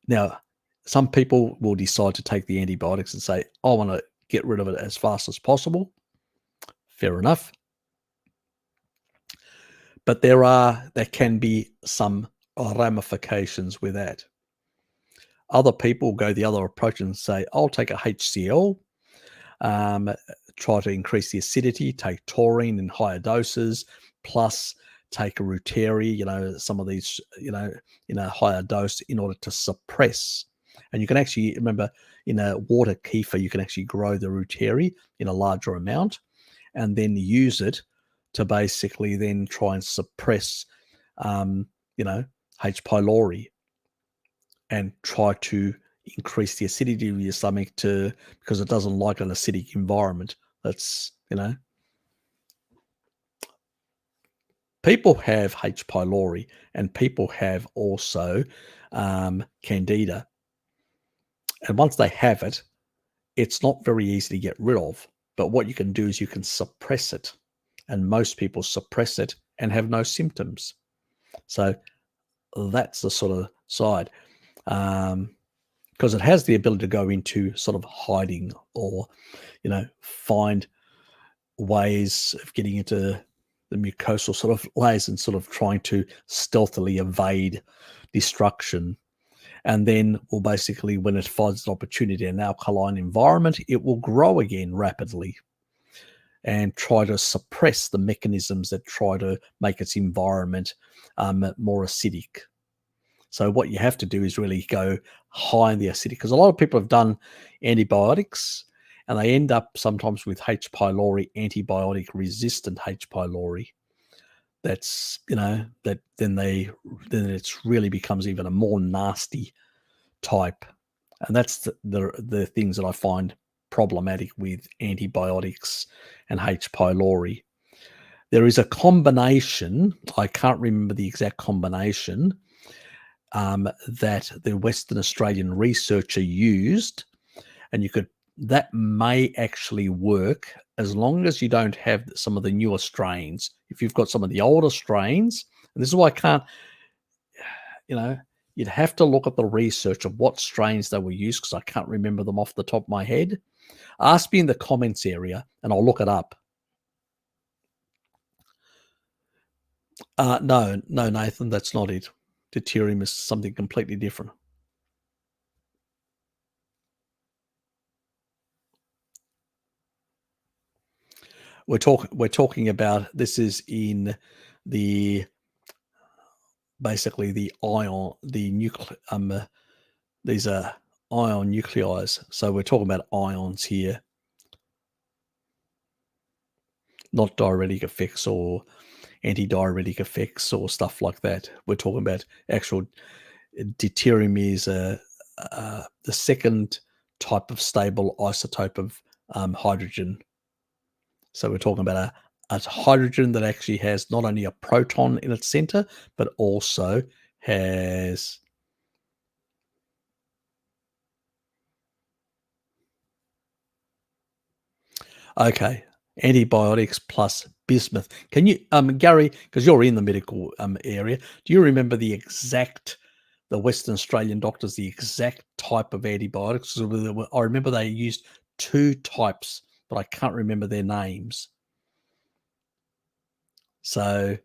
Now, some people will decide to take the antibiotics and say, I want to get rid of it as fast as possible. Fair enough. But there can be some ramifications with that. Other people go the other approach and say, I'll take a HCl, try to increase the acidity, take taurine in higher doses, plus take a Ruteri, some of these, in a higher dose in order to suppress. And you can actually, remember, in a water kefir, you can actually grow the Ruteri in a larger amount and then use it to basically then try and suppress, H. pylori, and try to increase the acidity of your stomach because it doesn't like an acidic environment. That's, people have H. pylori and people have also candida. And once they have it, it's not very easy to get rid of. But what you can do is you can suppress it. And most people suppress it and have no symptoms. So that's the sort of side. Because it has the ability to go into sort of hiding or, find ways of getting into the mucosal sort of layers and sort of trying to stealthily evade destruction. And then will basically, when it finds an opportunity in an alkaline environment, it will grow again rapidly and try to suppress the mechanisms that try to make its environment more acidic. So what you have to do is really go high in the acidic, because a lot of people have done antibiotics and they end up sometimes with H. pylori, antibiotic resistant H. pylori. That's, that then it really becomes even a more nasty type. And that's the things that I find problematic with antibiotics and H. pylori. There is a combination, I can't remember the exact combination, that the Western Australian researcher used, and that may actually work as long as you don't have some of the newer strains. If you've got some of the older strains, and this is why I can't, you'd have to look at the research of what strains they were used, because I can't remember them off the top of my head. Ask me in the comments area and I'll look it up. No, Nathan, that's not it. Deuterium is something completely different. We're talking about, this is in basically the ion, these are ion nuclei. So we're talking about ions here, not diuretic effects or antidiuretic effects or stuff like that. We're talking about actual deuterium is the second type of stable isotope of hydrogen. So we're talking about a hydrogen that actually has not only a proton in its center, but also has Okay. Antibiotics plus bismuth. Can you, Gary, because you're in the medical area, do you remember the Western Australian doctors, the exact type of antibiotics? 'Cause I remember they used two types, but I can't remember their names. So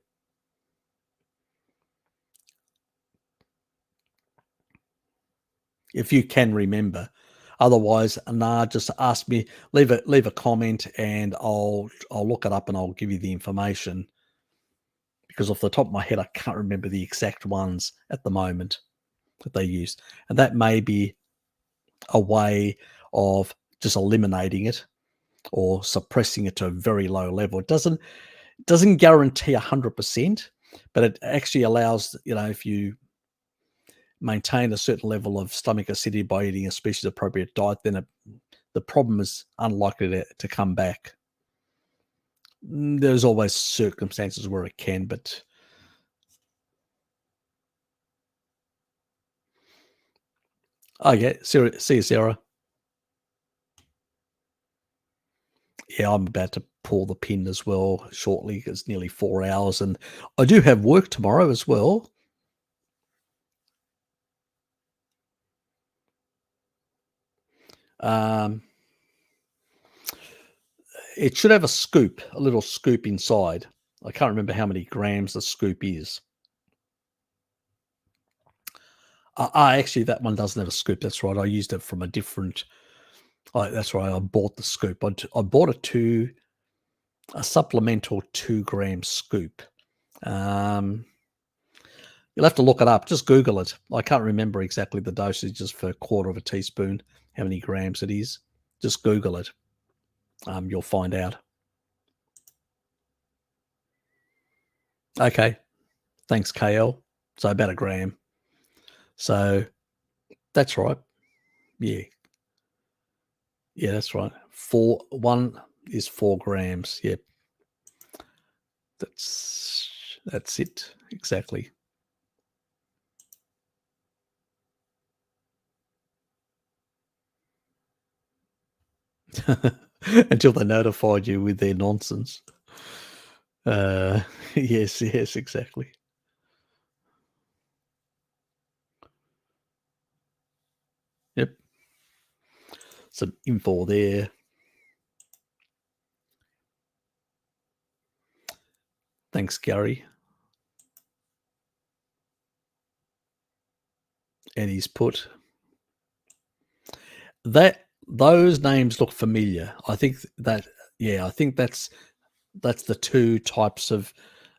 if you can remember, otherwise, nah, just ask me, leave a comment, and I'll look it up and I'll give you the information, because off the top of my head, I can't remember the exact ones at the moment that they used. And that may be a way of just eliminating it or suppressing it to a very low level. It doesn't guarantee 100%, but it actually allows, if you maintain a certain level of stomach acidity by eating a species appropriate diet, then the problem is unlikely to come back. There's always circumstances where it can, but oh yeah, Sarah, see you, Sarah. Yeah, I'm about to pull the pin as well shortly. It's nearly 4 hours, and I do have work tomorrow as well. Um, it should have a little scoop inside. I can't remember how many grams the scoop is. Actually, that one doesn't have a scoop. That's right. I used it from a different. That's right. I bought the scoop. I bought a supplemental 2 gram scoop. Um, you'll have to look it up. Just Google it. I can't remember exactly the dosages for a quarter of a teaspoon, how many grams it is. Just Google it. You'll find out. Okay. Thanks, KL. So about a gram. So that's right. Yeah. Yeah, that's right. One is 4 grams. Yep. That's it. Exactly. Until they notified you with their nonsense. Uh, yes, yes, exactly. Yep. Some info there. Thanks, Gary. And he's put that those names look familiar. I think that yeah, I think that's the two types of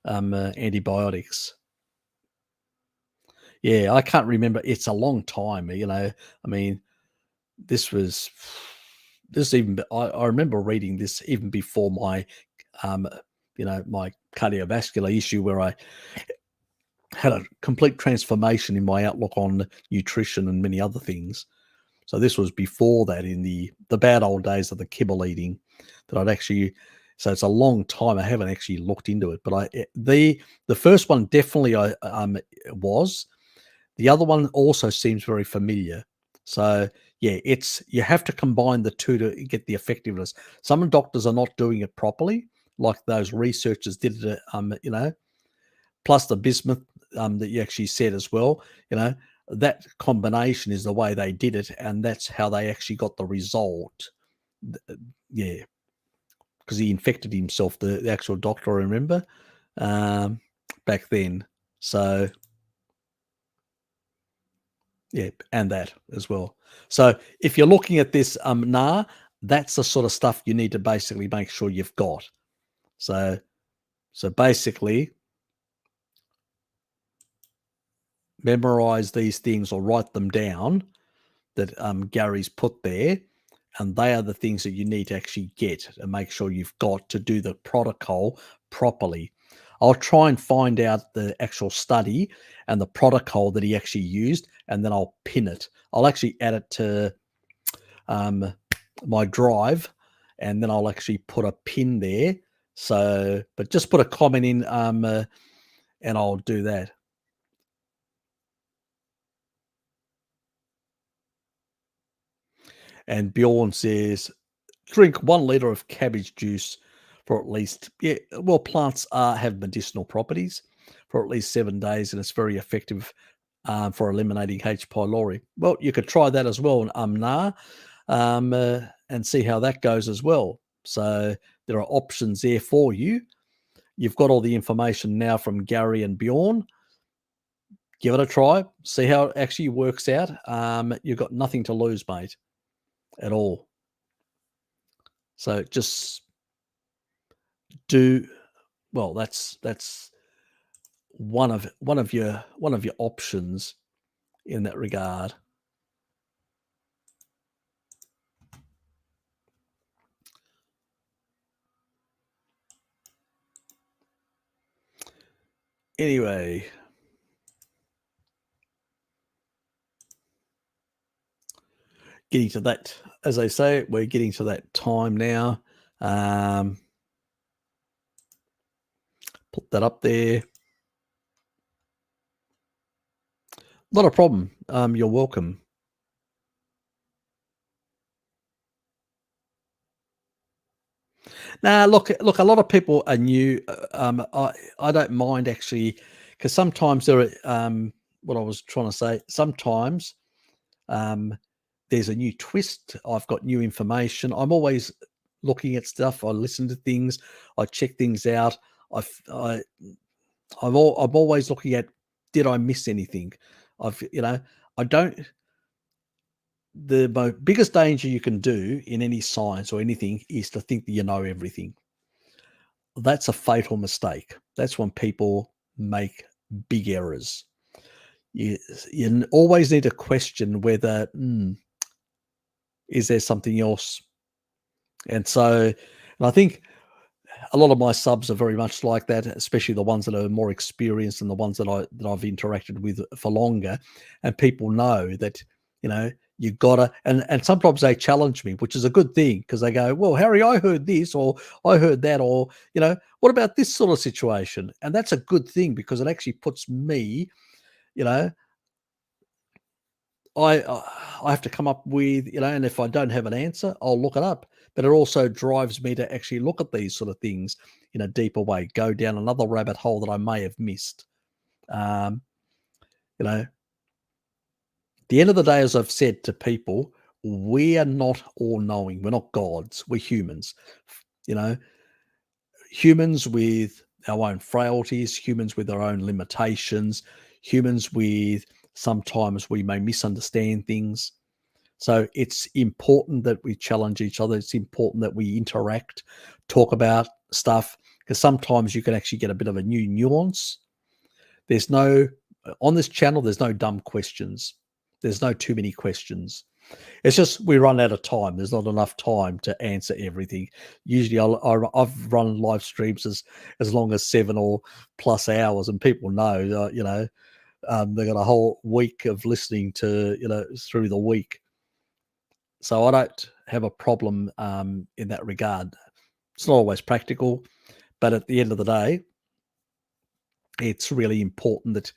antibiotics. Yeah, I can't remember. It's a long time. I mean, this was this even. I remember reading this even before um, my cardiovascular issue, where I had a complete transformation in my outlook on nutrition and many other things. So this was before that, in the bad old days of the kibble eating, that I'd actually. So it's a long time. I haven't actually looked into it, but the first one definitely was. The other one also seems very familiar. So yeah, you have to combine the two to get the effectiveness. Some doctors are not doing it properly, like those researchers did it. Plus the bismuth that you actually said as well. That combination is the way they did it, and that's how they actually got the result. Yeah, because he infected himself, the actual doctor. I remember back then. So yeah, and that as well. So if you're looking at this, that's the sort of stuff you need to basically make sure you've got. So basically, memorize these things or write them down that Gary's put there, and they are the things that you need to actually get and make sure you've got to do the protocol properly. I'll try and find out the actual study and the protocol that he actually used, and then I'll pin it. I'll actually add it to my drive, and then I'll actually put a pin there. So, but just put a comment in, and I'll do that. And Bjorn says, drink 1 liter of cabbage juice for at least, yeah, well, plants have medicinal properties for at least 7 days, and it's very effective for eliminating H. pylori. Well, you could try that as well in and see how that goes as well. So there are options there for you. You've got all the information now from Gary and Bjorn. Give it a try. See how it actually works out. You've got nothing to lose, mate, at all. So just do well. That's one of your options in that regard. Anyway, getting to that, as I say, we're getting to that time now. Put that up there. Not a problem. You're welcome. Now, look. A lot of people are new. I don't mind actually, because sometimes there are. What I was trying to say. Sometimes, there's a new twist. I've got new information. I'm always looking at stuff. I listen to things. I check things out. I'm always looking at, did I miss anything? I don't. The biggest danger you can do in any science or anything is to think that you know everything. That's a fatal mistake. That's when people make big errors. You always need to question whether, is there something else? And I think a lot of my subs are very much like that, especially the ones that are more experienced and the ones that I've interacted with for longer. And people know that, you gotta, and sometimes they challenge me, which is a good thing, because they go, well, Harry, I heard this, or I heard that, or, what about this sort of situation? And that's a good thing, because it actually puts me, I have to come up with, and if I don't have an answer, I'll look it up. But it also drives me to actually look at these sort of things in a deeper way, go down another rabbit hole that I may have missed. The end of the day, as I've said to people, we are not all knowing. We're not gods. We're humans. You know, humans with our own frailties, humans with our own limitations, humans with sometimes we may misunderstand things. So it's important that we challenge each other. It's important that we interact, talk about stuff, because sometimes you can actually get a bit of a new nuance. On this channel, there's no dumb questions. There's no too many questions. It's just we run out of time. There's not enough time to answer everything. Usually I've run live streams as long as 7 or plus hours, and people know, they got a whole week of listening to, through the week. So I don't have a problem in that regard. It's not always practical, but at the end of the day, it's really important that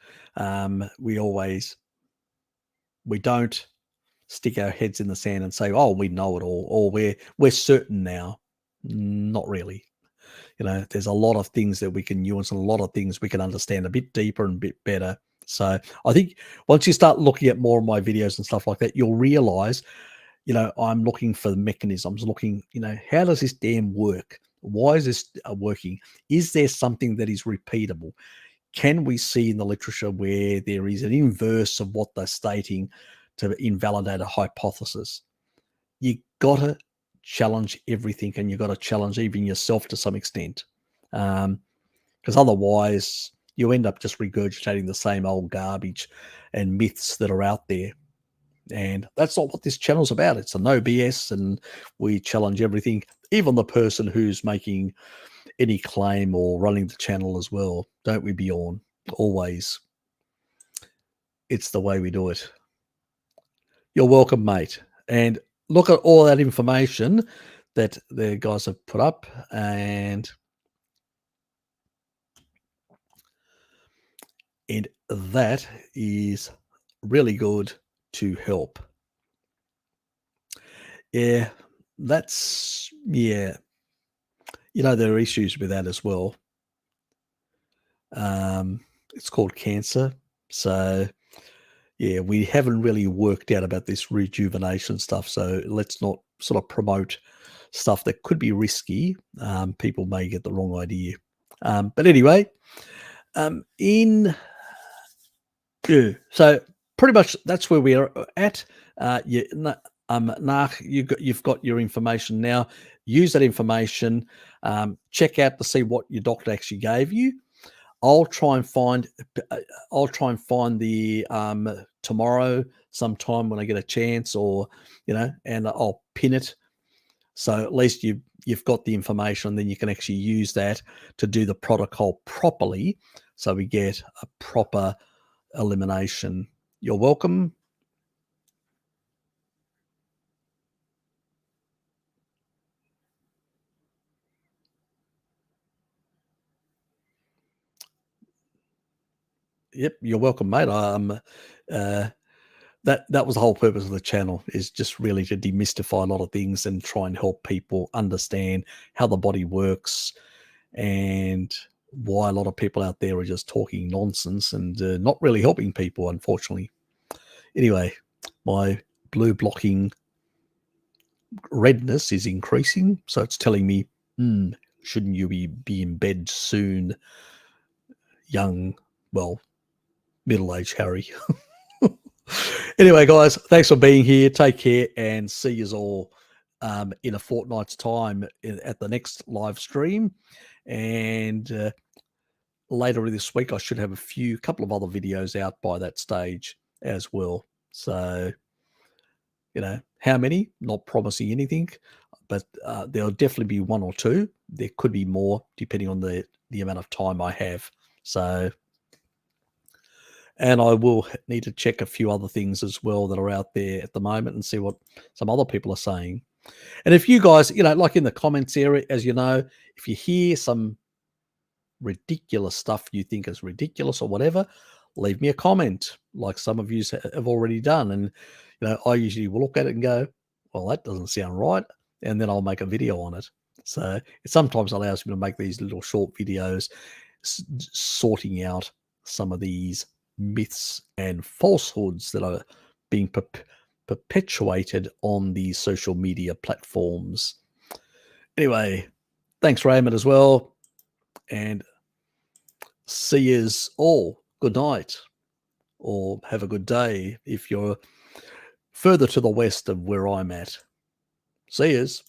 we don't stick our heads in the sand and say, "Oh, we know it all," or we're certain now. Not really. There's a lot of things that we can nuance, and a lot of things we can understand a bit deeper and a bit better. So I think once you start looking at more of my videos and stuff like that, you'll realize, I'm looking for the mechanisms, looking, how does this damn work? Why is this working? Is there something that is repeatable? Can we see in the literature where there is an inverse of what they're stating to invalidate a hypothesis? You got to challenge everything, and you got to challenge even yourself to some extent, because otherwise you end up just regurgitating the same old garbage and myths that are out there. And that's not what this channel's about. It's a no BS, and we challenge everything, even the person who's making any claim or running the channel as well. Don't we, Bjorn? Always. It's the way we do it. You're welcome, mate. And look at all that information that the guys have put up, and that is really good to help. Yeah, that's, yeah, there are issues with that as well. It's called cancer. So, yeah, we haven't really worked out about this rejuvenation stuff. So let's not sort of promote stuff that could be risky. People may get the wrong idea. But anyway, in yeah, so pretty much that's where we are at. You've got your information now. Use that information. Check out to see what your doctor actually gave you. I'll try and find the tomorrow sometime when I get a chance, or and I'll pin it, so at least you've got the information. Then you can actually use that to do the protocol properly, so we get a proper elimination. You're welcome. Yep, you're welcome, mate. That was the whole purpose of the channel, is just really to demystify a lot of things and try and help people understand how the body works, and why a lot of people out there are just talking nonsense and not really helping people, unfortunately. Anyway, my blue blocking redness is increasing, so it's telling me, shouldn't you be in bed soon, young, well, middle-aged Harry? Anyway, guys, thanks for being here. Take care, and see you all in a fortnight's time at the next live stream. And later this week, I should have a couple of other videos out by that stage as well. So, how many? Not promising anything, but there'll definitely be one or two. There could be more, depending on the amount of time I have. So, and I will need to check a few other things as well that are out there at the moment and see what some other people are saying. And if you guys, like in the comments area, as you know, if you hear some ridiculous stuff you think is ridiculous or whatever, leave me a comment, like some of you have already done. And, I usually will look at it and go, well, that doesn't sound right. And then I'll make a video on it. So it sometimes allows me to make these little short videos sorting out some of these myths and falsehoods that are being perpetuated on these social media platforms. Anyway, thanks, Raymond, as well. And see yous all. Good night, or have a good day if you're further to the west of where I'm at. See yous.